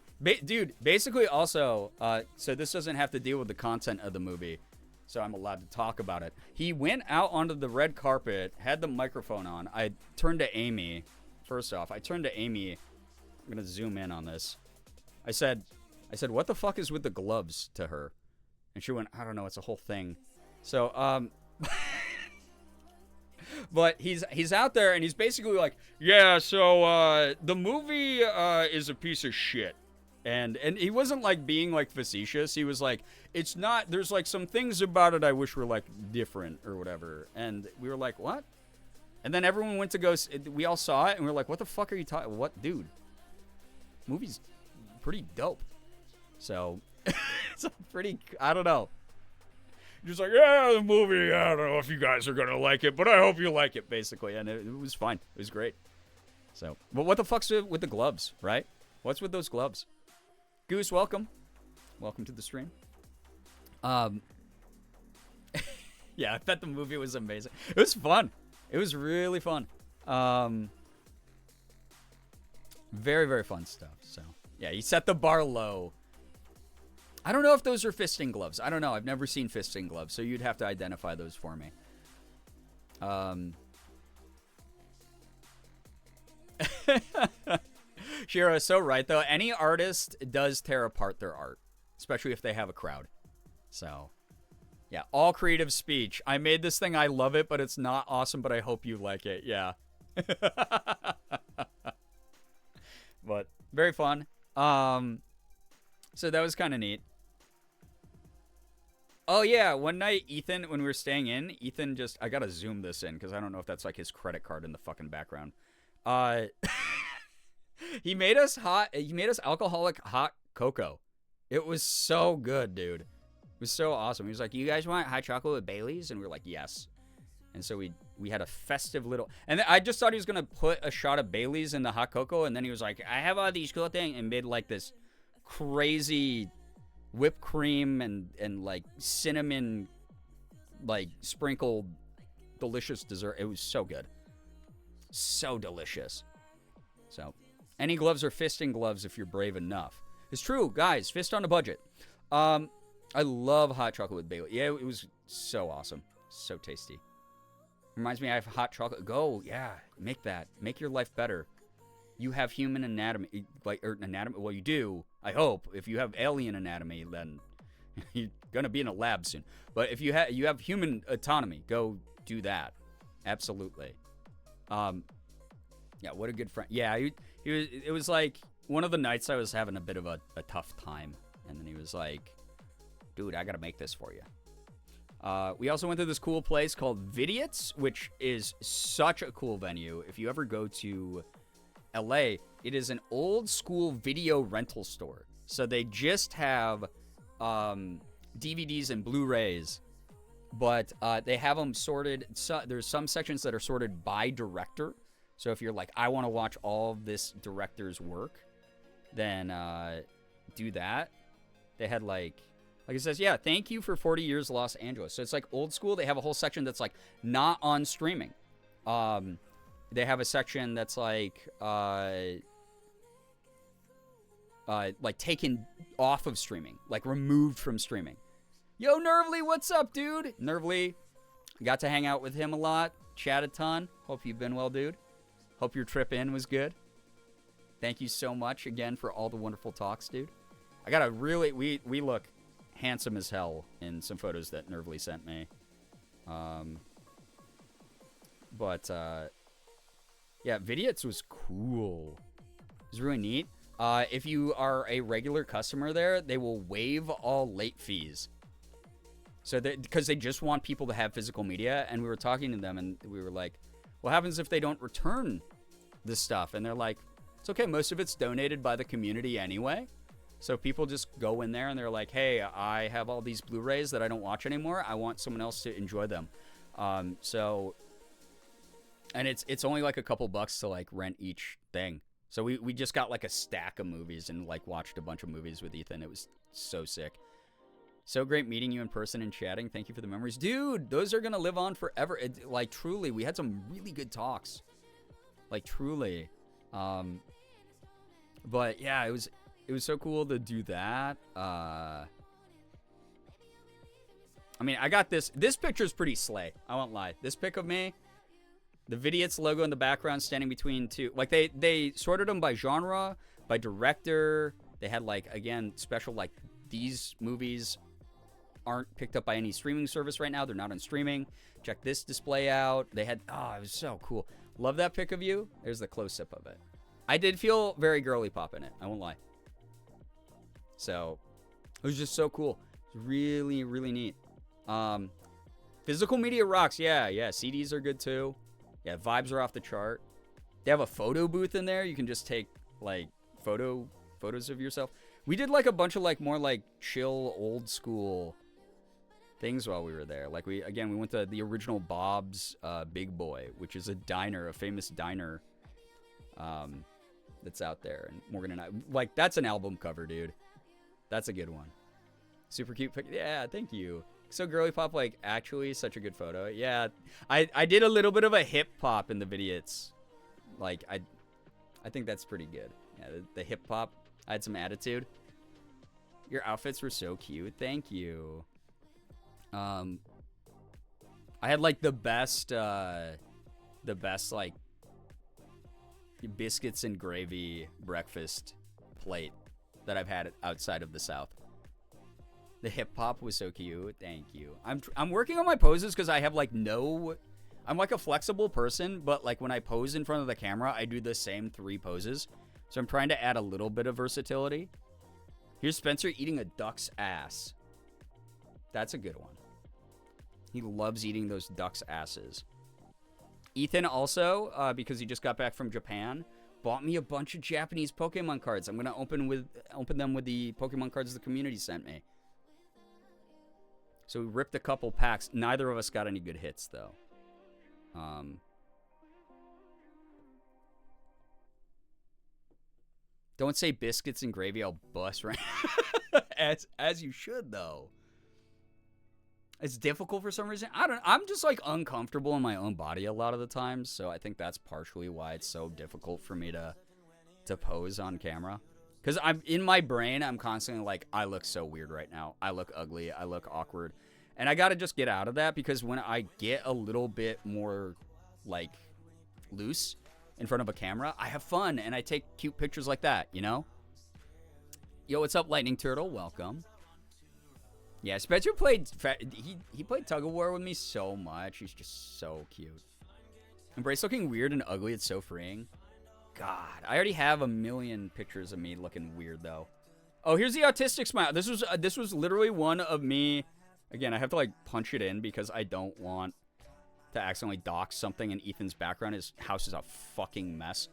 dude, basically also, so this doesn't have to deal with the content of the movie, so I'm allowed to talk about it. He went out onto the red carpet, had the microphone on. I turned to Amy. First off, I turned to Amy. I'm going to zoom in on this. I said, what the fuck is with the gloves to her? And she went, I don't know, it's a whole thing. So, but he's out there and he's basically like, yeah, so the movie is a piece of shit. And he wasn't like being like facetious. He was like, it's not, there's like some things about it I wish were like different or whatever. And we were like, what? And then everyone went to go, we all saw it and we were like, what the fuck are you talking, what, dude? Movie's pretty dope. So, it's a pretty, I don't know. Just like, yeah, the movie, I don't know if you guys are going to like it, but I hope you like it, basically. And it was fine. It was great. So, but what the fuck's with the gloves, right? What's with those gloves? Goose, welcome. Welcome to the stream. Yeah, I thought the movie was amazing. It was fun. It was really fun. Very, very fun stuff. So, yeah, he set the bar low. I don't know if those are fisting gloves. I don't know. I've never seen fisting gloves, so you'd have to identify those for me. Shiro is so right, though. Any artist does tear apart their art, especially if they have a crowd. So, yeah, all creative speech. I made this thing. I love it, but it's not awesome, but I hope you like it. Yeah. But very fun. So that was kind of neat. Oh, yeah. One night, Ethan, when we were staying in, Ethan just... I got to zoom this in because I don't know if that's like his credit card in the fucking background. He made us alcoholic hot cocoa. It was so good, dude. It was so awesome. He was like, you guys want hot chocolate with Bailey's? And we were like, yes. And so we had a festive little... And I just thought he was going to put a shot of Bailey's in the hot cocoa. And then he was like, I have all these cool things. And made like this crazy whipped cream and like cinnamon like sprinkled delicious dessert. It was so good. So delicious. So, any gloves are fisting gloves if you're brave enough. It's true, guys. Fist on a budget. I love hot chocolate with Bailey. Yeah, it was so awesome. So tasty. Reminds me, I have hot chocolate. Go, yeah. Make that. Make your life better. You have human anatomy, anatomy. Well, you do. I hope. If you have alien anatomy, then you're gonna be in a lab soon. But if you have human autonomy, go do that. Absolutely. Yeah, what a good friend. Yeah, he was. It was like one of the nights I was having a bit of a tough time, and then he was like, "Dude, I gotta make this for you." We also went to this cool place called Vidiots, which is such a cool venue. If you ever go to LA, it is an old school video rental store. So they just have DVDs and Blu-rays, but they have them sorted. So there's some sections that are sorted by director. So if you're like, I want to watch all of this director's work, then do that. They had like it says, yeah, thank you for 40 years Los Angeles. So it's like old school. They have a whole section that's like not on streaming. They have a section that's like taken off of streaming, like removed from streaming. Yo, Nervly, what's up, dude? Nervly, got to hang out with him a lot, chat a ton. Hope you've been well, dude. Hope your trip in was good. Thank you so much again for all the wonderful talks, dude. I got a really, we look handsome as hell in some photos that Nervly sent me. Yeah, Vidiots was cool. It was really neat. If you are a regular customer there, they will waive all late fees. So because they just want people to have physical media, and we were talking to them, and we were like, what happens if they don't return this stuff? And they're like, it's okay, most of it's donated by the community anyway. So people just go in there and they're like, hey, I have all these Blu-rays that I don't watch anymore. I want someone else to enjoy them. And it's only like a couple bucks to like rent each thing. So we just got like a stack of movies and like watched a bunch of movies with Ethan. It was so sick. So great meeting you in person and chatting. Thank you for the memories. Dude, those are going to live on forever. Like, truly, we had some really good talks. Like, truly. But, yeah, it was so cool to do that. I mean, I got this. This picture's pretty slay. I won't lie. This pic of me, the Vidiots logo in the background standing between two. Like, they sorted them by genre, by director. They had, like, again, special, like, these movies aren't picked up by any streaming service right now. They're not on streaming. Check this display out. They had, it was so cool. Love that pic of you. There's the close-up of it. I did feel very girly pop in it. I won't lie. So, it was just so cool. It's really, really neat. Physical media rocks. Yeah. CDs are good too. Yeah, vibes are off the chart. They have a photo booth in there. You can just take, like, photos of yourself. We did, like, a bunch of, like, more, like, chill, old school things while we were there. Like, we went to the original Bob's Big Boy, which is a famous diner that's out there. And Morgan and I, like, that's an album cover, dude. That's a good one. Super cute pic. Yeah, thank you. So girly pop, like, actually such a good photo. Yeah, I did a little bit of a hip hop in the Vidiots. Like, I think that's pretty good. Yeah, the hip hop. I had some attitude. Your outfits were so cute. Thank you. I had like the best like biscuits and gravy breakfast plate that I've had outside of the South. The hip hop was so cute. Thank you. I'm working on my poses because I have like I'm like a flexible person, but like when I pose in front of the camera, I do the same 3 poses. So I'm trying to add a little bit of versatility. Here's Spencer eating a duck's ass. That's a good one. He loves eating those duck's asses. Ethan also, because he just got back from Japan, bought me a bunch of Japanese Pokemon cards. I'm going to open them with the Pokemon cards the community sent me. So we ripped a couple packs. Neither of us got any good hits, though. Don't say biscuits and gravy. I'll bust right as you should, though. It's difficult for some reason. I'm just like uncomfortable in my own body a lot of the times, so I think that's partially why it's so difficult for me to pose on camera. Because I'm in my brain, I'm constantly like, I look so weird right now. I look ugly. I look awkward. And I got to just get out of that, because when I get a little bit more like loose in front of a camera, I have fun and I take cute pictures like that, you know? Yo, what's up, Lightning Turtle? Welcome. Yeah, Spencer played, he played tug of war with me so much. He's just so cute. Embrace looking weird and ugly. It's so freeing. God, I already have a million pictures of me looking weird, though. Oh, here's the autistic smile. This was literally one of me. Again, I have to like punch it in because I don't want to accidentally dox something in Ethan's background. His house is a fucking mess.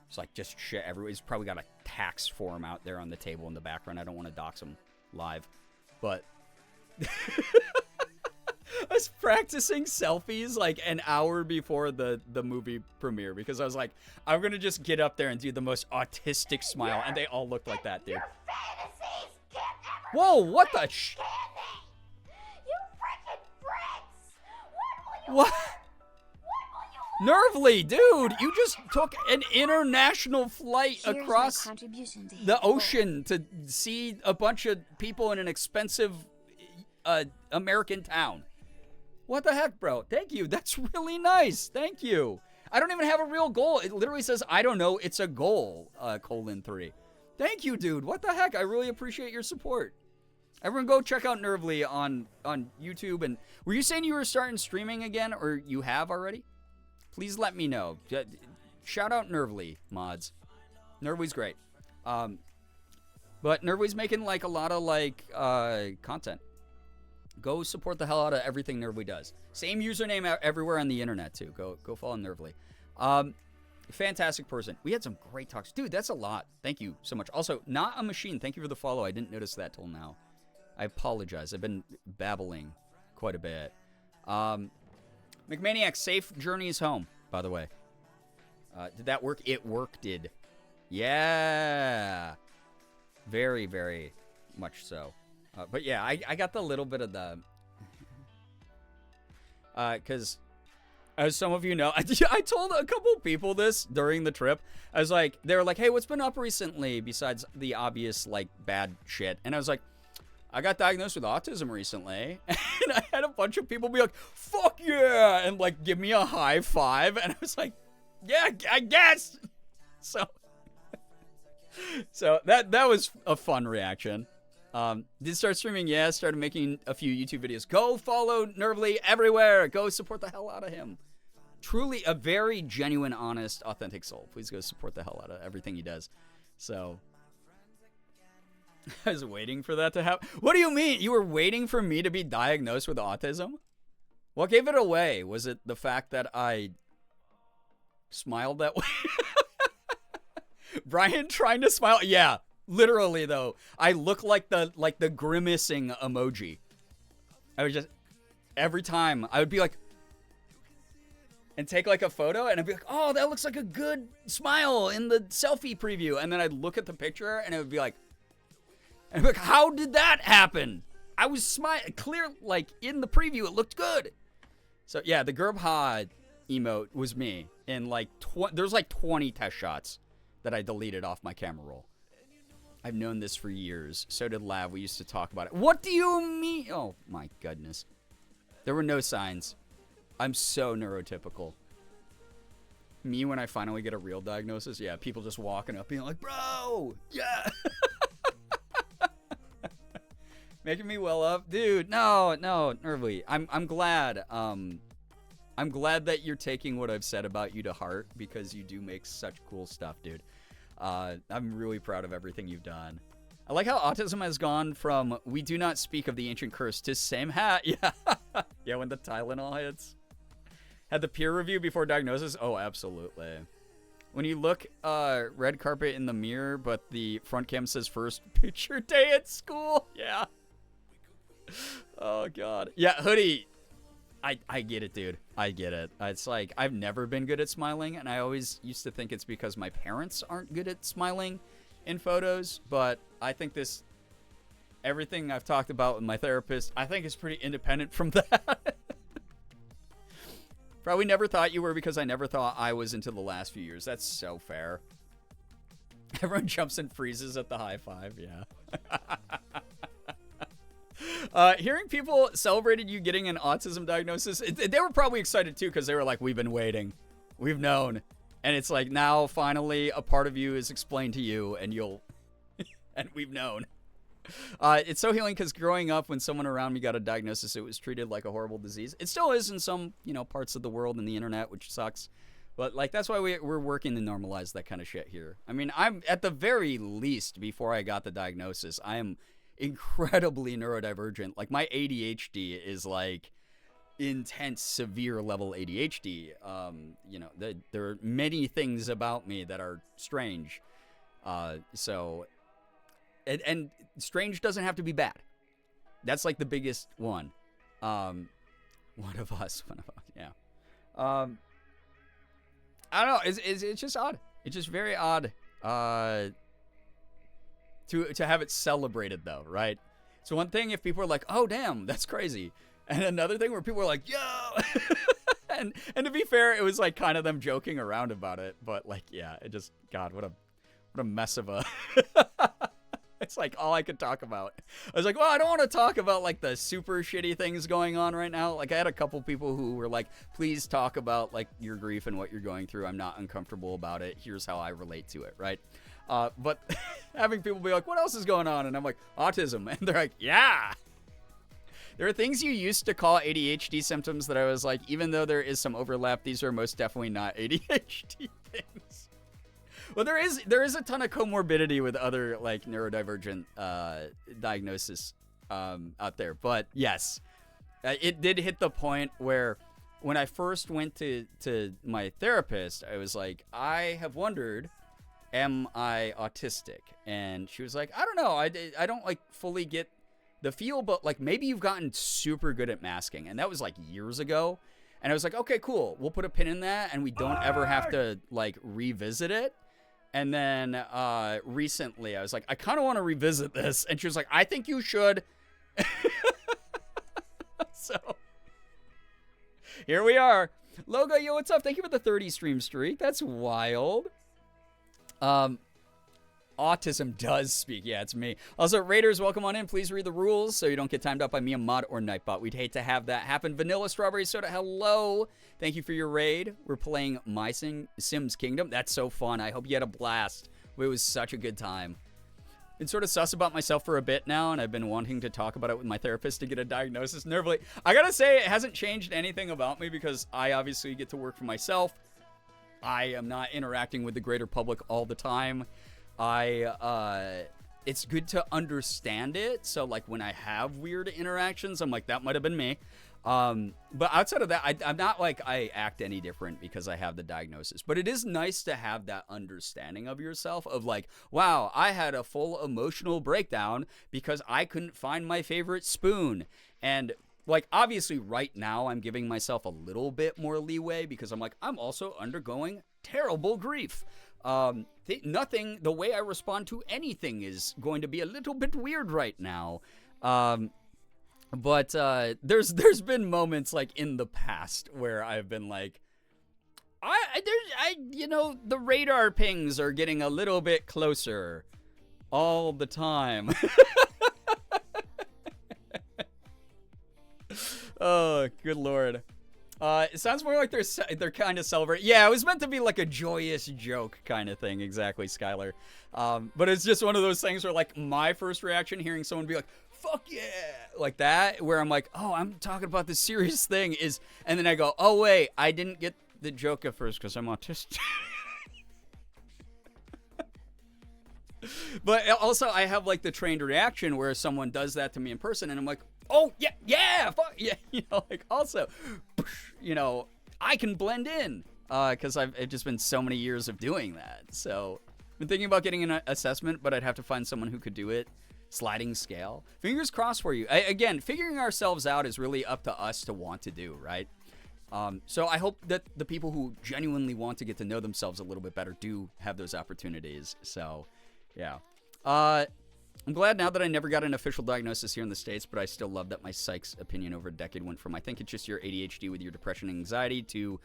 It's like just shit everywhere. He's probably got a tax form out there on the table in the background. I don't want to dox him live. But I was practicing selfies like an hour before the movie premiere because I was like, I'm going to just get up there and do the most autistic smile. And they all looked like that, dude. Whoa, what the sh... What? Nervely, dude, you just took an international flight Here's my across contribution to the his ocean to see a bunch of people in an expensive American town. What the heck, bro? Thank you. That's really nice. Thank you. I don't even have a real goal. It literally says, I don't know, it's a goal, :3. Thank you, dude. What the heck? I really appreciate your support. Everyone go check out Nervely on YouTube. And were you saying you were starting streaming again, or you have already? Please let me know. Shout out Nervely, mods. Nervely's great. But Nervely's making like a lot of like content. Go support the hell out of everything Nervely does. Same username everywhere on the internet too. Go follow Nervely. Fantastic person. We had some great talks. Dude, that's a lot. Thank you so much. Also, Not a Machine. Thank you for the follow. I didn't notice that till now. I apologize. I've been babbling quite a bit. McManiac, safe journeys home, by the way. Did that work? It worked, did. Yeah. Very, very much so. But yeah, I got the little bit of the... Because, as some of you know, I told a couple people this during the trip. I was like, they were like, hey, what's been up recently besides the obvious, like, bad shit? And I was like, I got diagnosed with autism recently. And I had a bunch of people be like, fuck yeah! And, like, give me a high five. And I was like, yeah, I guess! So that was a fun reaction. Did start streaming, yeah, started making a few YouTube videos. Go follow Nervely everywhere. Go support the hell out of him. Truly a very genuine, honest, authentic soul. Please go support the hell out of everything he does. So, I was waiting for that to happen. What do you mean? You were waiting for me to be diagnosed with autism? What gave it away? Was it the fact that I smiled that way? Brian trying to smile? Yeah. Literally, though, I look like the grimacing emoji. I would just, every time, I would be like, and take like a photo, and I'd be like, oh, that looks like a good smile in the selfie preview. And then I'd look at the picture, and it would be like, how did that happen? I was smiling, clear, like, in the preview, it looked good. So, yeah, the Gerbha emote was me. And, like, there's like 20 test shots that I deleted off my camera roll. I've known this for years. So did Lav. We used to talk about it. What do you mean? Oh, my goodness. There were no signs. I'm so neurotypical. Me, when I finally get a real diagnosis, yeah, people just walking up being like, bro, yeah. Making me well up. Dude, no, Nervely. I'm glad. I'm glad that you're taking what I've said about you to heart because you do make such cool stuff, dude. I'm really proud of everything you've done. I like how autism has gone from we do not speak of the ancient curse to same hat. Yeah. Yeah, when the Tylenol hits. Had the peer review before diagnosis? Oh, absolutely. When you look red carpet in the mirror, but the front cam says first picture day at school. Yeah. Oh, God. Yeah, Hoodie. I get it, dude. I get it. It's like, I've never been good at smiling, and I always used to think it's because my parents aren't good at smiling in photos, but I think everything I've talked about with my therapist, I think is pretty independent from that. Probably never thought you were because I never thought I was until the last few years. That's so fair. Everyone jumps and freezes at the high five, yeah. Hearing people celebrated you getting an autism diagnosis, they were probably excited too because they were like, we've been waiting. We've known. And it's like, now finally a part of you is explained to you and you'll, and we've known. It's so healing because growing up when someone around me got a diagnosis, it was treated like a horrible disease. It still is in some, parts of the world and the internet, which sucks. But like, that's why we're working to normalize that kind of shit here. I mean, I'm at the very least, before I got the diagnosis, I am incredibly neurodivergent. Like my ADHD is like intense, severe level ADHD. You know, there are many things about me that are strange. So, and strange doesn't have to be bad. That's like the biggest one. One of us, yeah. I don't know. It's just odd. It's just very odd. To have it celebrated though, right? So one thing if people are like, "Oh damn, that's crazy," and another thing where people are like, "Yo," and to be fair, it was like kind of them joking around about it, but like, yeah, it just God, what a mess of a. It's like all I could talk about. I was like, well, I don't want to talk about like the super shitty things going on right now. Like I had a couple people who were like, please talk about like your grief and what you're going through. I'm not uncomfortable about it. Here's how I relate to it, right? But having people be like, what else is going on? And I'm like, autism. And they're like, yeah. There are things you used to call ADHD symptoms that I was like, even though there is some overlap, these are most definitely not ADHD things. Well, there is a ton of comorbidity with other like neurodivergent diagnosis out there, but yes, it did hit the point where when I first went to my therapist, I was like, I have wondered, am I autistic? And she was like, I don't know, I don't like fully get the feel, but like maybe you've gotten super good at masking, and that was like years ago. And I was like, okay, cool, we'll put a pin in that, and we don't ever have to like revisit it. And then recently I was like, I kind of want to revisit this. And she was like, I think you should. So here we are. Logo, yo, what's up? Thank you for the 30 stream streak. That's wild. Autism does speak. Yeah, it's me. Also, Raiders, welcome on in. Please read the rules so you don't get timed up by me, a mod, or Nightbot. We'd hate to have that happen. Vanilla Strawberry Soda, hello. Thank you for your raid. We're playing My Sims Kingdom. That's so fun. I hope you had a blast. It was such a good time. Been sort of sus about myself for a bit now, and I've been wanting to talk about it with my therapist to get a diagnosis. Nervily, I gotta say, it hasn't changed anything about me because I obviously get to work for myself. I am not interacting with the greater public all the time. It's good to understand it. So like when I have weird interactions, I'm like, that might have been me. But outside of that, I'm not like I act any different because I have the diagnosis, but it is nice to have that understanding of yourself of like, wow, I had a full emotional breakdown because I couldn't find my favorite spoon. And like, obviously right now I'm giving myself a little bit more leeway because I'm like, I'm also undergoing terrible grief. The way I respond to anything is going to be a little bit weird right now. But there's been moments like in the past where I've been like, the radar pings are getting a little bit closer all the time. Oh, good Lord. It sounds more like they're kind of celebrating. Yeah, it was meant to be like a joyous joke kind of thing. Exactly, Skylar. But it's just one of those things where like my first reaction hearing someone be like, fuck yeah, like that, where I'm like, oh, I'm talking about this serious thing is, and then I go, oh wait, I didn't get the joke at first because I'm autistic. But also I have like the trained reaction where someone does that to me in person and I'm like, oh yeah, fuck yeah, like also, I can blend in because it's just been so many years of doing that. So I've been thinking about getting an assessment, but I'd have to find someone who could do it. Sliding scale. Fingers crossed for you. Again, figuring ourselves out is really up to us to want to do, right? So I hope that the people who genuinely want to get to know themselves a little bit better do have those opportunities. So, yeah. I'm glad now that I never got an official diagnosis here in the States, but I still love that my psych's opinion over a decade went from, I think it's just your ADHD with your depression and anxiety, to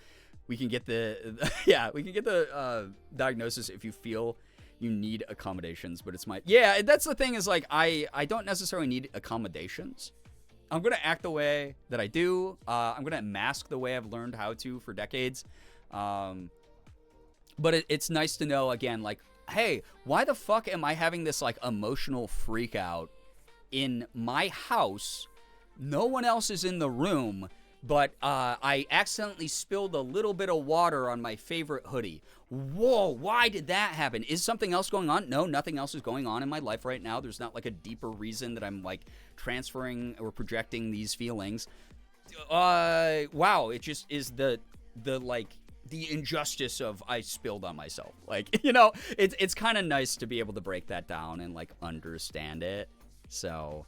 we can get the diagnosis if you feel you need accommodations. But it's that's the thing is like, I don't necessarily need accommodations. I'm going to act the way that I do. I'm going to mask the way I've learned how to for decades. But it's nice to know, again, like, hey, why the fuck am I having this like emotional freak out in my house? No one else is in the room. but I accidentally spilled a little bit of water on my favorite hoodie. Whoa, why did that happen? Is something else going on? No, nothing else is going on in my life right now. There's not like a deeper reason that I'm like transferring or projecting these feelings. Wow, it just is the injustice of I spilled on myself. Like, you know, it's kind of nice to be able to break that down and like understand it. So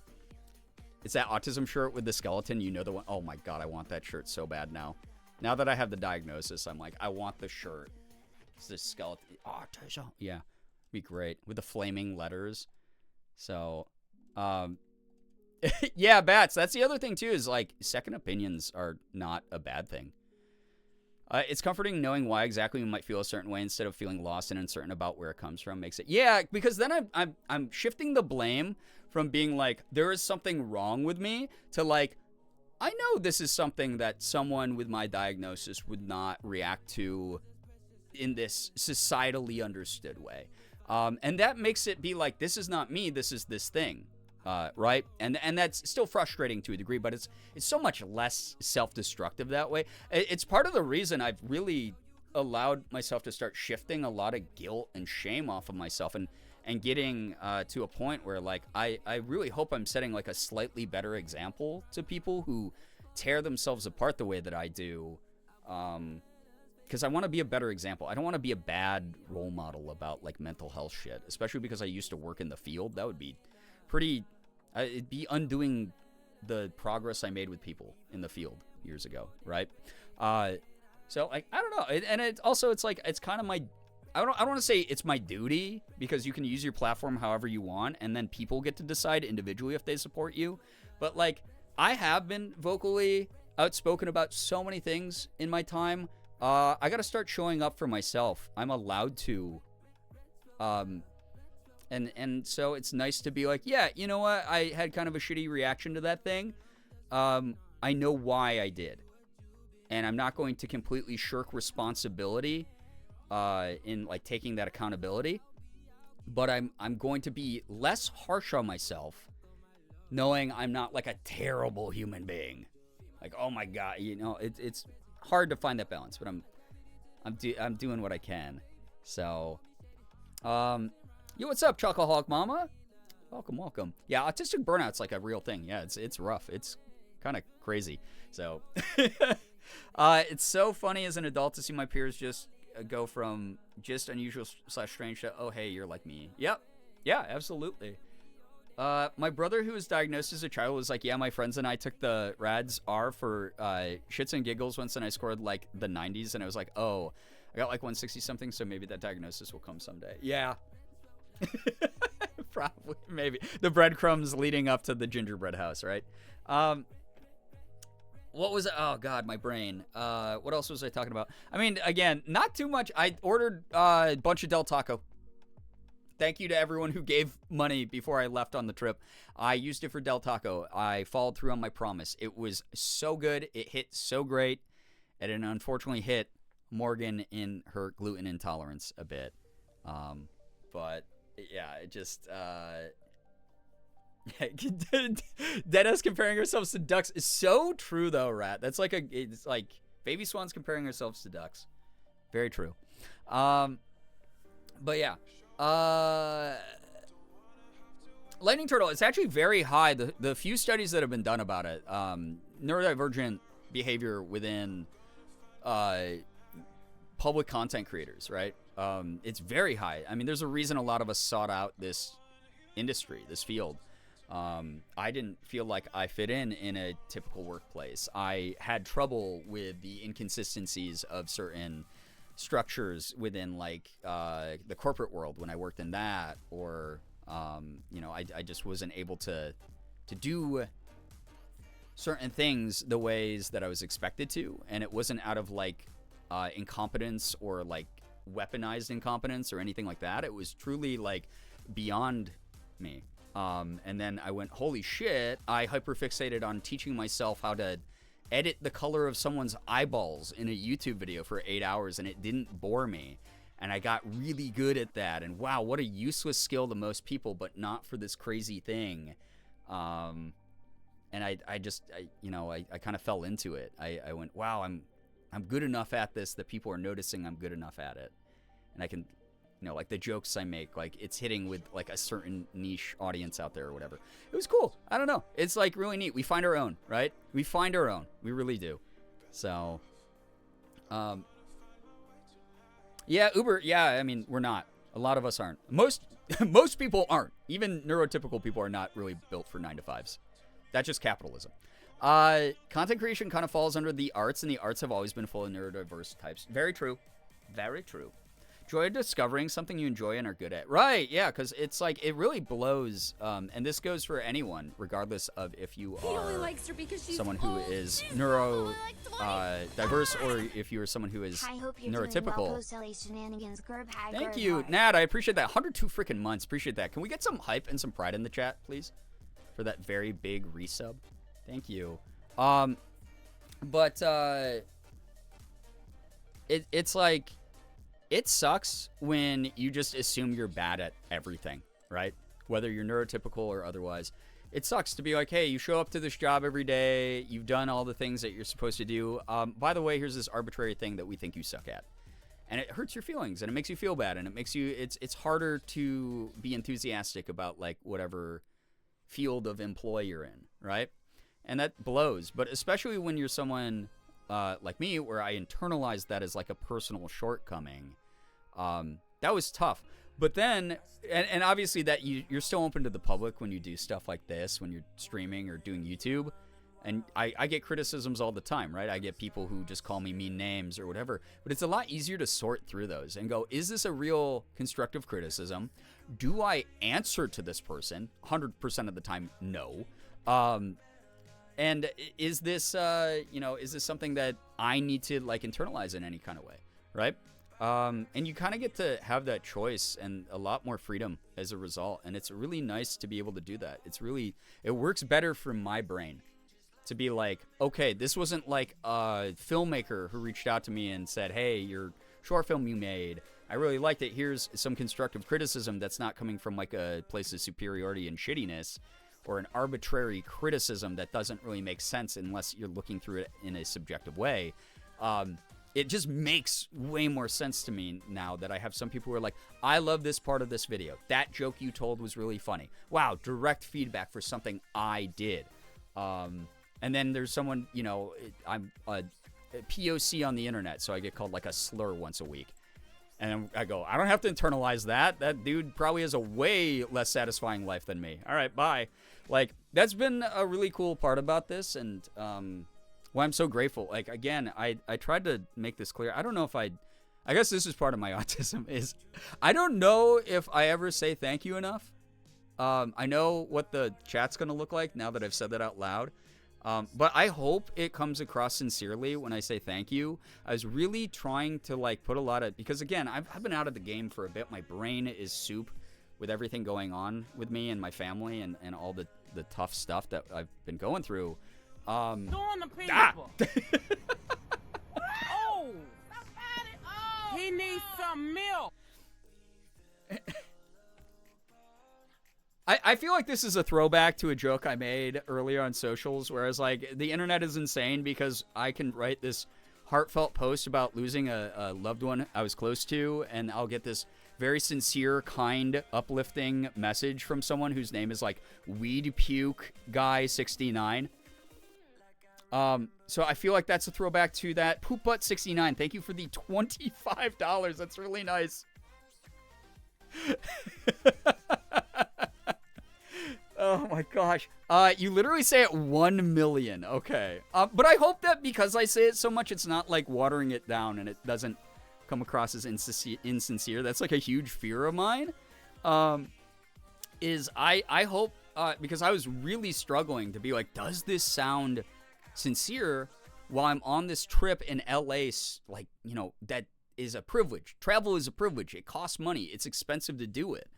it's that autism shirt with the skeleton, you know, the one. Oh my God, I want that shirt so bad now. Now that I have the diagnosis, I'm like, I want the shirt. It's this skeleton. Autism. Yeah, be great with the flaming letters. So, yeah, Bats. That's the other thing too, is like second opinions are not a bad thing. It's comforting knowing why exactly we might feel a certain way instead of feeling lost and uncertain about where it comes from. Makes it, yeah, because then I'm shifting the blame from being like there is something wrong with me to like I know this is something that someone with my diagnosis would not react to in this societally understood way, and that makes it be like this is not me, this is this thing. Right? And that's still frustrating to a degree, but it's so much less self-destructive that way. It's part of the reason I've really allowed myself to start shifting a lot of guilt and shame off of myself and getting to a point where like I really hope I'm setting like a slightly better example to people who tear themselves apart the way that I do. Because I want to be a better example. I don't want to be a bad role model about like mental health shit, especially because I used to work in the field. That would be pretty... it'd be undoing the progress I made with people in the field years ago, right? So like I don't know, and it also it's like it's kind of my I don't want to say it's my duty because you can use your platform however you want, and then people get to decide individually if they support you. But like I have been vocally outspoken about so many things in my time. I got to start showing up for myself. I'm allowed to. And so it's nice to be like, yeah, you know what? I had kind of a shitty reaction to that thing. I know why I did. And I'm not going to completely shirk responsibility in like taking that accountability. But I'm going to be less harsh on myself, knowing I'm not like a terrible human being. Like, oh my God, you know, it's hard to find that balance, but I'm doing what I can. So, yo, what's up, Chocoholic Mama? Welcome. Yeah, autistic burnout's like a real thing. Yeah, it's rough. It's kind of crazy. So, it's so funny as an adult to see my peers just go from just unusual / strange to, oh, hey, you're like me. Yep. Yeah, absolutely. My brother, who was diagnosed as a child, was like, yeah, my friends and I took the RADS R for shits and giggles once, and I scored like the 90s, and I was like, oh, I got like 160 something, so maybe that diagnosis will come someday. Yeah. Probably, maybe. The breadcrumbs leading up to the gingerbread house, right? What was it? Oh, God, my brain. What else was I talking about? I mean, again, not too much. I ordered a bunch of Del Taco. Thank you to everyone who gave money before I left on the trip. I used it for Del Taco. I followed through on my promise. It was so good. It hit so great. And it unfortunately hit Morgan in her gluten intolerance a bit. But, yeah, it just... Deadass comparing ourselves to ducks is so true, though, Rat. That's like it's like baby swans comparing ourselves to ducks. Very true. But yeah. Lightning turtle, it's actually very high. The few studies that have been done about it, neurodivergent behavior within public content creators, right? It's very high. I mean, there's a reason a lot of us sought out this industry, this field. I didn't feel like I fit in a typical workplace. I had trouble with the inconsistencies of certain structures within like the corporate world when I worked in that, or you know, I just wasn't able to do certain things the ways that I was expected to, and it wasn't out of like incompetence or like weaponized incompetence or anything like that. It was truly like beyond me. And then I went, holy shit, I hyperfixated on teaching myself how to edit the color of someone's eyeballs in a YouTube video for 8 hours, and it didn't bore me. And I got really good at that. And wow, what a useless skill to most people, but not for this crazy thing. And I just, I kind of fell into it. I went, wow, I'm good enough at this that people are noticing I'm good enough at it. And I can, like the jokes I make, like it's hitting with like a certain niche audience out there or whatever. It was cool. I don't know. It's like really neat. We find our own, right? We find our own. We really do. So, yeah, Uber. Yeah, I mean, we're not. A lot of us aren't. Most people aren't. Even neurotypical people are not really built for 9-to-5s. That's just capitalism. Content creation kind of falls under the arts, and the arts have always been full of neurodiverse types. Very true. Very true. Joy of discovering something you enjoy and are good at. Right, yeah, because it's like, it really blows, and this goes for anyone, regardless of if you are someone who is neuro diverse or if you are someone who is neurotypical. Thank you, Nat, I appreciate that. 102 freaking months, appreciate that. Can we get some hype and some pride in the chat, please? For that very big resub. Thank you. It's like, it sucks when you just assume you're bad at everything, right? Whether you're neurotypical or otherwise. It sucks to be like, hey, you show up to this job every day, you've done all the things that you're supposed to do. By the way, here's this arbitrary thing that we think you suck at. And it hurts your feelings, and it makes you feel bad, and it makes you, it's harder to be enthusiastic about like whatever field of employ you're in, right? And that blows. But especially when you're someone like me, where I internalized that as like a personal shortcoming, that was tough. But then, and obviously that you're still open to the public when you do stuff like this, when you're streaming or doing YouTube. And I get criticisms all the time, right? I get people who just call me mean names or whatever. But it's a lot easier to sort through those and go, is this a real constructive criticism? Do I answer to this person? 100% of the time, no. And is this, is this something that I need to like internalize in any kind of way, right? And you kind of get to have that choice and a lot more freedom as a result. And it's really nice to be able to do that. It works better for my brain to be like, okay, this wasn't like a filmmaker who reached out to me and said, hey, your short film you made, I really liked it. Here's some constructive criticism that's not coming from like a place of superiority and shittiness, or an arbitrary criticism that doesn't really make sense unless you're looking through it in a subjective way. It just makes way more sense to me now that I have some people who are like, I love this part of this video. That joke you told was really funny. Wow, direct feedback for something I did. And then there's someone, I'm a POC on the internet, so I get called like a slur once a week. And I go, I don't have to internalize that. That dude probably has a way less satisfying life than me. All right, bye. Like, that's been a really cool part about this, and I'm so grateful. Like, again, I tried to make this clear. I don't know if I guess this is part of my autism, is I don't know if I ever say thank you enough. I know what the chat's going to look like now that I've said that out loud. But I hope it comes across sincerely when I say thank you. I was really trying to like put a lot of, because again, I've been out of the game for a bit. My brain is soup with everything going on with me and my family and all the tough stuff that I've been going through. Doing the people. Oh, he needs some milk. I feel like this is a throwback to a joke I made earlier on socials, where I was like, the internet is insane because I can write this heartfelt post about losing a loved one I was close to, and I'll get this very sincere, kind, uplifting message from someone whose name is like Weed Puke Guy 69. So I feel like that's a throwback to that. Poop Butt 69, thank you for the $25. That's really nice. Oh my gosh. You literally say it 1 million. Okay. But I hope that because I say it so much, it's not like watering it down and it doesn't come across as insincere. That's like a huge fear of mine. Is I hope, because I was really struggling to be like, does this sound sincere while I'm on this trip in LA? Like, that is a privilege. Travel is a privilege. It costs money. It's expensive to do it.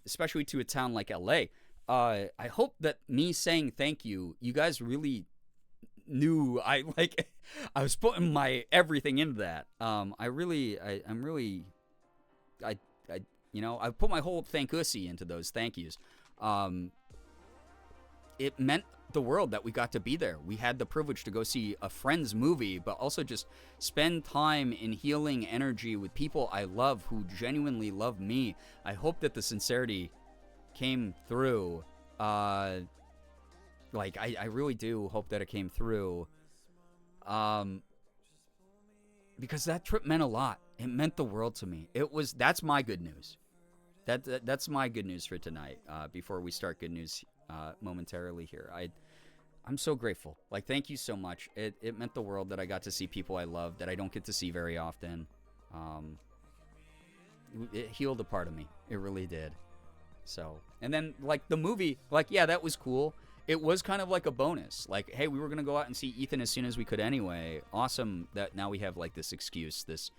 Especially to a town like LA. I hope that me saying thank you, you guys really knew I was putting my everything into that. I put my whole thankussy into those thank yous. it meant the world that we got to be there. We had the privilege to go see a friend's movie, but also just spend time in healing energy with people I love who genuinely love me. I hope that the sincerity came through. I really do hope that it came through. Because that trip meant a lot. It meant the world to me. That's my good news. That's my good news for tonight. Before we start good news momentarily here, I'm so grateful. Like, thank you so much. It meant the world that I got to see people I love that I don't get to see very often. It healed a part of me. It really did. So, and then like the movie, like, yeah, that was cool. It was kind of like a bonus. Like, hey, we were gonna go out and see Ethan as soon as we could anyway. Awesome that now we have like this excuse, this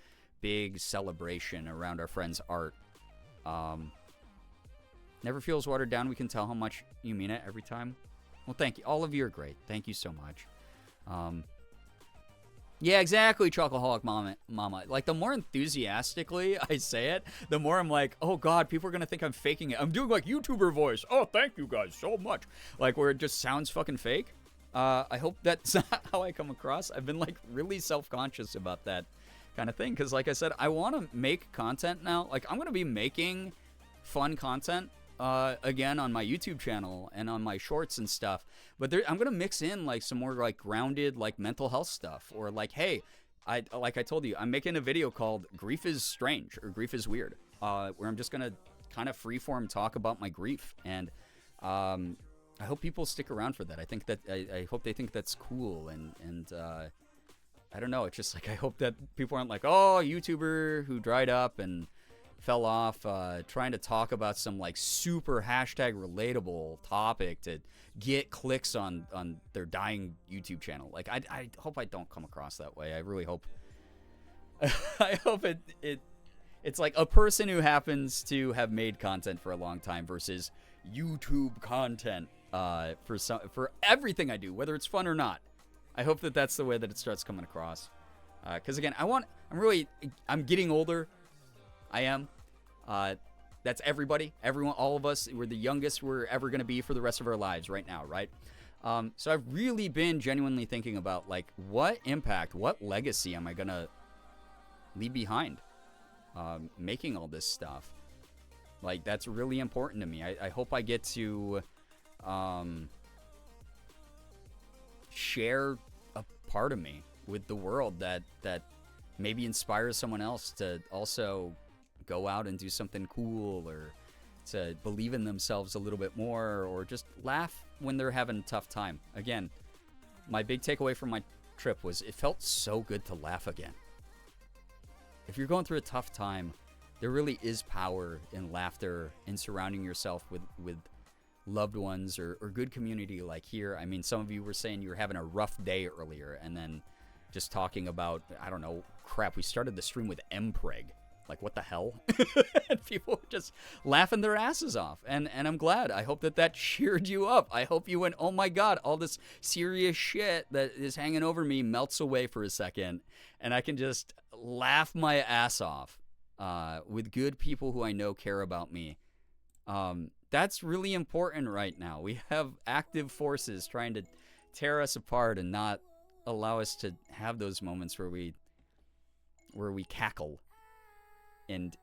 big celebration around our friend's art. Never feels watered down. We can tell how much you mean it every time. Well, thank you. All of you are great. Thank you so much. Yeah, exactly, Chocoholic Mama. Like, the more enthusiastically I say it, the more I'm like, oh, God, people are going to think I'm faking it. I'm doing, like, YouTuber voice. Oh, thank you guys so much. Like, where it just sounds fucking fake. I hope that's not how I come across. I've been, like, really self-conscious about that kind of thing. Because, like I said, I want to make content now. Like, I'm going to be making fun content again on my YouTube channel and on my shorts and stuff. But I'm going to mix in like some more like grounded like mental health stuff, or like, hey, like I told you, I'm making a video called Grief is Strange or Grief is Weird, where I'm just going to kind of freeform talk about my grief. And I hope people stick around for that. I think that I hope they think that's cool. And I don't know. It's just like, I hope that people aren't like, oh, YouTuber who dried up and fell off trying to talk about some like super hashtag relatable topic to get clicks on their dying YouTube channel. Like, I hope I don't come across that way. I really hope I hope it's like a person who happens to have made content for a long time versus YouTube content for everything I do, whether it's fun or not. I hope that that's the way that it starts coming across. Because again, I'm getting older. I am. That's everybody. Everyone, all of us. We're the youngest we're ever going to be for the rest of our lives right now, right? So I've really been genuinely thinking about, like, what impact, what legacy am I going to leave behind making all this stuff? Like, that's really important to me. I hope I get to share a part of me with the world that maybe inspires someone else to also go out and do something cool, or to believe in themselves a little bit more, or just laugh when they're having a tough time. Again, my big takeaway from my trip was it felt so good to laugh again. If you're going through a tough time, there really is power in laughter, in surrounding yourself with loved ones or good community like here. I mean, some of you were saying you were having a rough day earlier, and then just talking about, I don't know, crap, we started the stream with Mpreg. Like, what the hell? And people were just laughing their asses off. And I'm glad. I hope that cheered you up. I hope you went, oh my God, all this serious shit that is hanging over me melts away for a second. And I can just laugh my ass off with good people who I know care about me. That's really important right now. We have active forces trying to tear us apart and not allow us to have those moments where we cackle and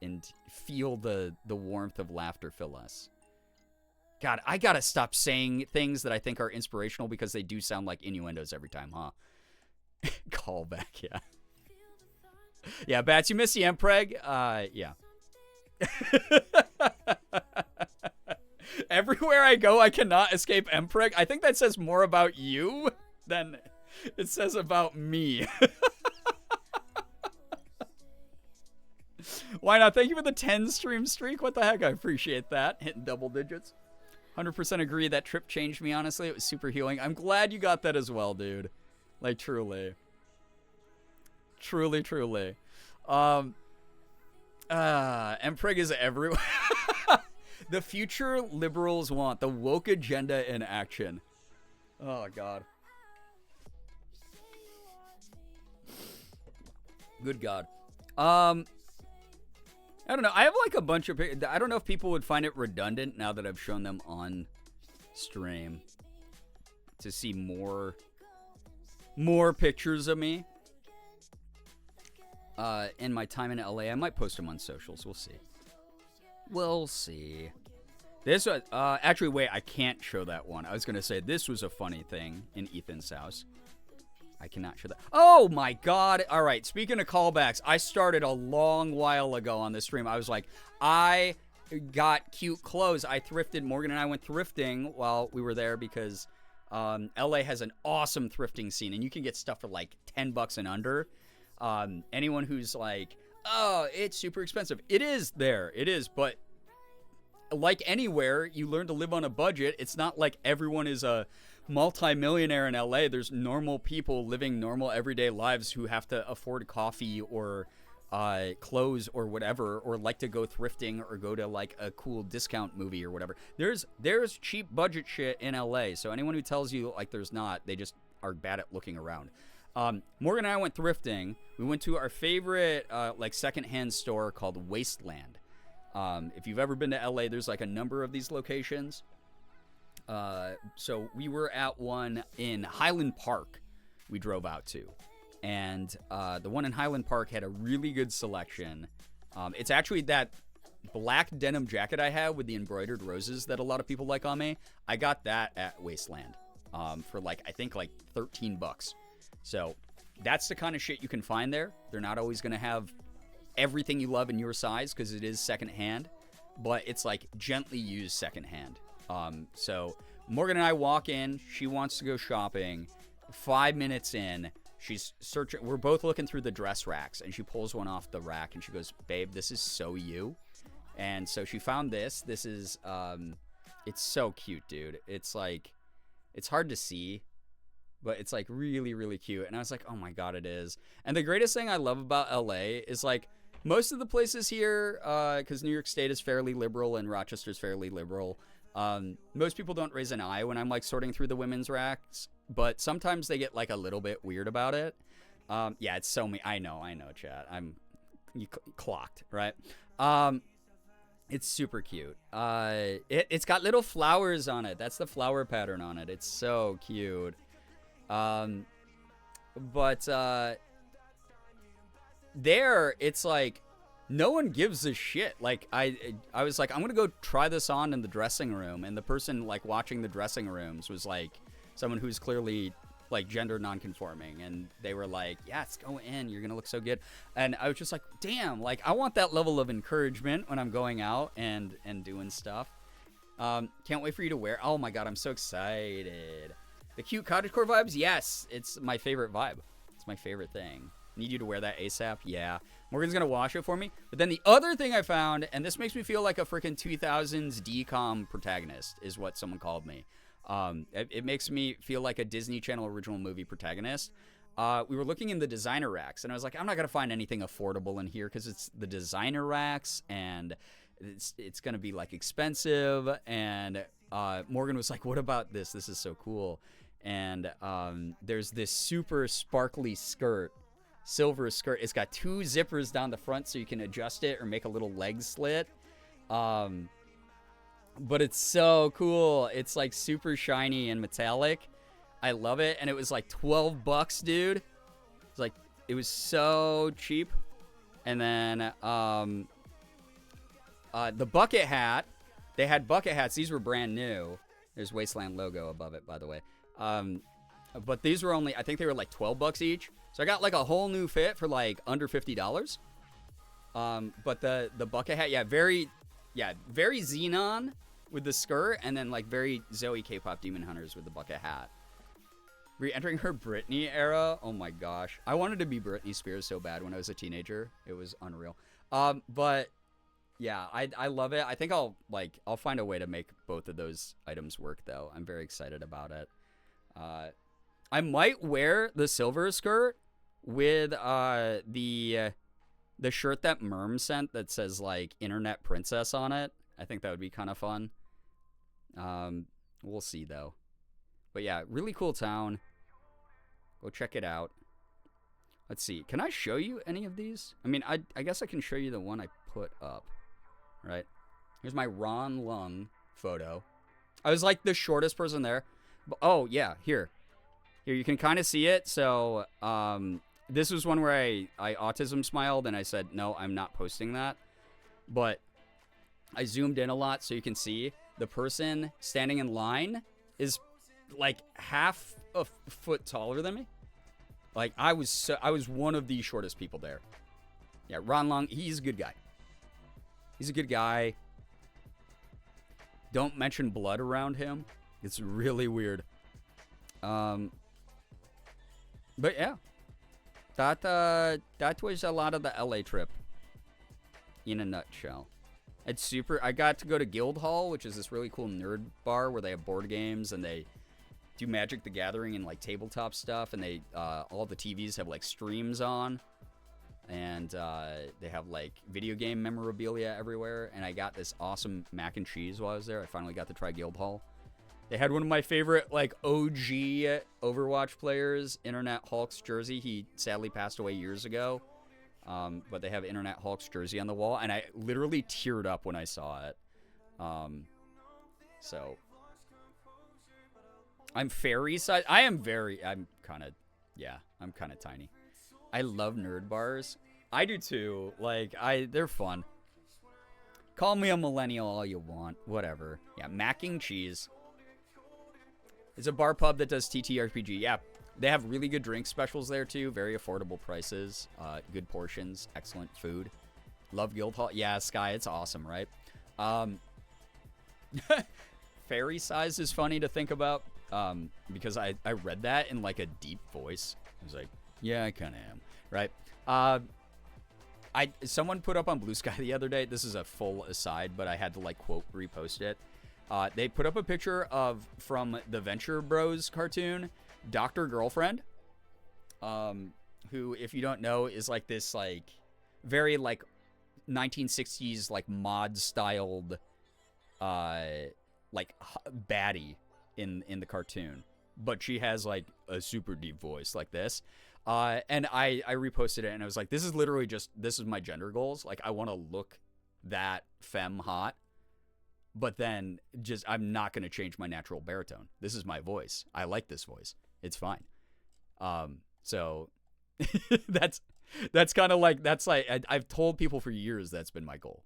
feel the warmth of laughter fill us. God, I gotta stop saying things that I think are inspirational because they do sound like innuendos every time, huh? Callback, yeah. Yeah, Bats, you missed the Mpreg? Yeah. Everywhere I go, I cannot escape Mpreg. I think that says more about you than it says about me. Why not? Thank you for the 10 stream streak. What the heck? I appreciate that. Hitting double digits. 100% agree. That trip changed me, honestly. It was super healing. I'm glad you got that as well, dude. Like, truly. Truly, truly. Mpreg is everywhere. The future liberals want. The woke agenda in action. Oh, God. Good God. I don't know. I have like a bunch of... I don't know if people would find it redundant now that I've shown them on stream. to see more pictures of me in my time in LA. I might post them on socials. We'll see. We'll see. This was, actually, wait, I can't show that one. I was going to say this was a funny thing in Ethan's house. I cannot show that. Oh my God. All right. Speaking of callbacks, I started a long while ago on this stream. I was like, I got cute clothes. I thrifted. Morgan and I went thrifting while we were there because LA has an awesome thrifting scene, and you can get stuff for like $10 and under. Anyone who's like, oh, it's super expensive. It is there. It is. But like anywhere, you learn to live on a budget. It's not like everyone is a multi-millionaire in LA. There's normal people living normal everyday lives who have to afford coffee or clothes or whatever, or like to go thrifting or go to like a cool discount movie or whatever. There's cheap budget shit in LA. So anyone who tells you like there's not, they just are bad at looking around. Morgan and I went thrifting. We went to our favorite like secondhand store called Wasteland. If you've ever been to LA, there's like a number of these locations. So we were at one in Highland Park we drove out to. And the one in Highland Park had a really good selection. It's actually that black denim jacket I have with the embroidered roses that a lot of people like on me. I got that at Wasteland for like, I think like $13. So that's the kind of shit you can find there. They're not always going to have everything you love in your size because it is secondhand, but it's like gently used secondhand. So Morgan and I walk in. She wants to go shopping. 5 minutes in, she's searching. We're both looking through the dress racks, and she pulls one off the rack, and she goes, "Babe, this is so you." And so she found this. This is, it's so cute, dude. It's like, it's hard to see, but it's like really, really cute. And I was like, oh my God, it is. And the greatest thing I love about LA is like most of the places here, because New York State is fairly liberal and Rochester's fairly liberal. Most people don't raise an eye when I'm like sorting through the women's racks, but sometimes they get like a little bit weird about it. Yeah, it's so me. I know, chat. You clocked, right? It's super cute. It's got little flowers on it. That's the flower pattern on it. It's so cute. But there, it's like no one gives a shit. Like I was like, I'm gonna go try this on in the dressing room, and the person like watching the dressing rooms was like someone who's clearly like gender non-conforming, and they were like, yes, go in, you're gonna look so good. And I was just like, damn, like I want that level of encouragement when I'm going out and doing stuff. Can't wait for you to wear. Oh my God, I'm so excited. The cute cottagecore vibes, yes, it's my favorite vibe. It's my favorite thing. Need you to wear that ASAP. Yeah, Morgan's gonna wash it for me. But then the other thing I found, and this makes me feel like a freaking 2000s DCOM protagonist, is what someone called me. It makes me feel like a Disney Channel original movie protagonist. We were looking in the designer racks, and I was like, I'm not gonna find anything affordable in here because it's the designer racks, and it's gonna be like expensive. And Morgan was like, what about this? This is so cool. And there's this super sparkly skirt, silver skirt. It's got 2 zippers down the front so you can adjust it or make a little leg slit. But it's so cool. It's like super shiny and metallic. I love it. And it was like $12, dude. It's like, it was so cheap. And then the bucket hat, they had bucket hats. These were brand new. There's Wasteland logo above it, by the way. But these were only, I think they were like $12 each. So I got like a whole new fit for like under $50. But the bucket hat, very Xenon with the skirt, and then like very Zoe K-pop Demon Hunters with the bucket hat. Re-entering her Britney era. Oh my gosh. I wanted to be Britney Spears so bad when I was a teenager. It was unreal. But yeah, I love it. I think I'll find a way to make both of those items work though. I'm very excited about it. I might wear the silver skirt with the shirt that Merm sent that says like Internet Princess on it. I think that would be kind of fun. We'll see though. But yeah, really cool town. Go check it out. Let's see. Can I show you any of these? I mean, I guess I can show you the one I put up. Right? Here's my Ron Lung photo. I was like the shortest person there. Oh, yeah, here. Here, you can kind of see it. So, this was one where I autism smiled and I said, no, I'm not posting that. But I zoomed in a lot so you can see the person standing in line is like half a foot taller than me. Like, I was one of the shortest people there. Yeah, Ron Long, he's a good guy. He's a good guy. Don't mention blood around him. It's really weird. But yeah. That was a lot of the LA trip. In a nutshell. I got to go to Guildhall, which is this really cool nerd bar where they have board games and they do Magic the Gathering and like tabletop stuff, and they all the TVs have like streams on, and they have like video game memorabilia everywhere. And I got this awesome mac and cheese while I was there. I finally got to try Guildhall. They had one of my favorite like OG Overwatch players, Internet Hulk's jersey. He sadly passed away years ago, but they have Internet Hulk's jersey on the wall, and I literally teared up when I saw it. So I'm fairy size. I'm kind of tiny. I love nerd bars. I do too. Like, they're fun. Call me a millennial all you want. Whatever. Yeah, mac and cheese. It's a bar pub that does TTRPG. Yeah, they have really good drink specials there too. Very affordable prices. Good portions. Excellent food. Love Guildhall. Yeah, Sky, it's awesome, right? Fairy size is funny to think about. Because I read that in like a deep voice. I was like, yeah, I kind of am, right? Someone put up on Blue Sky the other day. This is a full aside, but I had to like quote repost it. They put up a picture from the Venture Bros cartoon, Dr. Girlfriend, who, if you don't know, is like this like very like 1960s like mod styled like baddie in the cartoon, but she has like a super deep voice like this. And I reposted it and I was like, this is my gender goals. Like, I want to look that femme hot, but then I'm not going to change my natural baritone. This is my voice. I like this voice. It's fine. So that's kind of like, I've told people for years that's been my goal.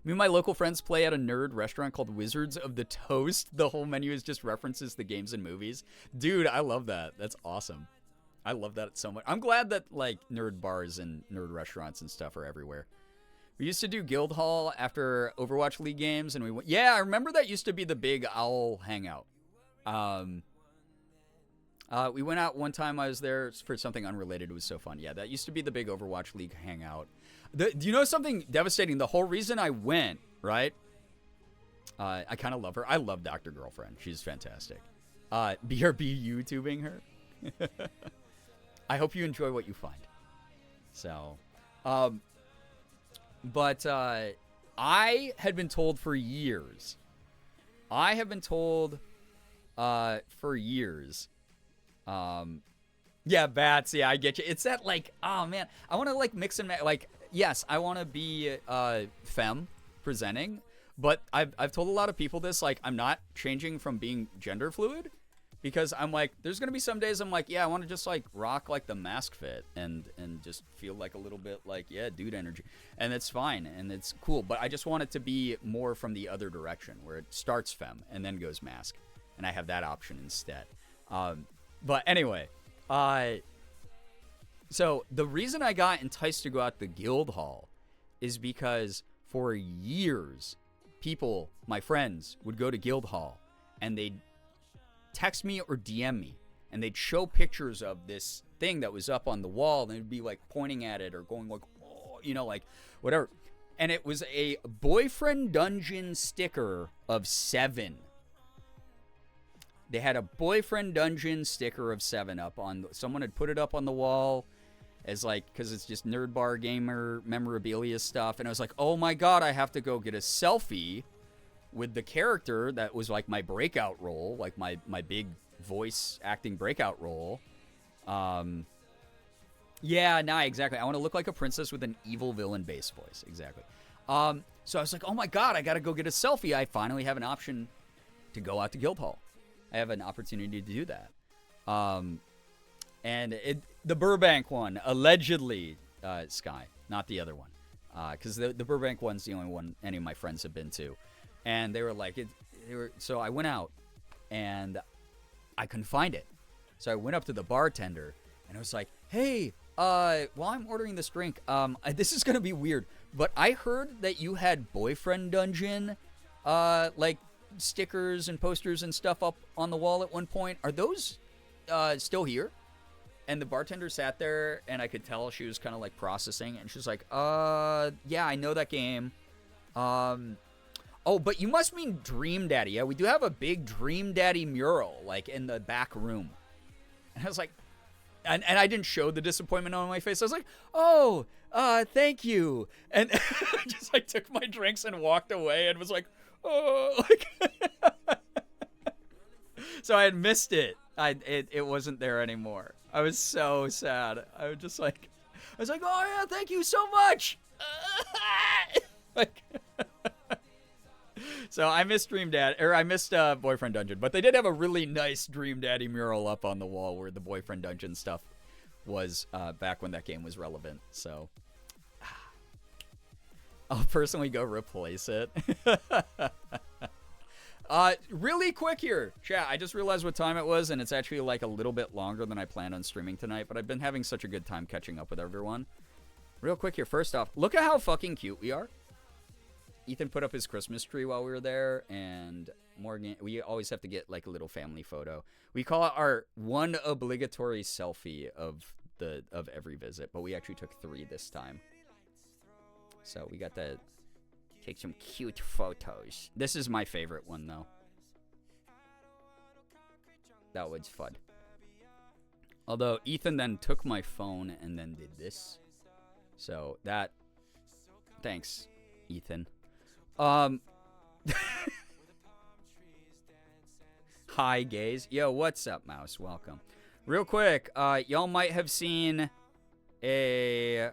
Me and my local friends play at a nerd restaurant called Wizards of the Toast. The whole menu is just references to games and movies. Dude, I love that. That's awesome. I love that so much. I'm glad that like nerd bars and nerd restaurants and stuff are everywhere. We used to do Guildhall after Overwatch League games, and we went. Yeah, I remember that used to be the big owl hangout. We went out one time. I was there for something unrelated. It was so fun. Yeah, that used to be the big Overwatch League hangout. Do you know something devastating? The whole reason I went, right? I kind of love her. I love Dr. Girlfriend. She's fantastic. BRB YouTubing her. I hope you enjoy what you find. So, but I had been told for years. Yeah, bats. Yeah, I get you. It's that like, oh man, I want to like mix and match. Like, yes, I want to be femme presenting, but I've told a lot of people this. Like, I'm not changing from being gender fluid, because I'm like, there's gonna be some days I'm like, yeah, I want to just like rock like the mask fit and just feel like a little bit like, yeah, dude energy, and it's fine and it's cool. But I just want it to be more from the other direction, where it starts femme and then goes mask, and I have that option instead. But anyway. So the reason I got enticed to go out to Guildhall is because for years, people, my friends, would go to Guildhall and they'd text me or DM me and they'd show pictures of this thing that was up on the wall, and they'd be like pointing at it or going like, oh, you know, like whatever. And it was a boyfriend dungeon sticker of 7. They had a boyfriend dungeon sticker of 7 up on. Someone had put it up on the wall as like, because it's just nerd bar gamer memorabilia stuff. And I was like, oh my god, I have to go get a selfie with the character that was like my breakout role, like my big voice acting breakout role. Yeah, nah, exactly. I want to look like a princess with an evil villain bass voice. Exactly. So I was like, oh my god, I got to go get a selfie. I finally have an option to go out to Guildhall. I have an opportunity to do that. And the Burbank one, allegedly, Sky, not the other one. Because the Burbank one's the only one any of my friends have been to. And they were like, so I went out, and I couldn't find it. So I went up to the bartender, and I was like, hey, while I'm ordering this drink, this is going to be weird, but I heard that you had Boyfriend Dungeon, like, stickers and posters and stuff up on the wall at one point. Are those still here? And the bartender sat there, and I could tell she was kind of like processing, and she was like, yeah, I know that game. Oh, but you must mean Dream Daddy. Yeah, we do have a big Dream Daddy mural, like, in the back room. And I was like, and I didn't show the disappointment on my face. I was like, oh, thank you. And I just, like, took my drinks and walked away and was like, oh, like. So I had missed it. It wasn't there anymore. I was so sad. I was like, oh, yeah, thank you so much. Like, so I missed I missed Boyfriend Dungeon, but they did have a really nice Dream Daddy mural up on the wall where the Boyfriend Dungeon stuff was back when that game was relevant. So I'll personally go replace it. Really quick here, chat. I just realized what time it was, and it's actually like a little bit longer than I planned on streaming tonight, but I've been having such a good time catching up with everyone. Real quick here, first off, look at how fucking cute we are. Ethan put up his Christmas tree while we were there, and Morgan, we always have to get like a little family photo. We call it our one obligatory selfie of every visit, but we actually took 3 this time. So we got to take some cute photos. This is my favorite one, though. That was fun. Although Ethan then took my phone and then did this. So that... Thanks, Ethan. Hi, gays. Yo, what's up, Mouse? Welcome. Real quick, y'all might have seen a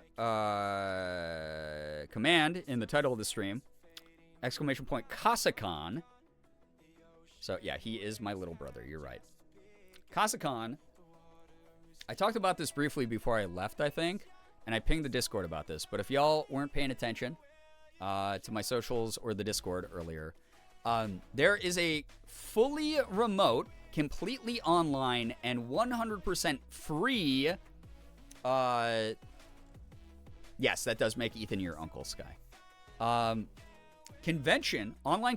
command in the title of the stream. ! Kasakhan. So, yeah, he is my little brother. You're right. Kasakhan. I talked about this briefly before I left, I think. And I pinged the Discord about this. But if y'all weren't paying attention to my socials or the Discord earlier, there is a fully remote, completely online, and 100% free... yes, that does make Ethan your uncle, Sky. Online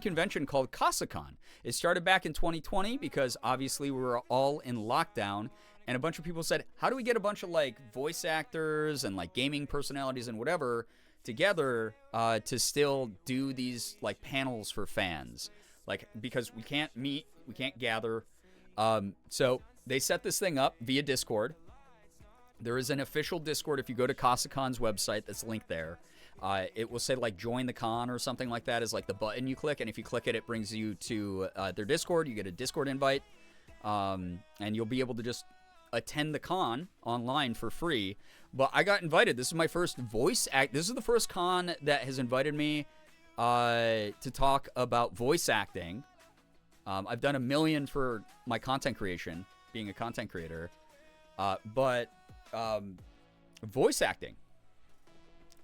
convention called Kasakhan. It started back in 2020 because obviously we were all in lockdown, and a bunch of people said, how do we get a bunch of like voice actors and like gaming personalities and whatever together to still do these like panels for fans? Like, because we can't meet, we can't gather. So they set this thing up via Discord. There is an official Discord. If you go to Kasakhan's website, that's linked there. It will say like join the con or something like that is like the button you click. And if you click it, it brings you to their Discord. You get a Discord invite. And you'll be able to just attend the con online for free. But I got invited. This is my first voice act. This is the first con that has invited me to talk about voice acting. I've done 1 million for my content creation, being a content creator. But voice acting.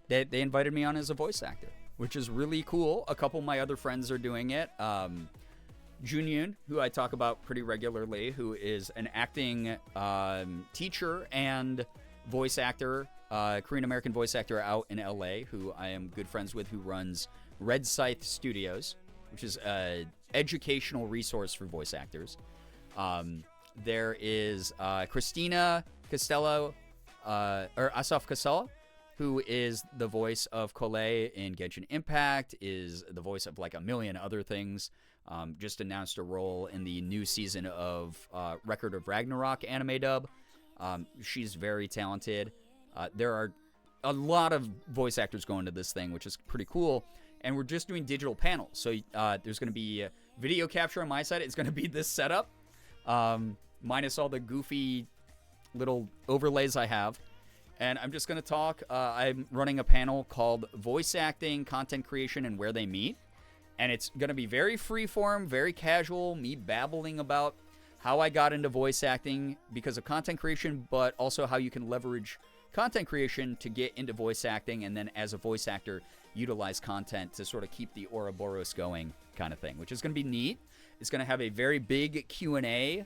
They invited me on as a voice actor, which is really cool. A couple of my other friends are doing it. Junyun, who I talk about pretty regularly, who is an acting teacher and voice actor, Korean-American voice actor out in LA, who I am good friends with, who runs Red Scythe Studios, which is an educational resource for voice actors. There is Christina Costello, or Asaf Casella, who is the voice of Cole in Genshin Impact, is the voice of like 1 million other things. Just announced a role in the new season of Record of Ragnarok anime dub. She's very talented. There are a lot of voice actors going to this thing, which is pretty cool. And we're just doing digital panels. So there's going to be video capture on my side. It's going to be this setup, minus all the goofy little overlays I have. And I'm just going to talk. I'm running a panel called Voice Acting, Content Creation, and Where They Meet. And it's going to be very freeform, very casual, me babbling about how I got into voice acting because of content creation, but also how you can leverage content creation to get into voice acting, and then as a voice actor, utilize content to sort of keep the Ouroboros going kind of thing, which is going to be neat. It's going to have a very big Q&A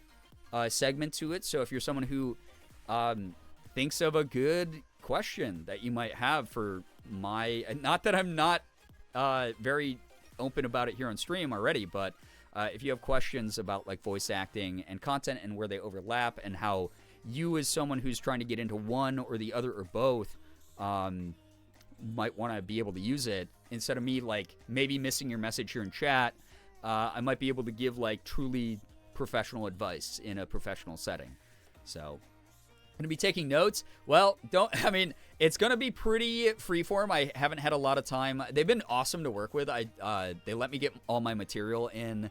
segment to it, so if you're someone who thinks of a good question that you might have for my... Not that I'm not very open about it here on stream already, but if you have questions about like voice acting and content and where they overlap and how you as someone who's trying to get into one or the other or both might want to be able to use it, instead of me like maybe missing your message here in chat, I might be able to give like truly professional advice in a professional setting. So going to be taking notes. Well, it's going to be pretty freeform. I haven't had a lot of time. They've been awesome to work with. They let me get all my material in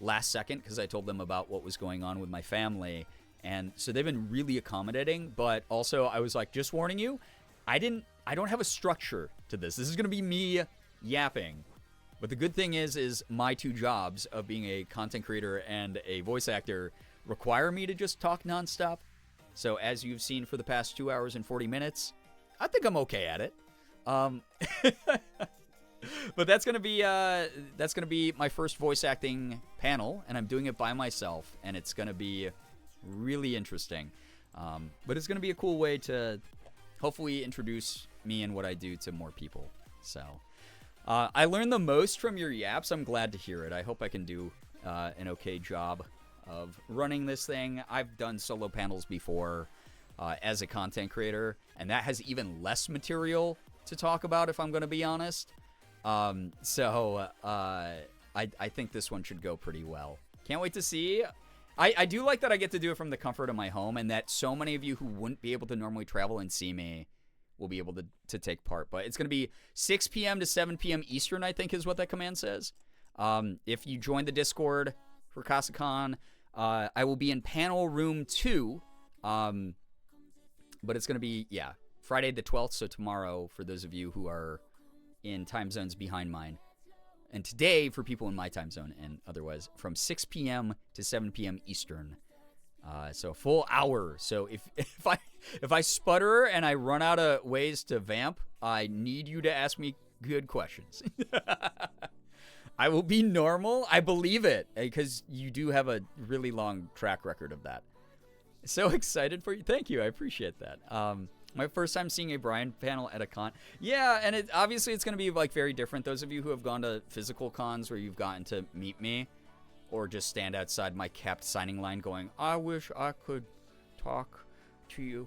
last second because I told them about what was going on with my family. And so they've been really accommodating, but also I was like, just warning you, I don't have a structure to this. This is going to be me yapping. But the good thing is my two jobs of being a content creator and a voice actor require me to just talk nonstop. So as you've seen for the past 2 hours and 40 minutes, I think I'm okay at it. But that's gonna be my first voice acting panel, and I'm doing it by myself, and it's gonna be really interesting. But it's gonna be a cool way to hopefully introduce me and what I do to more people. So I learned the most from your yaps. I'm glad to hear it. I hope I can do an okay job of running this thing. I've done solo panels before as a content creator, and that has even less material to talk about, if I'm going to be honest. So I think this one should go pretty well. Can't wait to see. I do like that I get to do it from the comfort of my home, and that so many of you who wouldn't be able to normally travel and see me will be able to take part. But it's going to be 6 p.m. to 7 p.m. Eastern, I think is what that command says. If you join the Discord for CasaCon, I will be in panel room 2, but it's going to be, Friday the 12th, so tomorrow for those of you who are in time zones behind mine. And today for people in my time zone, and otherwise from 6 p.m. to 7 p.m. Eastern. So a full hour. So if I sputter and I run out of ways to vamp, I need you to ask me good questions. I will be normal. I believe it, because you do have a really long track record of that. So excited for you. Thank you. I appreciate that. My first time seeing a Brian panel at a con. Yeah, and obviously it's going to be like very different. Those of you who have gone to physical cons where you've gotten to meet me or just stand outside my capped signing line going, I wish I could talk to you.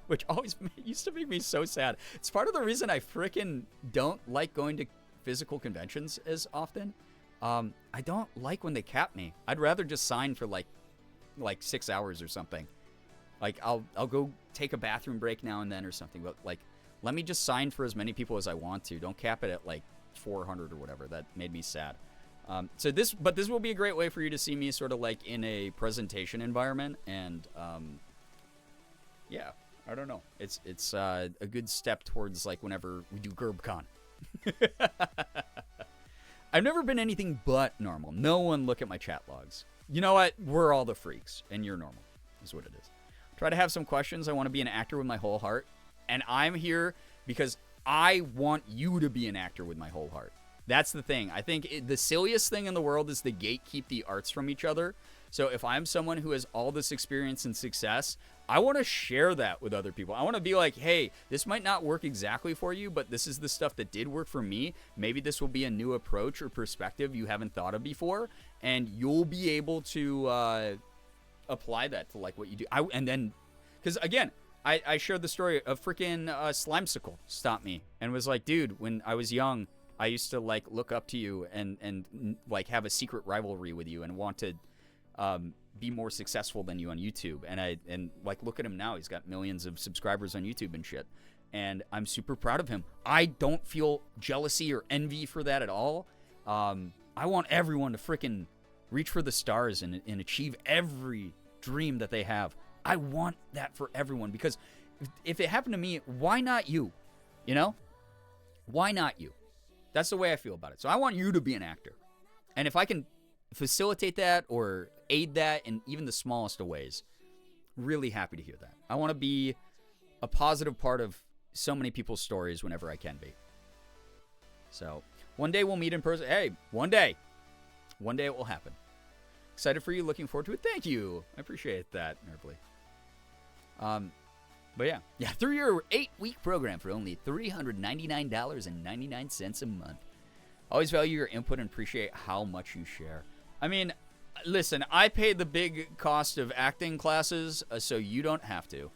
Which always used to make me so sad. It's part of the reason I frickin' don't like going to physical conventions as often. I don't like when they cap me. I'd rather just sign for like 6 hours or something. Like I'll go take a bathroom break now and then or something, but like let me just sign for as many people as I want to. Don't cap it at like 400 or whatever. That made me sad. So this will be a great way for you to see me sort of like in a presentation environment, and yeah, I don't know. It's a good step towards like whenever we do GerbCon. I've never been anything but normal. No one look at my chat logs. You know what? We're all the freaks, and you're normal, is what it is. Try to have some questions. I want to be an actor with my whole heart, and I'm here because I want you to be an actor with my whole heart. That's the thing. I think the silliest thing in the world is to gatekeep the arts from each other. So if I'm someone who has all this experience and success, I want to share that with other people. I want to be like, hey, this might not work exactly for you, but this is the stuff that did work for me. Maybe this will be a new approach or perspective you haven't thought of before, and you'll be able to apply that to like what you do. And then, because again, I shared the story of freaking Slimesicle stopped me and was like, dude, when I was young, I used to like look up to you and like have a secret rivalry with you and want to be more successful than you on YouTube. And like look at him now. He's got millions of subscribers on YouTube and shit. And I'm super proud of him. I don't feel jealousy or envy for that at all. I want everyone to freaking reach for the stars and achieve every dream that they have. I want that for everyone, because if it happened to me, why not you? You know? Why not you? That's the way I feel about it. So I want you to be an actor. And if I can facilitate that or aid that in even the smallest of ways, really happy to hear that. I want to be a positive part of so many people's stories whenever I can be. So one day we'll meet in person. Hey, one day it will happen. Excited for you. Looking forward to it. Thank you. I appreciate that, Nervly. But yeah, through your 8-week program for only $399.99 a month. Always value your input and appreciate how much you share. I mean, listen, I paid the big cost of acting classes, so you don't have to.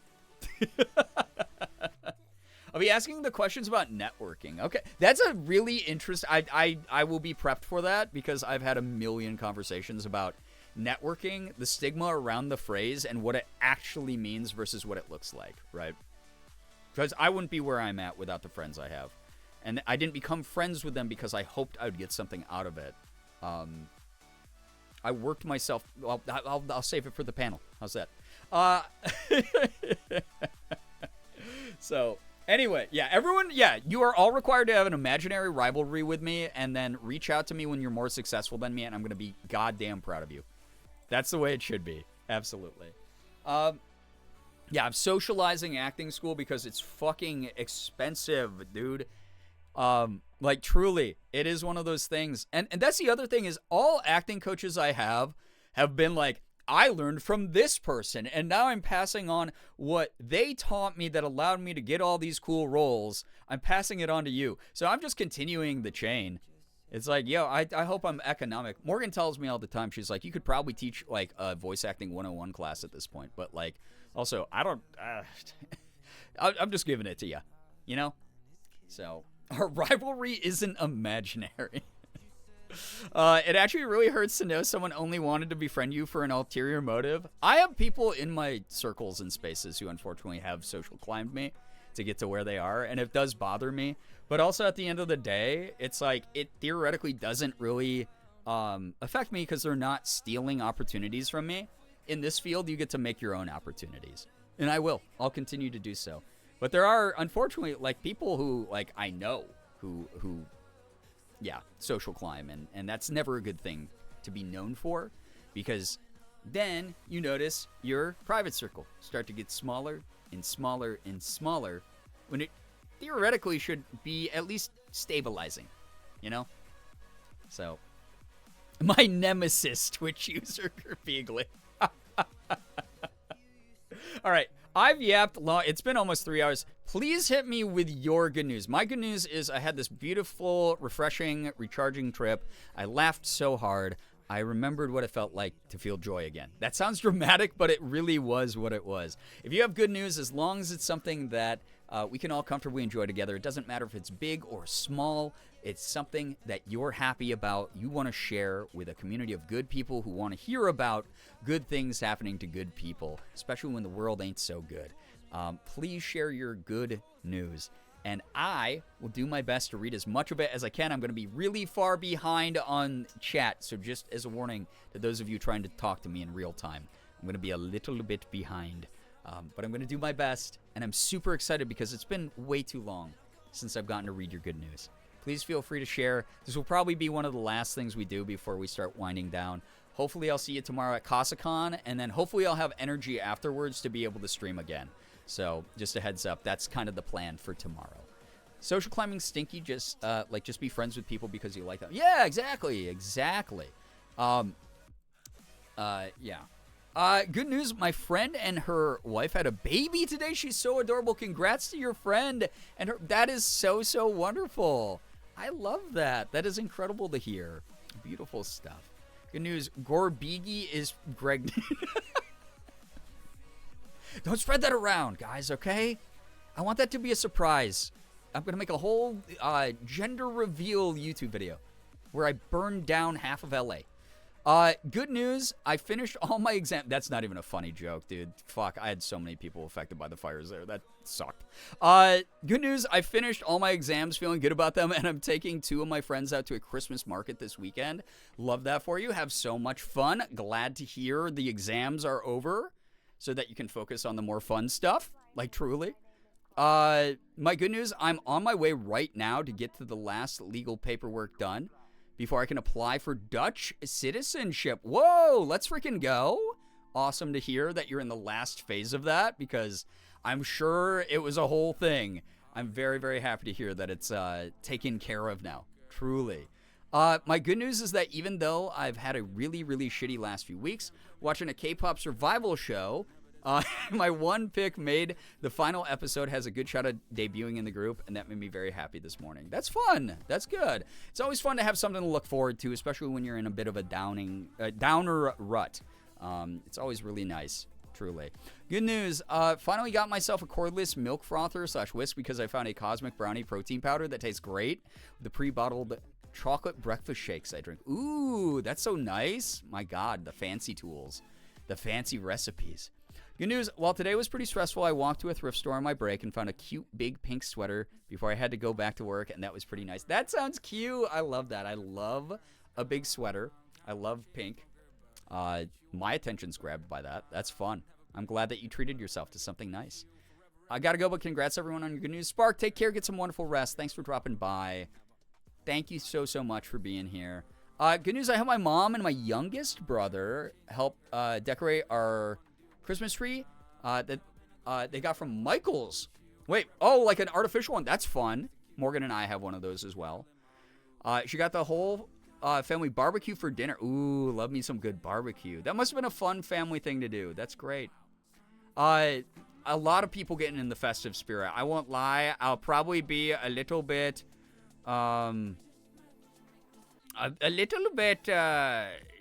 I'll be asking the questions about networking. Okay, that's a really interesting. I will be prepped for that because I've had a million conversations about networking, the stigma around the phrase, and what it actually means versus what it looks like, right? Because I wouldn't be where I'm at without the friends I have. And I didn't become friends with them because I hoped I would get something out of it. I worked myself. Well, I'll save it for the panel. How's that? So, anyway, yeah, everyone, you are all required to have an imaginary rivalry with me and then reach out to me when you're more successful than me, and I'm going to be goddamn proud of you. That's the way it should be. Absolutely. Yeah, I'm socializing acting school because it's fucking expensive, dude. Like, truly, it is one of those things. And that's the other thing is all acting coaches I have been like, I learned from this person, and now I'm passing on what they taught me that allowed me to get all these cool roles. I'm passing it on to you. So I'm just continuing the chain. It's like, yo, I hope I'm economic. Morgan tells me all the time, she's like, you could probably teach, like, a voice acting 101 class at this point. But, like, also, I don't, I'm just giving it to you, you know? So, our rivalry isn't imaginary. It actually really hurts to know someone only wanted to befriend you for an ulterior motive. I have people in my circles and spaces who unfortunately have social climbed me to get to where they are, and it does bother me. But also at the end of the day, it's like it theoretically doesn't really affect me because they're not stealing opportunities from me. In this field, you get to make your own opportunities, and I will. I'll continue to do so. But there are, unfortunately, like people who, like, I know who social climb, and that's never a good thing to be known for, because then you notice your private circle start to get smaller and smaller and smaller when it theoretically should be at least stabilizing, you know? So, my nemesis Twitch user, Girbeagly. All right. I've yapped long. It's been almost 3 hours. Please hit me with your good news. My good news is I had this beautiful, refreshing, recharging trip. I laughed so hard. I remembered what it felt like to feel joy again. That sounds dramatic, but it really was what it was. If you have good news, as long as it's something that we can all comfortably enjoy together, it doesn't matter if it's big or small. It's something that you're happy about, you want to share with a community of good people who want to hear about good things happening to good people, especially when the world ain't so good. Please share your good news, and I will do my best to read as much of it as I can. I'm going to be really far behind on chat, so just as a warning to those of you trying to talk to me in real time, I'm going to be a little bit behind, but I'm going to do my best, and I'm super excited because it's been way too long since I've gotten to read your good news. Please feel free to share. This will probably be one of the last things we do before we start winding down. Hopefully I'll see you tomorrow at CasaCon, and then hopefully I'll have energy afterwards to be able to stream again. So just a heads up, that's kind of the plan for tomorrow. Social climbing stinky, just be friends with people because you like them. Yeah, exactly. Good news, my friend and her wife had a baby today. She's so adorable. Congrats to your friend. And that is so, so wonderful. I love that. That is incredible to hear. Beautiful stuff. Good news, Girbeagly is Greg. Don't spread that around, guys, okay? I want that to be a surprise. I'm going to make a whole gender reveal YouTube video where I burn down half of LA. Good news, I finished all my exams. That's not even a funny joke, dude. Fuck, I had so many people affected by the fires there. That sucked. Good news, I finished all my exams, feeling good about them, and I'm taking 2 of my friends out to a Christmas market this weekend. Love that for you. Have so much fun. Glad to hear the exams are over so that you can focus on the more fun stuff. Like, truly. My good news, I'm on my way right now to get to the last legal paperwork done, before I can apply for Dutch citizenship. Whoa, let's freaking go. Awesome to hear that you're in the last phase of that, because I'm sure it was a whole thing. I'm very, very happy to hear that it's taken care of now, truly. My good news is that even though I've had a really, really shitty last few weeks watching a K-pop survival show, my one pick made the final episode, has a good shot of debuting in the group, and that made me very happy this morning. That's fun. That's good. It's always fun to have something to look forward to, especially when you're in a bit of a downer rut. It's always really nice, truly. Good news. Finally got myself a cordless milk frother / whisk because I found a Cosmic Brownie protein powder that tastes great. The pre-bottled chocolate breakfast shakes I drink. Ooh, that's so nice. My God, the fancy tools, the fancy recipes. Good news. While today was pretty stressful, I walked to a thrift store on my break and found a cute big pink sweater before I had to go back to work, and that was pretty nice. That sounds cute. I love that. I love a big sweater. I love pink. My attention's grabbed by that. That's fun. I'm glad that you treated yourself to something nice. I gotta go, but congrats everyone on your good news. Spark, take care. Get some wonderful rest. Thanks for dropping by. Thank you so, so much for being here. Good news, I have my mom and my youngest brother help decorate our Christmas tree that they got from Michael's. Wait, oh, like an artificial one. That's fun. Morgan and I have one of those as well. She got the whole family barbecue for dinner. Ooh, love me some good barbecue. That must have been a fun family thing to do. That's great. A lot of people getting in the festive spirit. I won't lie. I'll probably be a little bit...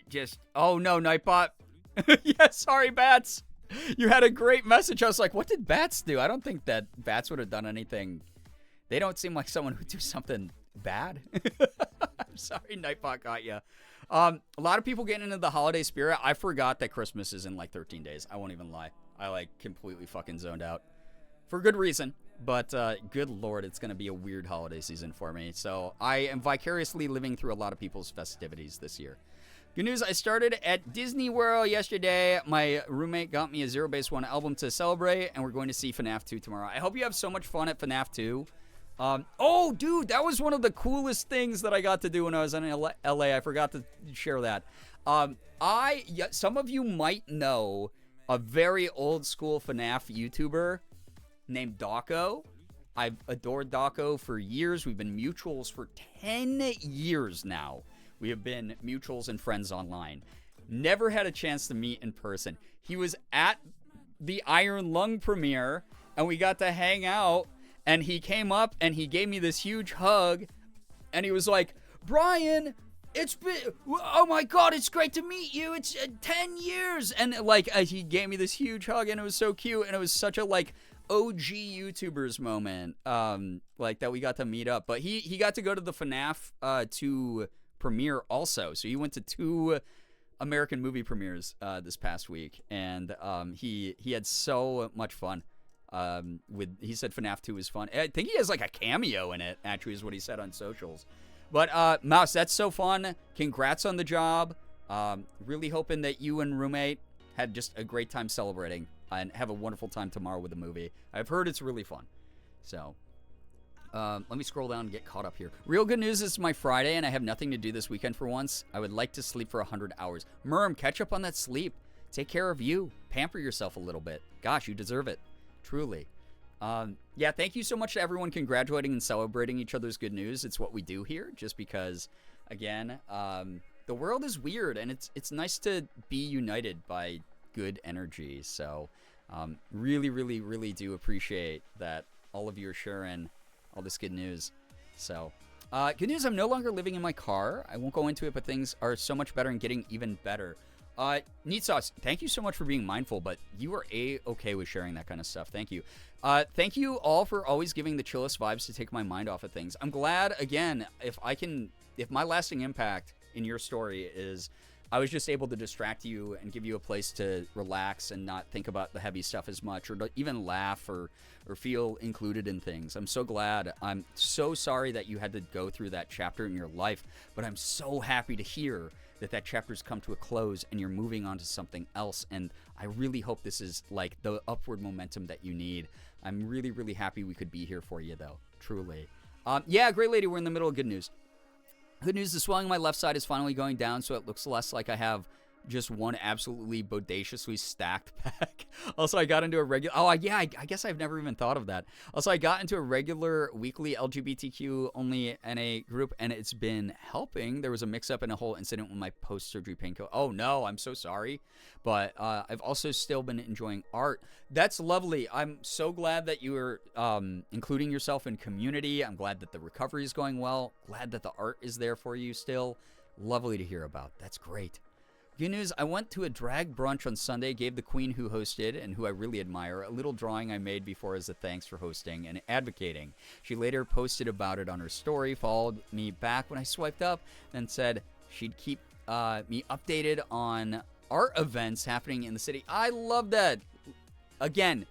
just, oh no, Nightbot. Yeah, sorry, Bats. You had a great message. I was like, what did Bats do? I don't think that Bats would have done anything. They don't seem like someone who would do something bad. I'm sorry, Nightbot got you. A lot of people getting into the holiday spirit. I forgot that Christmas is in like 13 days. I won't even lie. I like completely fucking zoned out. For good reason. But good Lord, it's going to be a weird holiday season for me. So I am vicariously living through a lot of people's festivities this year. Good news, I started at Disney World yesterday. My roommate got me a Zero Base One album to celebrate, and we're going to see FNAF 2 tomorrow. I hope you have so much fun at FNAF 2. Oh, dude, that was one of the coolest things that I got to do when I was in LA. I forgot to share that. Some of you might know a very old school FNAF YouTuber named Dawko. I've adored Dawko for years. We've been mutuals for 10 years now. We have been mutuals and friends online. Never had a chance to meet in person. He was at the Iron Lung premiere, and we got to hang out, and he came up, and he gave me this huge hug, and he was like, Brian, it's been, oh my God, it's great to meet you. It's 10 years. And like, he gave me this huge hug, and it was so cute, and it was such a like, OG YouTubers moment, like that we got to meet up. But he got to go to the FNAF 2 premiere also. So he went to 2 American movie premieres this past week, and he had so much fun. He said FNAF 2 is fun. I think he has like a cameo in it, actually, is what he said on socials. But Mouse, that's so fun. Congrats on the job. Really hoping that you and roommate had just a great time celebrating and have a wonderful time tomorrow with the movie. I've heard it's really fun. So, let me scroll down and get caught up here. Real good news is my Friday, and I have nothing to do this weekend for once. I would like to sleep for 100 hours. Merm, catch up on that sleep. Take care of you. Pamper yourself a little bit. Gosh, you deserve it. Truly. Yeah, thank you so much to everyone congratulating and celebrating each other's good news. It's what we do here, just because, again, the world is weird, and it's nice to be united by good energy. So, really, really, really do appreciate that all of you are sharing all this good news. So, good news, I'm no longer living in my car. I won't go into it, but things are so much better and getting even better. Neat Sauce, thank you so much for being mindful, but you are A-okay with sharing that kind of stuff. Thank you. Thank you all for always giving the chillest vibes to take my mind off of things. I'm glad, again, if my lasting impact in your story is I was just able to distract you and give you a place to relax and not think about the heavy stuff as much, or to even laugh or feel included in things. I'm so glad. I'm so sorry that you had to go through that chapter in your life, but I'm so happy to hear that chapter's come to a close and you're moving on to something else. And I really hope this is like the upward momentum that you need. I'm really, really happy we could be here for you, though. Truly. Yeah, Great Lady, we're in the middle of good news. Good news, the swelling on my left side is finally going down, so it looks less like I have just one absolutely bodaciously stacked pack. Also, I got into a regular... Oh, yeah, I guess I've never even thought of that. Also, I got into a regular weekly LGBTQ-only NA group, and it's been helping. There was a mix-up and a whole incident with my post-surgery painkiller. Oh, no, I'm so sorry. But I've also still been enjoying art. That's lovely. I'm so glad that you are including yourself in community. I'm glad that the recovery is going well. Glad that the art is there for you still. Lovely to hear about. That's great. Good news, I went to a drag brunch on Sunday, gave the queen who hosted, and who I really admire, a little drawing I made before as a thanks for hosting and advocating. She later posted about it on her story, followed me back when I swiped up, and said she'd keep me updated on art events happening in the city. I love that. Again,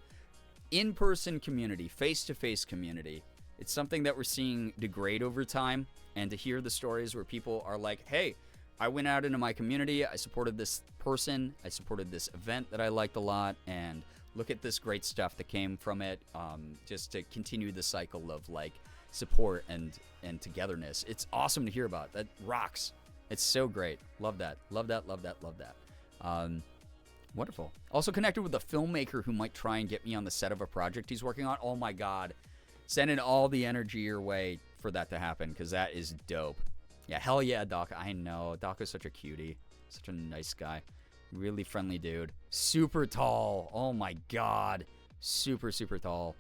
in-person community, face-to-face community. It's something that we're seeing degrade over time, and to hear the stories where people are like, hey, I went out into my community, I supported this person, I supported this event that I liked a lot, and look at this great stuff that came from it, just to continue the cycle of, like, support and togetherness. It's awesome to hear about. That rocks. It's so great. Love that. Love that, love that, love that. Wonderful. Also connected with a filmmaker who might try and get me on the set of a project he's working on. Oh, my God. Sending all the energy your way for that to happen, because that is dope. Yeah, hell yeah, Doc. I know. Doc is such a cutie. Such a nice guy. Really friendly dude. Super tall. Oh my God. Super, super tall.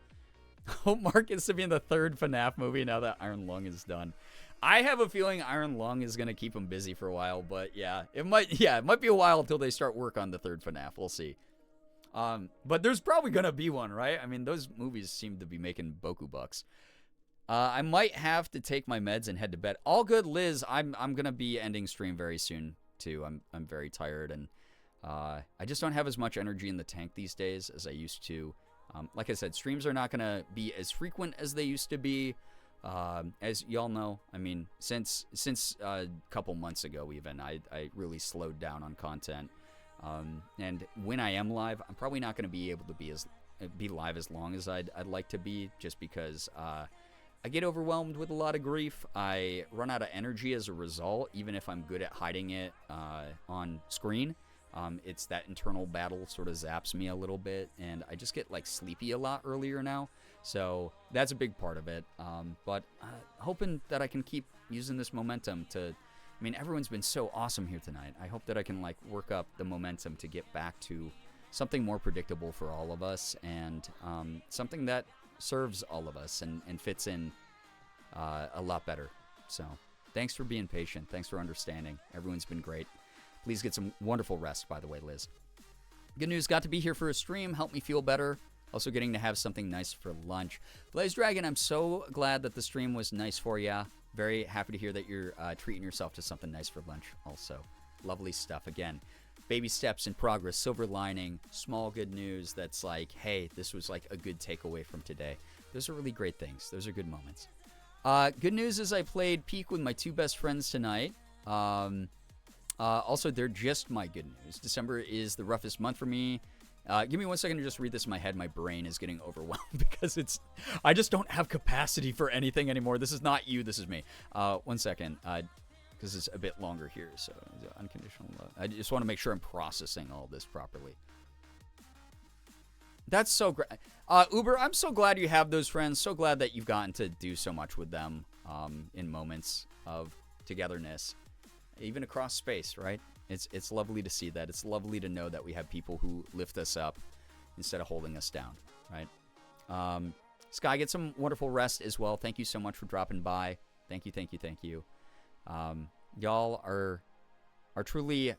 Hope Mark gets to be in the third FNAF movie now that Iron Lung is done. I have a feeling Iron Lung is going to keep him busy for a while, but yeah, it might be a while until they start work on the third FNAF. We'll see. But there's probably going to be one, right? I mean, those movies seem to be making boku bucks. I might have to take my meds and head to bed. All good, Liz. I'm gonna be ending stream very soon too. I'm very tired, and I just don't have as much energy in the tank these days as I used to. Like I said, streams are not gonna be as frequent as they used to be. As y'all know, I mean, since a couple months ago even, I really slowed down on content. And when I am live, I'm probably not gonna be able to be live as long as I'd like to be, just because I get overwhelmed with a lot of grief. I run out of energy as a result, even if I'm good at hiding it on screen. It's that internal battle sort of zaps me a little bit, and I just get like sleepy a lot earlier now. So that's a big part of it. But hoping that I can keep using this momentum to... I mean, everyone's been so awesome here tonight. I hope that I can like work up the momentum to get back to something more predictable for all of us, and something that serves all of us and fits in a lot better. So thanks for being patient. Thanks for understanding. Everyone's been great. Please get some wonderful rest, by the way, Liz. Good news, got to be here for a stream. Helped me feel better. Also getting to have something nice for lunch. Blaze Dragon, I'm so glad that the stream was nice for ya. Very happy to hear that you're treating yourself to something nice for lunch also. Lovely stuff. Again, baby steps in progress, silver lining, small good news that's like, hey, this was like a good takeaway from today. Those are really great things. Those are good moments. Good news is I played Peak with my two best friends tonight. Also, they're just my good news. December is the roughest month for me. Give me 1 second to just read this in my head. My brain is getting overwhelmed because I just don't have capacity for anything anymore. This is not you. This is me. 1 second. Because it's a bit longer here, so unconditional love. I just want to make sure I'm processing all this properly. That's so great. Uber, I'm so glad you have those friends. So glad that you've gotten to do so much with them in moments of togetherness, even across space, right? It's lovely to see that. It's lovely to know that we have people who lift us up instead of holding us down, right? Sky, get some wonderful rest as well. Thank you so much for dropping by. Thank you, thank you, thank you. Y'all are truly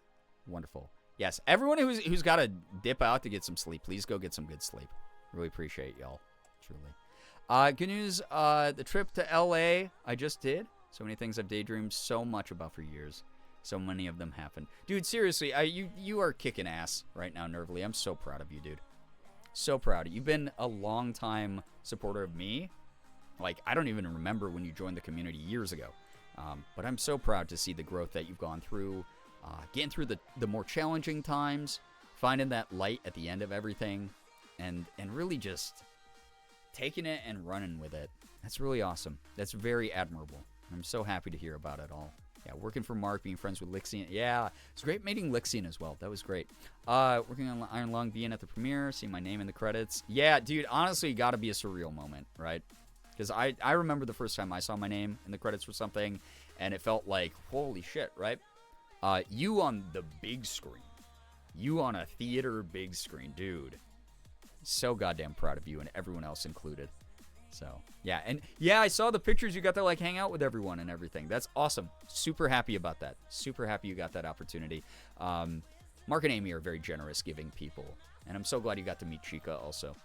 wonderful. Yes, everyone who's got to dip out to get some sleep, please go get some good sleep. Really appreciate y'all, truly. Good news, the trip to LA I just did. So many things I've daydreamed so much about for years. So many of them happen. Dude, seriously, you are kicking ass right now, Nervly. I'm so proud of you, dude. So proud. You've been a long time supporter of me. Like, I don't even remember when you joined the community years ago. But I'm so proud to see the growth that you've gone through, getting through the more challenging times, finding that light at the end of everything, and really just taking it and running with it. That's really awesome. That's very admirable. I'm so happy to hear about it all. Yeah, working for Mark, being friends with Lixian. Yeah, it's great meeting Lixian as well. That was great. Working on Iron Lung, being at the premiere, seeing my name in the credits. Yeah, dude, honestly, got to be a surreal moment, right? Because I remember the first time I saw my name in the credits for something, and it felt like, holy shit, right? You on the big screen. You on a theater big screen, dude. So goddamn proud of you and everyone else included. So, yeah. And, yeah, I saw the pictures. You got to, like, hang out with everyone and everything. That's awesome. Super happy about that. Super happy you got that opportunity. Mark and Amy are very generous giving people. And I'm so glad you got to meet Chica also.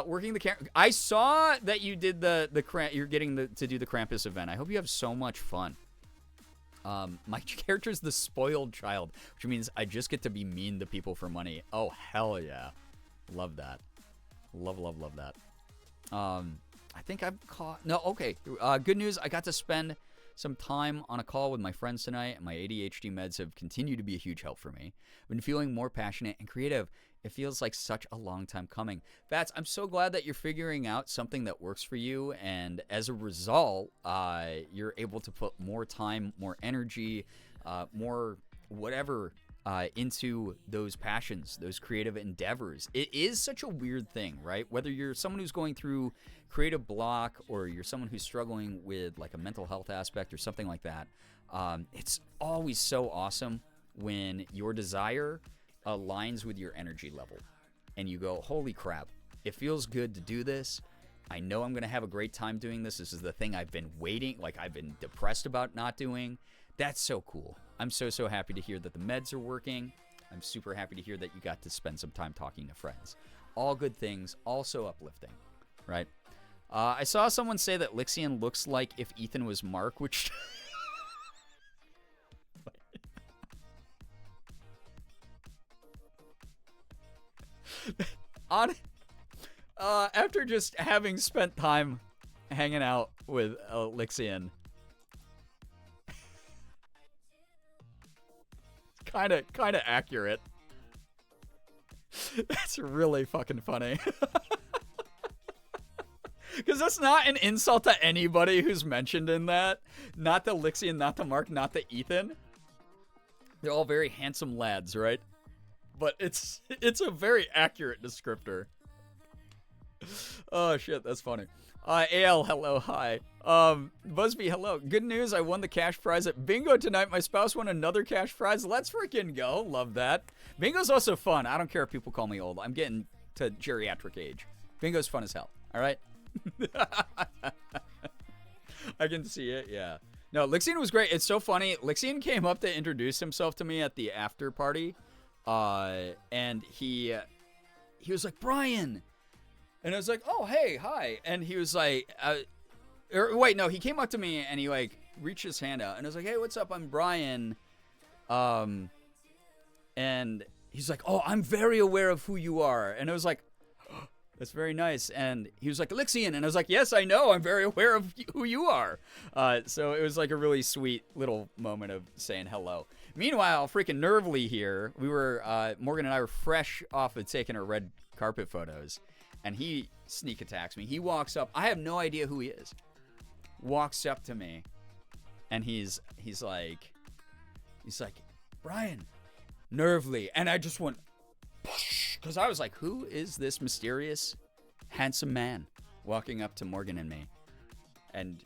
Working the camera. I saw that you did you're getting to do the Krampus event. I hope you have so much fun. My character's the spoiled child, which means I just get to be mean to people for money. Oh, hell yeah. Love that. Love that. I think I've caught... No, okay. Good news. I got to spend some time on a call with my friends tonight, and my ADHD meds have continued to be a huge help for me. I've been feeling more passionate and creative. It feels like such a long time coming. Bats, I'm so glad that you're figuring out something that works for you, and as a result, you're able to put more time, more energy, more whatever into those passions, those creative endeavors. It is such a weird thing, right? Whether you're someone who's going through creative block or you're someone who's struggling with like a mental health aspect or something like that, it's always so awesome when your desire aligns with your energy level and you go, holy crap, it feels good to do this. I know I'm going to have a great time doing this. This is the thing I've been waiting, like I've been depressed about not doing. That's so cool. I'm so happy to hear that the meds are working. I'm super happy to hear that you got to spend some time talking to friends. All good things, also uplifting, right? I saw someone say that Lixian looks like if Ethan was Mark, which... After just having spent time hanging out with Lixian, kind of accurate. That's really fucking funny. Because that's not an insult to anybody who's mentioned in that. Not to Lixian, not to Mark, not to Ethan. They're all very handsome lads, right? But it's a very accurate descriptor. Oh shit, that's funny. AL, hello, hi. Busby, hello. Good news, I won the cash prize at bingo tonight. My spouse won another cash prize. Let's freaking go. Love that. Bingo's also fun. I don't care if people call me old. I'm getting to geriatric age. Bingo's fun as hell. All right? I can see it, yeah. No, Lixian was great. It's so funny. Lixian came up to introduce himself to me at the after party. And he was like, Brian. And I was like, oh, hey, hi. And he was like, wait, no, he came up to me and he like reached his hand out. And I was like, hey, what's up? I'm Brian. And he's like, oh, I'm very aware of who you are. And I was like, oh, that's very nice. And he was like, Lixian. And I was like, yes, I know. I'm very aware of who you are. So it was like a really sweet little moment of saying hello. Meanwhile, freaking Nervely here, Morgan and I were fresh off of taking our red carpet photos. And he sneak attacks me. He walks up. I have no idea who he is. Walks up to me. And he's like, Brian, Nervely. And I just went, because I was like, who is this mysterious, handsome man walking up to Morgan and me? And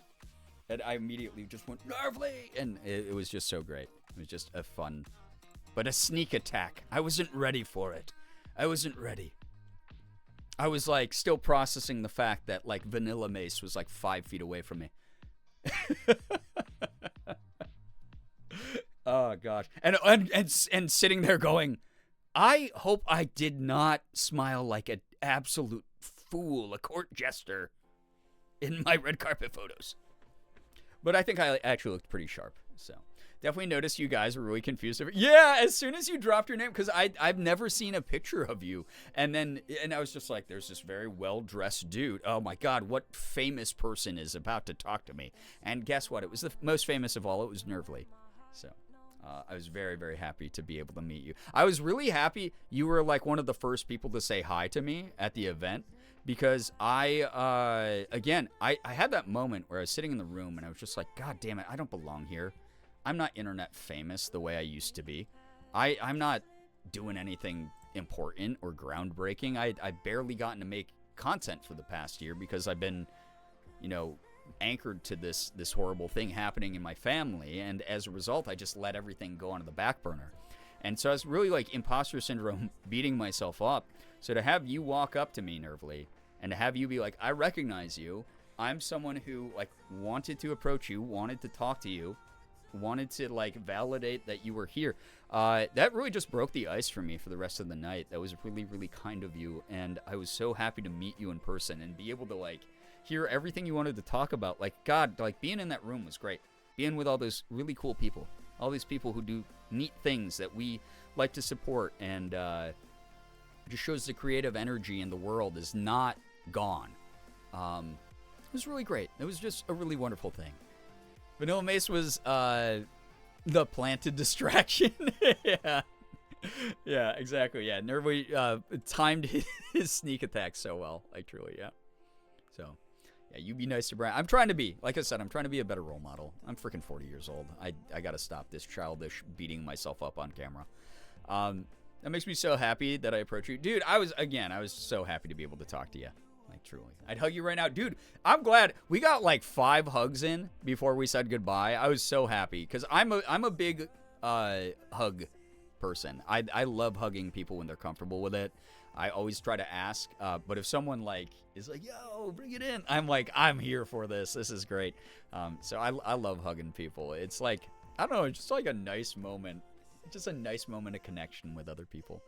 I immediately just went, Nervely. And it was just so great. It was just a fun, but a sneak attack. I wasn't ready for it. I wasn't ready. I was like still processing the fact that like Vanilla Mace was like 5 feet away from me. Oh gosh. And sitting there going, I hope I did not smile like an absolute fool, a court jester in my red carpet photos. But I think I actually looked pretty sharp, so. Definitely noticed you guys were really confused. Yeah, as soon as you dropped your name, because I've never seen a picture of you. And I was just like, there's this very well-dressed dude. Oh my God, what famous person is about to talk to me? And guess what? It was the most famous of all. It was Nervely. So I was very, very happy to be able to meet you. I was really happy you were like one of the first people to say hi to me at the event. because again, I had that moment where I was sitting in the room and I was just like, God damn it, I don't belong here. I'm not internet famous the way I used to be. I'm not doing anything important or groundbreaking. I barely gotten to make content for the past year because I've been, anchored to this horrible thing happening in my family, and as a result, I just let everything go onto the back burner. And so I was really like imposter syndrome, beating myself up. So to have you walk up to me, Nervly, and to have you be like, I recognize you. I'm someone who like wanted to approach you, wanted to talk to you, wanted to like validate that you were here. That really just broke the ice for me for the rest of the night. That was really, really kind of you. And I was so happy to meet you in person and be able to like hear everything you wanted to talk about. Like, God, like being in that room was great. Being with all those really cool people, all these people who do neat things that we like to support, and just shows the creative energy in the world is not gone. It was really great. It was just a really wonderful thing. Vanilla Mace was the planted distraction. Yeah, exactly. Yeah, Nervy timed his sneak attack so well. Like, truly, yeah. So, yeah, you be nice to Brian. I'm trying to be, like I said, I'm trying to be a better role model. I'm freaking 40 years old. I got to stop this childish beating myself up on camera. That makes me so happy that I approach you. Dude, I was so happy to be able to talk to you. Like, truly. I'd hug you right now. Dude, I'm glad we got like 5 hugs in before we said goodbye. I was so happy because I'm a big hug person. I love hugging people when they're comfortable with it. I always try to ask, but if someone like is like, yo, bring it in, I'm like, I'm here for this. This is great. So I love hugging people. It's like, I don't know, it's just like a nice moment. Just a nice moment of connection with other people.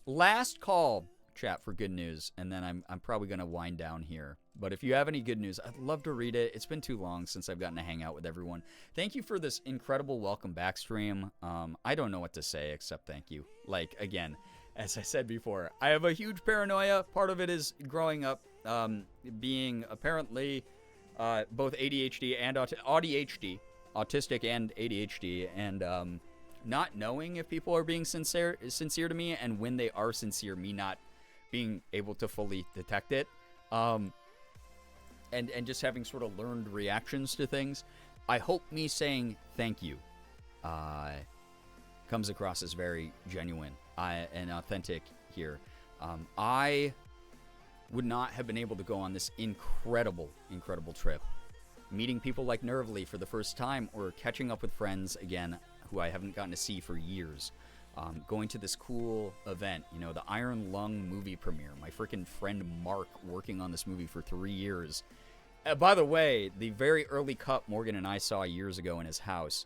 Last call, chat, for good news, and then I'm probably going to wind down here. But if you have any good news, I'd love to read it. It's been too long since I've gotten to hang out with everyone. Thank you for this incredible welcome back stream. I don't know what to say except thank you. Like, again, as I said before, I have a huge paranoia. Part of it is growing up being apparently both ADHD and autistic and ADHD, and not knowing if people are being sincere to me, and when they are sincere, me not being able to fully detect it, and just having sort of learned reactions to things. I hope me saying thank you comes across as very genuine and authentic here. I would not have been able to go on this incredible trip, meeting people like Nervly for the first time, or catching up with friends again who I haven't gotten to see for years. Going to this cool event, the Iron Lung movie premiere. My freaking friend Mark working on this movie for 3 years. By the way, the very early cut Morgan and I saw years ago in his house,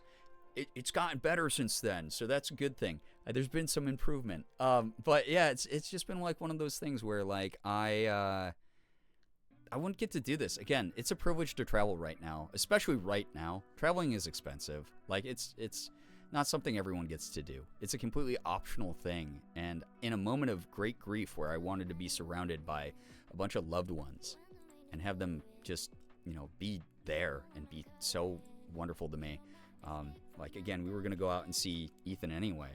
it's gotten better since then, so that's a good thing. There's been some improvement. But yeah, it's just been like one of those things where like I wouldn't get to do this. Again, it's a privilege to travel right now, especially right now. Traveling is expensive. Like, it's not something everyone gets to do. It's a completely optional thing. And in a moment of great grief where I wanted to be surrounded by a bunch of loved ones and have them just, be there and be so wonderful to me. Like, again, we were going to go out and see Ethan anyway.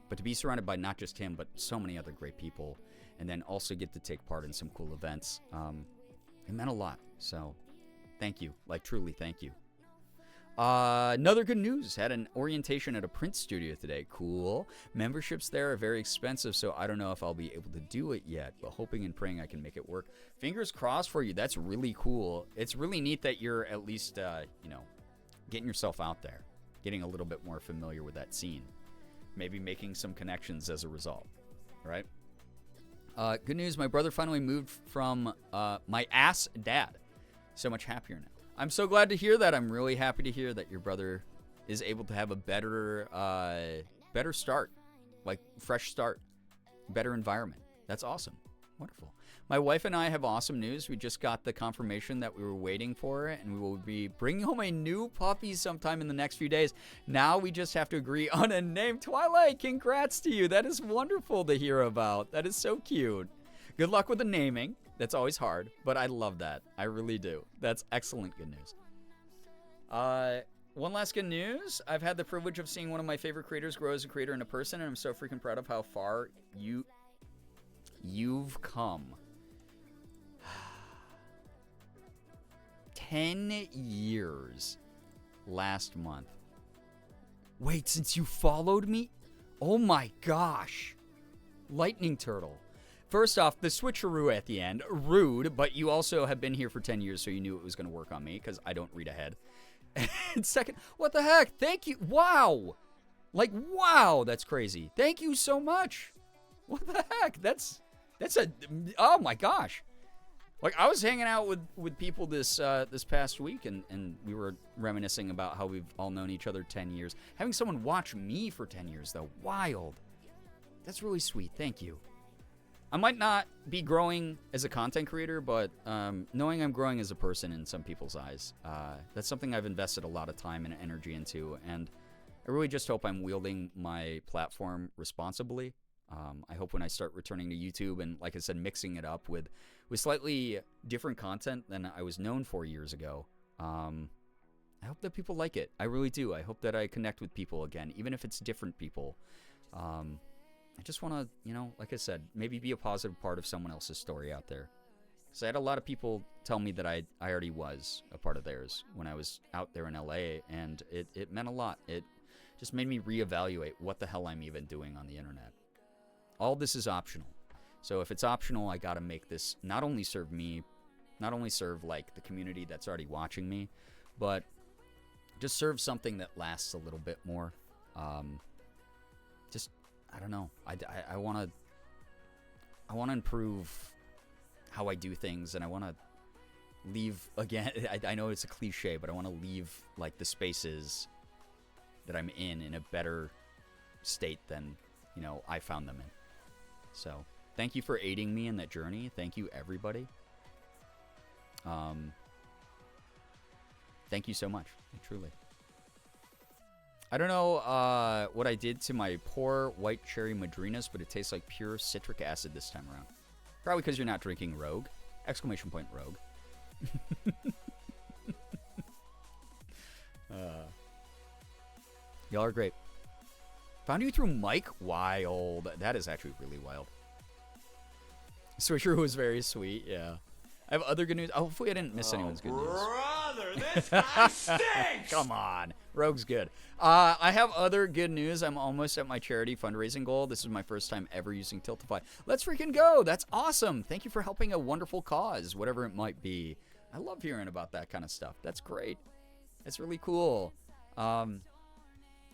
But to be surrounded by not just him, but so many other great people, and then also get to take part in some cool events, it meant a lot. So thank you. Like, truly, thank you. Another good news. Had an orientation at a print studio today. Cool. Memberships there are very expensive, so I don't know if I'll be able to do it yet, but hoping and praying I can make it work. Fingers crossed for you. That's really cool. It's really neat that you're at least, getting yourself out there, getting a little bit more familiar with that scene, maybe making some connections as a result, right? Good news. My brother finally moved from my ass dad. So much happier now. I'm so glad to hear that. I'm really happy to hear that your brother is able to have a better start, like fresh start, better environment. That's awesome. Wonderful. My wife and I have awesome news. We just got the confirmation that we were waiting for, and we will be bringing home a new puppy sometime in the next few days. Now we just have to agree on a name. Twilight, congrats to you. That is wonderful to hear about. That is so cute. Good luck with the naming. That's always hard, but I love that. I really do. That's excellent good news. One last good news. I've had the privilege of seeing one of my favorite creators grow as a creator and a person, and I'm so freaking proud of how far you've come. 10 years last month. Wait, since you followed me? Oh my gosh. Lightning Turtle. First off, the switcheroo at the end. Rude, but you also have been here for 10 years, so you knew it was going to work on me, because I don't read ahead. And second, what the heck? Thank you. Wow. Like, wow, that's crazy. Thank you so much. What the heck? That's a, oh my gosh. Like, I was hanging out with people this past week, and we were reminiscing about how we've all known each other 10 years. Having someone watch me for 10 years, though, wild. That's really sweet. Thank you. I might not be growing as a content creator, but knowing I'm growing as a person in some people's eyes, that's something I've invested a lot of time and energy into, and I really just hope I'm wielding my platform responsibly. I hope when I start returning to YouTube and, like I said, mixing it up with slightly different content than I was known for years ago, I hope that people like it. I really do. I hope that I connect with people again, even if it's different people. I just want to, you know, like I said, maybe be a positive part of someone else's story out there. Because I had a lot of people tell me that I already was a part of theirs when I was out there in LA, and it meant a lot. It just made me reevaluate what the hell I'm even doing on the internet. All this is optional. So if it's optional, I got to make this not only serve me, not only serve like the community that's already watching me, but just serve something that lasts a little bit more. Just, I don't know. I want to improve how I do things, and I want to leave, again, I know it's a cliche, but I want to leave like the spaces that I'm in a better state than, you know, I found them in. So thank you for aiding me in that journey. Thank you, everybody. Thank you so much, truly. I don't know what I did to my poor white cherry madrinas, but it tastes like pure citric acid this time around. Probably because you're not drinking Rogue. Exclamation point Rogue. Y'all are great. Found you through Mike? Wild. That is actually really wild. Swisher was very sweet, yeah. I have other good news. Oh, hopefully I didn't miss anyone's good news. Brother, this guy stinks! Come on. Rogue's good. I have other good news. I'm almost at my charity fundraising goal. This is my first time ever using Tiltify. Let's freaking go. That's awesome. Thank you for helping a wonderful cause, whatever it might be. I love hearing about that kind of stuff. That's great. That's really cool.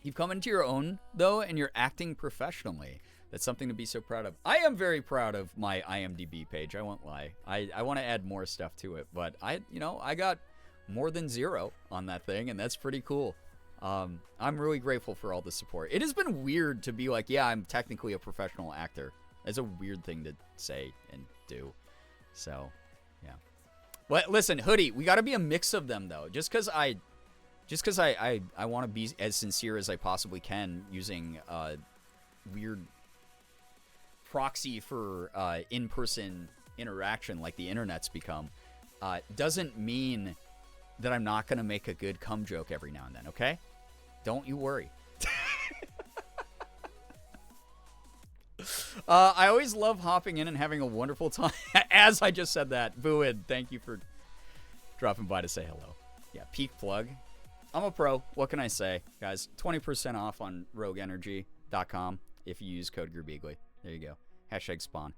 You've come into your own, though, and you're acting professionally. That's something to be so proud of. I am very proud of my IMDb page. I won't lie. I want to add more stuff to it, but I got more than 0 on that thing, and that's pretty cool. I'm really grateful for all the support. It has been weird to be like, yeah, I'm technically a professional actor. It's a weird thing to say and do. So, yeah. But listen, Hoodie, we got to be a mix of them, though. Just because I want to be as sincere as I possibly can using weird proxy for in-person interaction like the internet's become, doesn't mean that I'm not going to make a good cum joke every now and then, okay? Don't you worry. I always love hopping in and having a wonderful time. As I just said that, Booid, thank you for dropping by to say hello. Yeah, peak plug. I'm a pro. What can I say? Guys, 20% off on rogueenergy.com if you use code Girbeagly. There you go. Hashtag spawn.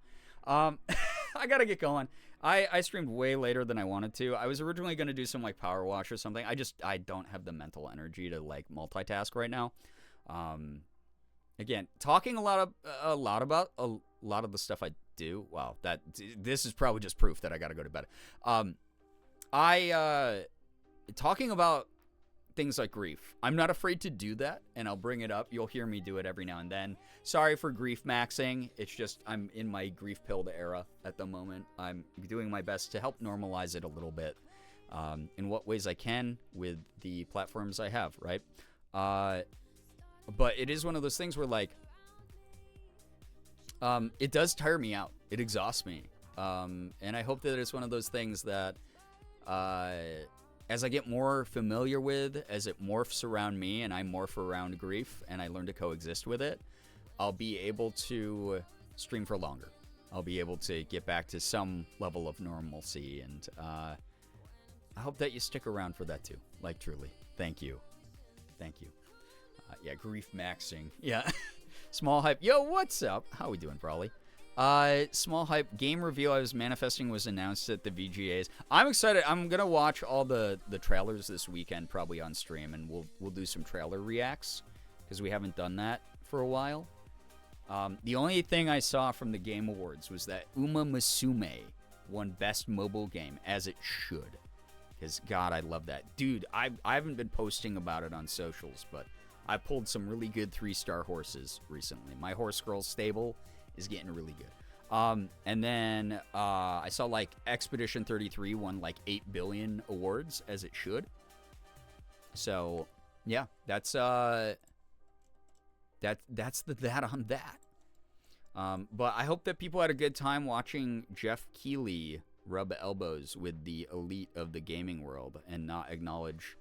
I got to get going. I streamed way later than I wanted to. I was originally going to do some like power wash or something. I don't have the mental energy to like multitask right now. Again, talking a lot about a lot of the stuff I do. Wow, this is probably just proof that I got to go to bed. Talking about things like grief. I'm not afraid to do that, and I'll bring it up. You'll hear me do it every now and then. Sorry for grief maxing. It's just I'm in my grief pilled era at the moment. I'm doing my best to help normalize it a little bit in what ways I can with the platforms I have, right? But it is one of those things where, like, it does tire me out. It exhausts me. And I hope that it's one of those things that as I get more familiar with, as it morphs around me and I morph around grief and I learn to coexist with it, I'll be able to stream for longer. I'll be able to get back to some level of normalcy. And I hope that you stick around for that too. Like, truly. Thank you. Thank you. Yeah, grief maxing. Yeah. Small hype. Yo, what's up? How we doing, Brawly? Small hype. Game reveal I was manifesting was announced at the VGAs. I'm excited. I'm gonna watch all the trailers this weekend, probably on stream, and we'll do some trailer reacts because we haven't done that for a while. The only thing I saw from the Game Awards was that Uma Musume won Best Mobile Game, as it should. Because, God, I love that. Dude, I haven't been posting about it on socials, but I pulled some really good 3-star horses recently. My horse girl stable is getting really good. And then I saw, like, Expedition 33 won, like, 8 billion awards, as it should. So, yeah, that's that on that. But I hope that people had a good time watching Jeff Keighley rub elbows with the elite of the gaming world and not acknowledge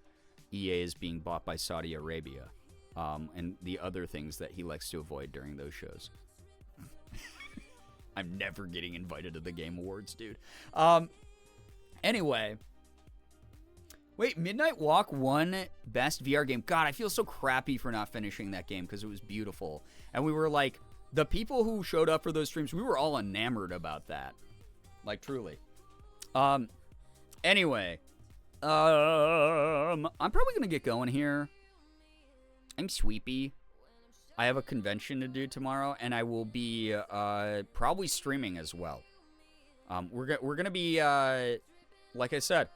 EA as being bought by Saudi Arabia, and the other things that he likes to avoid during those shows. I'm never getting invited to the Game Awards, dude. Anyway. Wait, Midnight Walk won Best VR Game. God, I feel so crappy for not finishing that game because it was beautiful. And we were like, the people who showed up for those streams, we were all enamored about that. Like, truly. Anyway. I'm probably going to get going here. I'm sleepy. I have a convention to do tomorrow, and I will be probably streaming as well. We're going to be, like I said,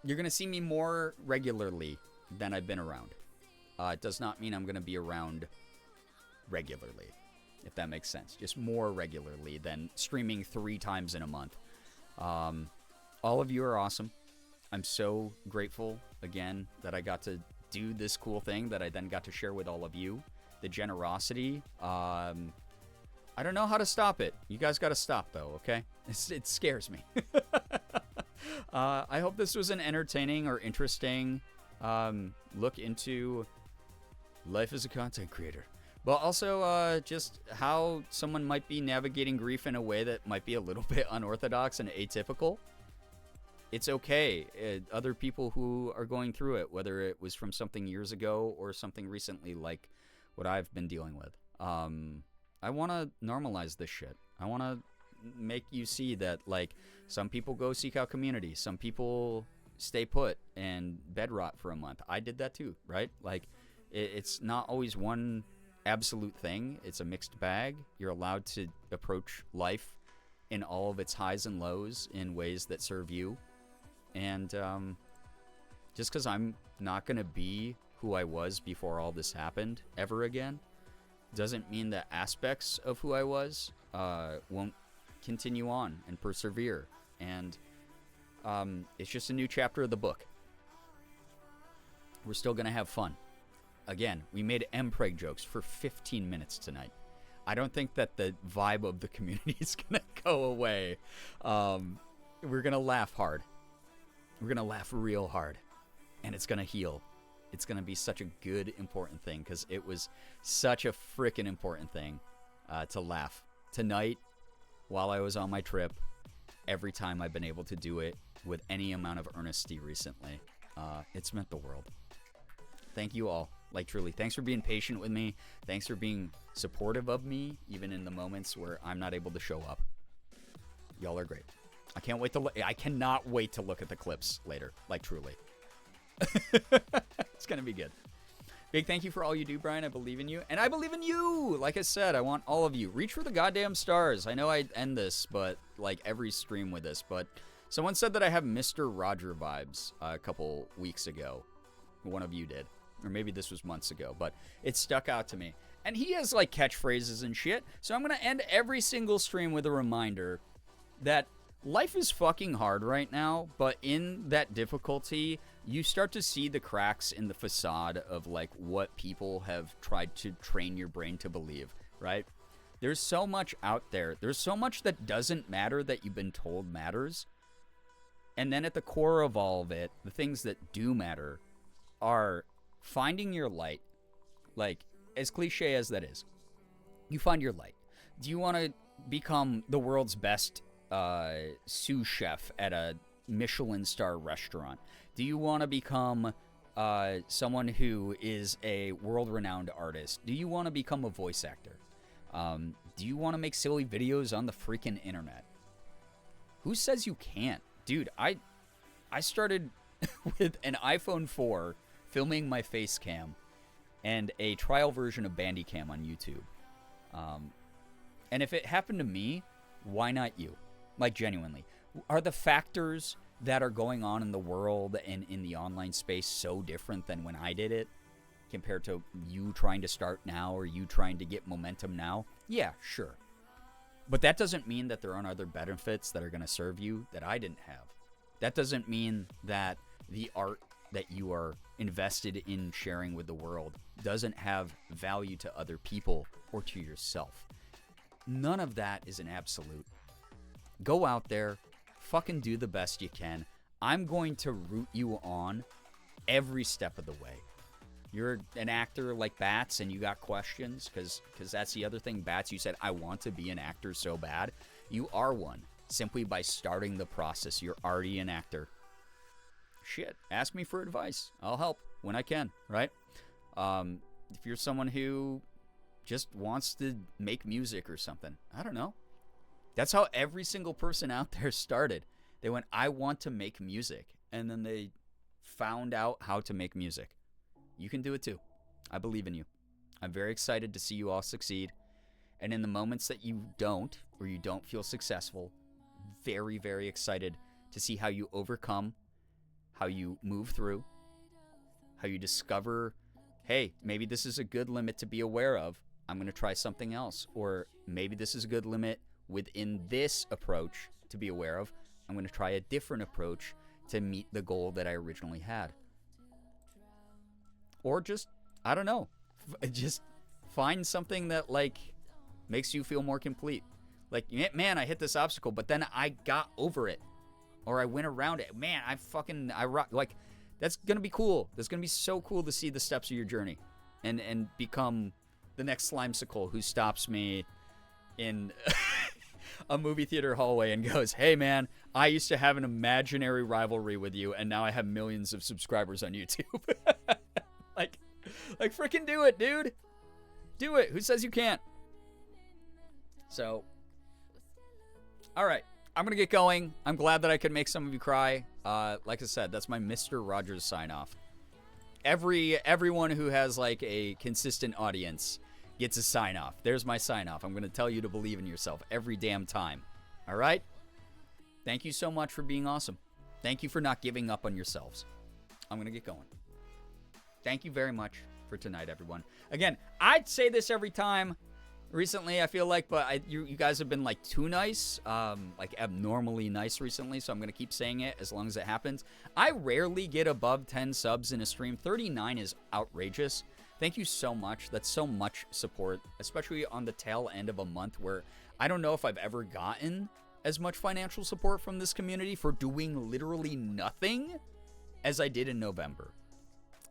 you're going to see me more regularly than I've been around. It does not mean I'm going to be around regularly, if that makes sense. Just more regularly than streaming 3 times in a month. All of you are awesome. I'm so grateful, again, that I got to do this cool thing that I then got to share with all of you. The generosity. I don't know how to stop it. You guys got to stop, though, okay? It scares me. I hope this was an entertaining or interesting look into life as a content creator. But also just how someone might be navigating grief in a way that might be a little bit unorthodox and atypical. It's okay. Other people who are going through it, whether it was from something years ago or something recently like what I've been dealing with. I want to normalize this shit. I want to make you see that, like, some people go seek out community. Some people stay put and bed rot for a month. I did that too, right? Like, it's not always one absolute thing. It's a mixed bag. You're allowed to approach life in all of its highs and lows in ways that serve you. And just because I'm not going to be who I was before all this happened ever again doesn't mean that aspects of who I was won't continue on and persevere. And it's just a new chapter of the book. We're still going to have fun. Again, we made mpreg jokes for 15 minutes tonight. I don't think that the vibe of the community is going to go away. We're going to laugh hard. We're going to laugh real hard. And it's going to heal. It's going to be such a good, important thing, because it was such a freaking important thing to laugh. Tonight, while I was on my trip, every time I've been able to do it with any amount of earnesty recently, it's meant the world. Thank you all. Like, truly, thanks for being patient with me. Thanks for being supportive of me, even in the moments where I'm not able to show up. Y'all are great. I cannot wait to look at the clips later. Like, truly. It's going to be good. Big thank you for all you do, Brian. I believe in you. And I believe in you! Like I said, I want all of you. Reach for the goddamn stars. I know I end this, but, like, every stream with this, but someone said that I have Mr. Roger vibes a couple weeks ago. One of you did. Or maybe this was months ago, but it stuck out to me. And he has, like, catchphrases and shit. So I'm going to end every single stream with a reminder that life is fucking hard right now, but in that difficulty, you start to see the cracks in the facade of, like, what people have tried to train your brain to believe, right? There's so much out there. There's so much that doesn't matter that you've been told matters. And then at the core of all of it, the things that do matter are finding your light. Like, as cliche as that is, you find your light. Do you want to become the world's best sous chef at a Michelin star restaurant? Do you want to become someone who is a world-renowned artist? Do you want to become a voice actor? Do you want to make silly videos on the freaking internet? Who says you can't? Dude, I started with an iPhone 4 filming my face cam and a trial version of Bandicam on YouTube. And if it happened to me, why not you? Like, genuinely. Are the factors that are going on in the world and in the online space so different than when I did it compared to you trying to start now or you trying to get momentum now? Yeah, sure. But that doesn't mean that there aren't other benefits that are going to serve you that I didn't have. That doesn't mean that the art that you are invested in sharing with the world doesn't have value to other people or to yourself. None of that is an absolute. Go out there, fucking do the best you can. I'm going to root you on every step of the way. You're an actor like Bats and you got questions, because that's the other thing, Bats, you said, I want to be an actor so bad. You are one. Simply by starting the process, you're already an actor. Shit, ask me for advice. I'll help when I can, right? If you're someone who just wants to make music or something, I don't know. That's how every single person out there started. They went, I want to make music. And then they found out how to make music. You can do it too. I believe in you. I'm very excited to see you all succeed. And in the moments that you don't, or you don't feel successful, very, very excited to see how you overcome, how you move through, how you discover, hey, maybe this is a good limit to be aware of. I'm going to try something else. Or maybe this is a good limit within this approach to be aware of. I'm going to try a different approach to meet the goal that I originally had. Or just, I don't know, just find something that, like, makes you feel more complete. Like, man, I hit this obstacle, but then I got over it. Or I went around it. Man, like, that's going to be cool. That's going to be so cool to see the steps of your journey. And become the next Slimesicle who stops me in a movie theater hallway and goes, hey, man, I used to have an imaginary rivalry with you, and now I have millions of subscribers on YouTube. Like, freaking do it, dude. Do it. Who says you can't? So, all right. I'm going to get going. I'm glad that I could make some of you cry. Like I said, that's my Mr. Rogers sign-off. Everyone who has, like, a consistent audience gets a sign-off. There's my sign-off. I'm going to tell you to believe in yourself every damn time. All right? Thank you so much for being awesome. Thank you for not giving up on yourselves. I'm going to get going. Thank you very much for tonight, everyone. Again, I'd say this every time recently, I feel like, but you guys have been, like, too nice, like abnormally nice recently, so I'm going to keep saying it as long as it happens. I rarely get above 10 subs in a stream. 39 is outrageous. Thank you so much. That's so much support, especially on the tail end of a month where I don't know if I've ever gotten as much financial support from this community for doing literally nothing as I did in November.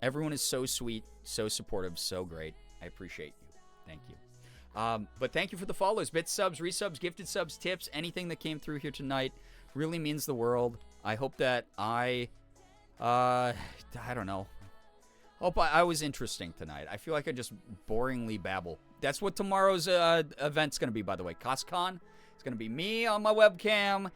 Everyone is so sweet, so supportive, so great. I appreciate you. Thank you. But thank you for the follows, bits, subs, resubs, gifted subs, tips, anything that came through here tonight. Really means the world. I hope that I don't know. Hope I was interesting tonight. I feel like I just boringly babble. That's what tomorrow's event's going to be, by the way. CosCon. It's going to be me on my webcam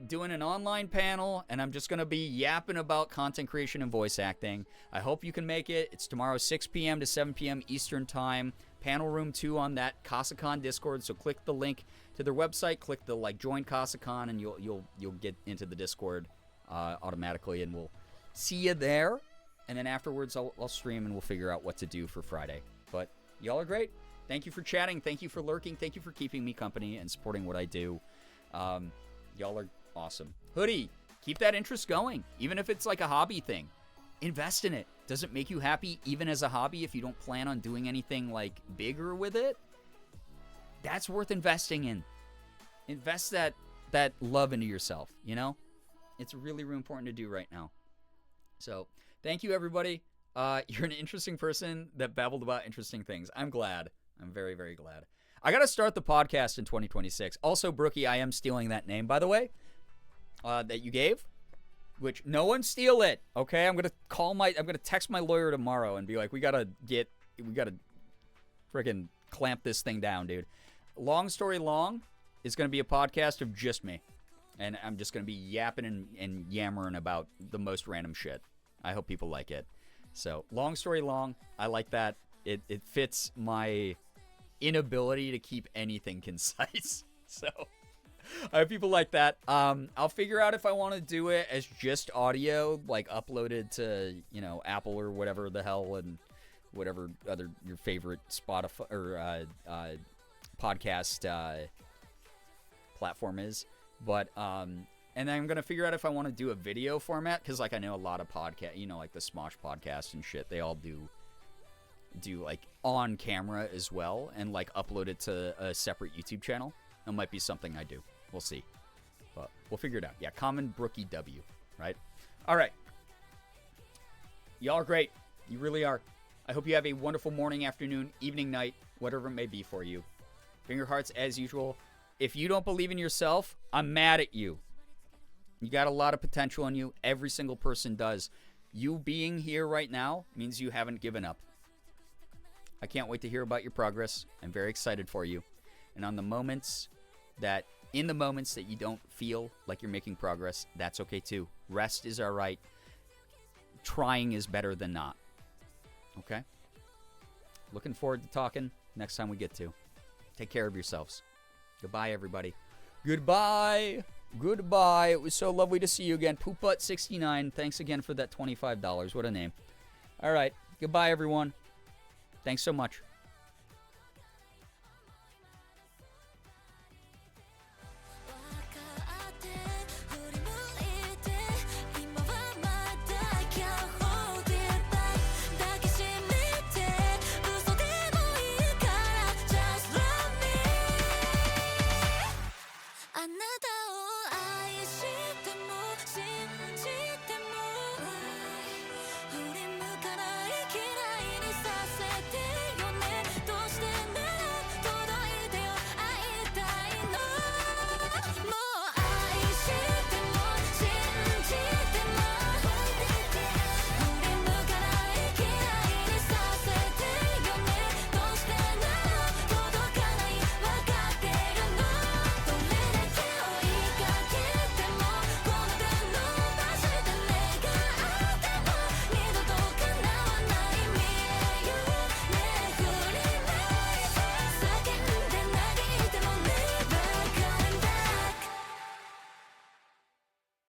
doing an online panel, and I'm just going to be yapping about content creation and voice acting. I hope you can make it. It's tomorrow, 6 p.m. to 7 p.m. Eastern Time. Panel room 2 on that CasaCon Discord. So click the link to their website, click the join CasaCon, and you'll get into the Discord automatically, and we'll see you there. And then afterwards, I'll stream and we'll figure out what to do for Friday. But y'all are great. Thank you for chatting. Thank you for lurking. Thank you for keeping me company and supporting what I do. Y'all are awesome. Hoodie, keep that interest going. Even if it's like a hobby thing, invest in it. Does it make you happy even as a hobby if you don't plan on doing anything like bigger with it? That's worth investing in. Invest that love into yourself, you know? It's really, really important to do right now. So, thank you, everybody. You're an interesting person that babbled about interesting things. I'm glad. I'm very, very glad. I got to start the podcast in 2026. Also, Brookie, I am stealing that name, by the way, that you gave. which no one steal it, okay? I'm gonna text my lawyer tomorrow and be like, we gotta freaking clamp this thing down, dude. Long Story Long is gonna be a podcast of just me, and I'm just gonna be yapping and yammering about the most random shit. I hope people like it. So, Long Story Long, I like that. It fits my inability to keep anything concise. So, I hope people like that. I'll figure out if I want to do it as just audio, like uploaded to, Apple or whatever the hell, and whatever other your favorite Spotify or podcast platform is. But and then I'm gonna figure out if I want to do a video format, because like I know a lot of podcast, like the Smosh podcast and shit, they all do like on camera as well, and like upload it to a separate YouTube channel. That might be something I do. We'll see. But we'll figure it out. Yeah, Common Brookie W, right? All right. Y'all are great. You really are. I hope you have a wonderful morning, afternoon, evening, night, whatever it may be for you. Finger hearts as usual. If you don't believe in yourself, I'm mad at you. You got a lot of potential in you. Every single person does. You being here right now means you haven't given up. I can't wait to hear about your progress. I'm very excited for you. And in the moments that you don't feel like you're making progress, that's okay too. Rest is all right. Trying is better than not. Okay? Looking forward to talking next time we get to. Take care of yourselves. Goodbye, everybody. Goodbye. Goodbye. It was so lovely to see you again. Poopbutt69, thanks again for that $25. What a name. All right. Goodbye, everyone. Thanks so much.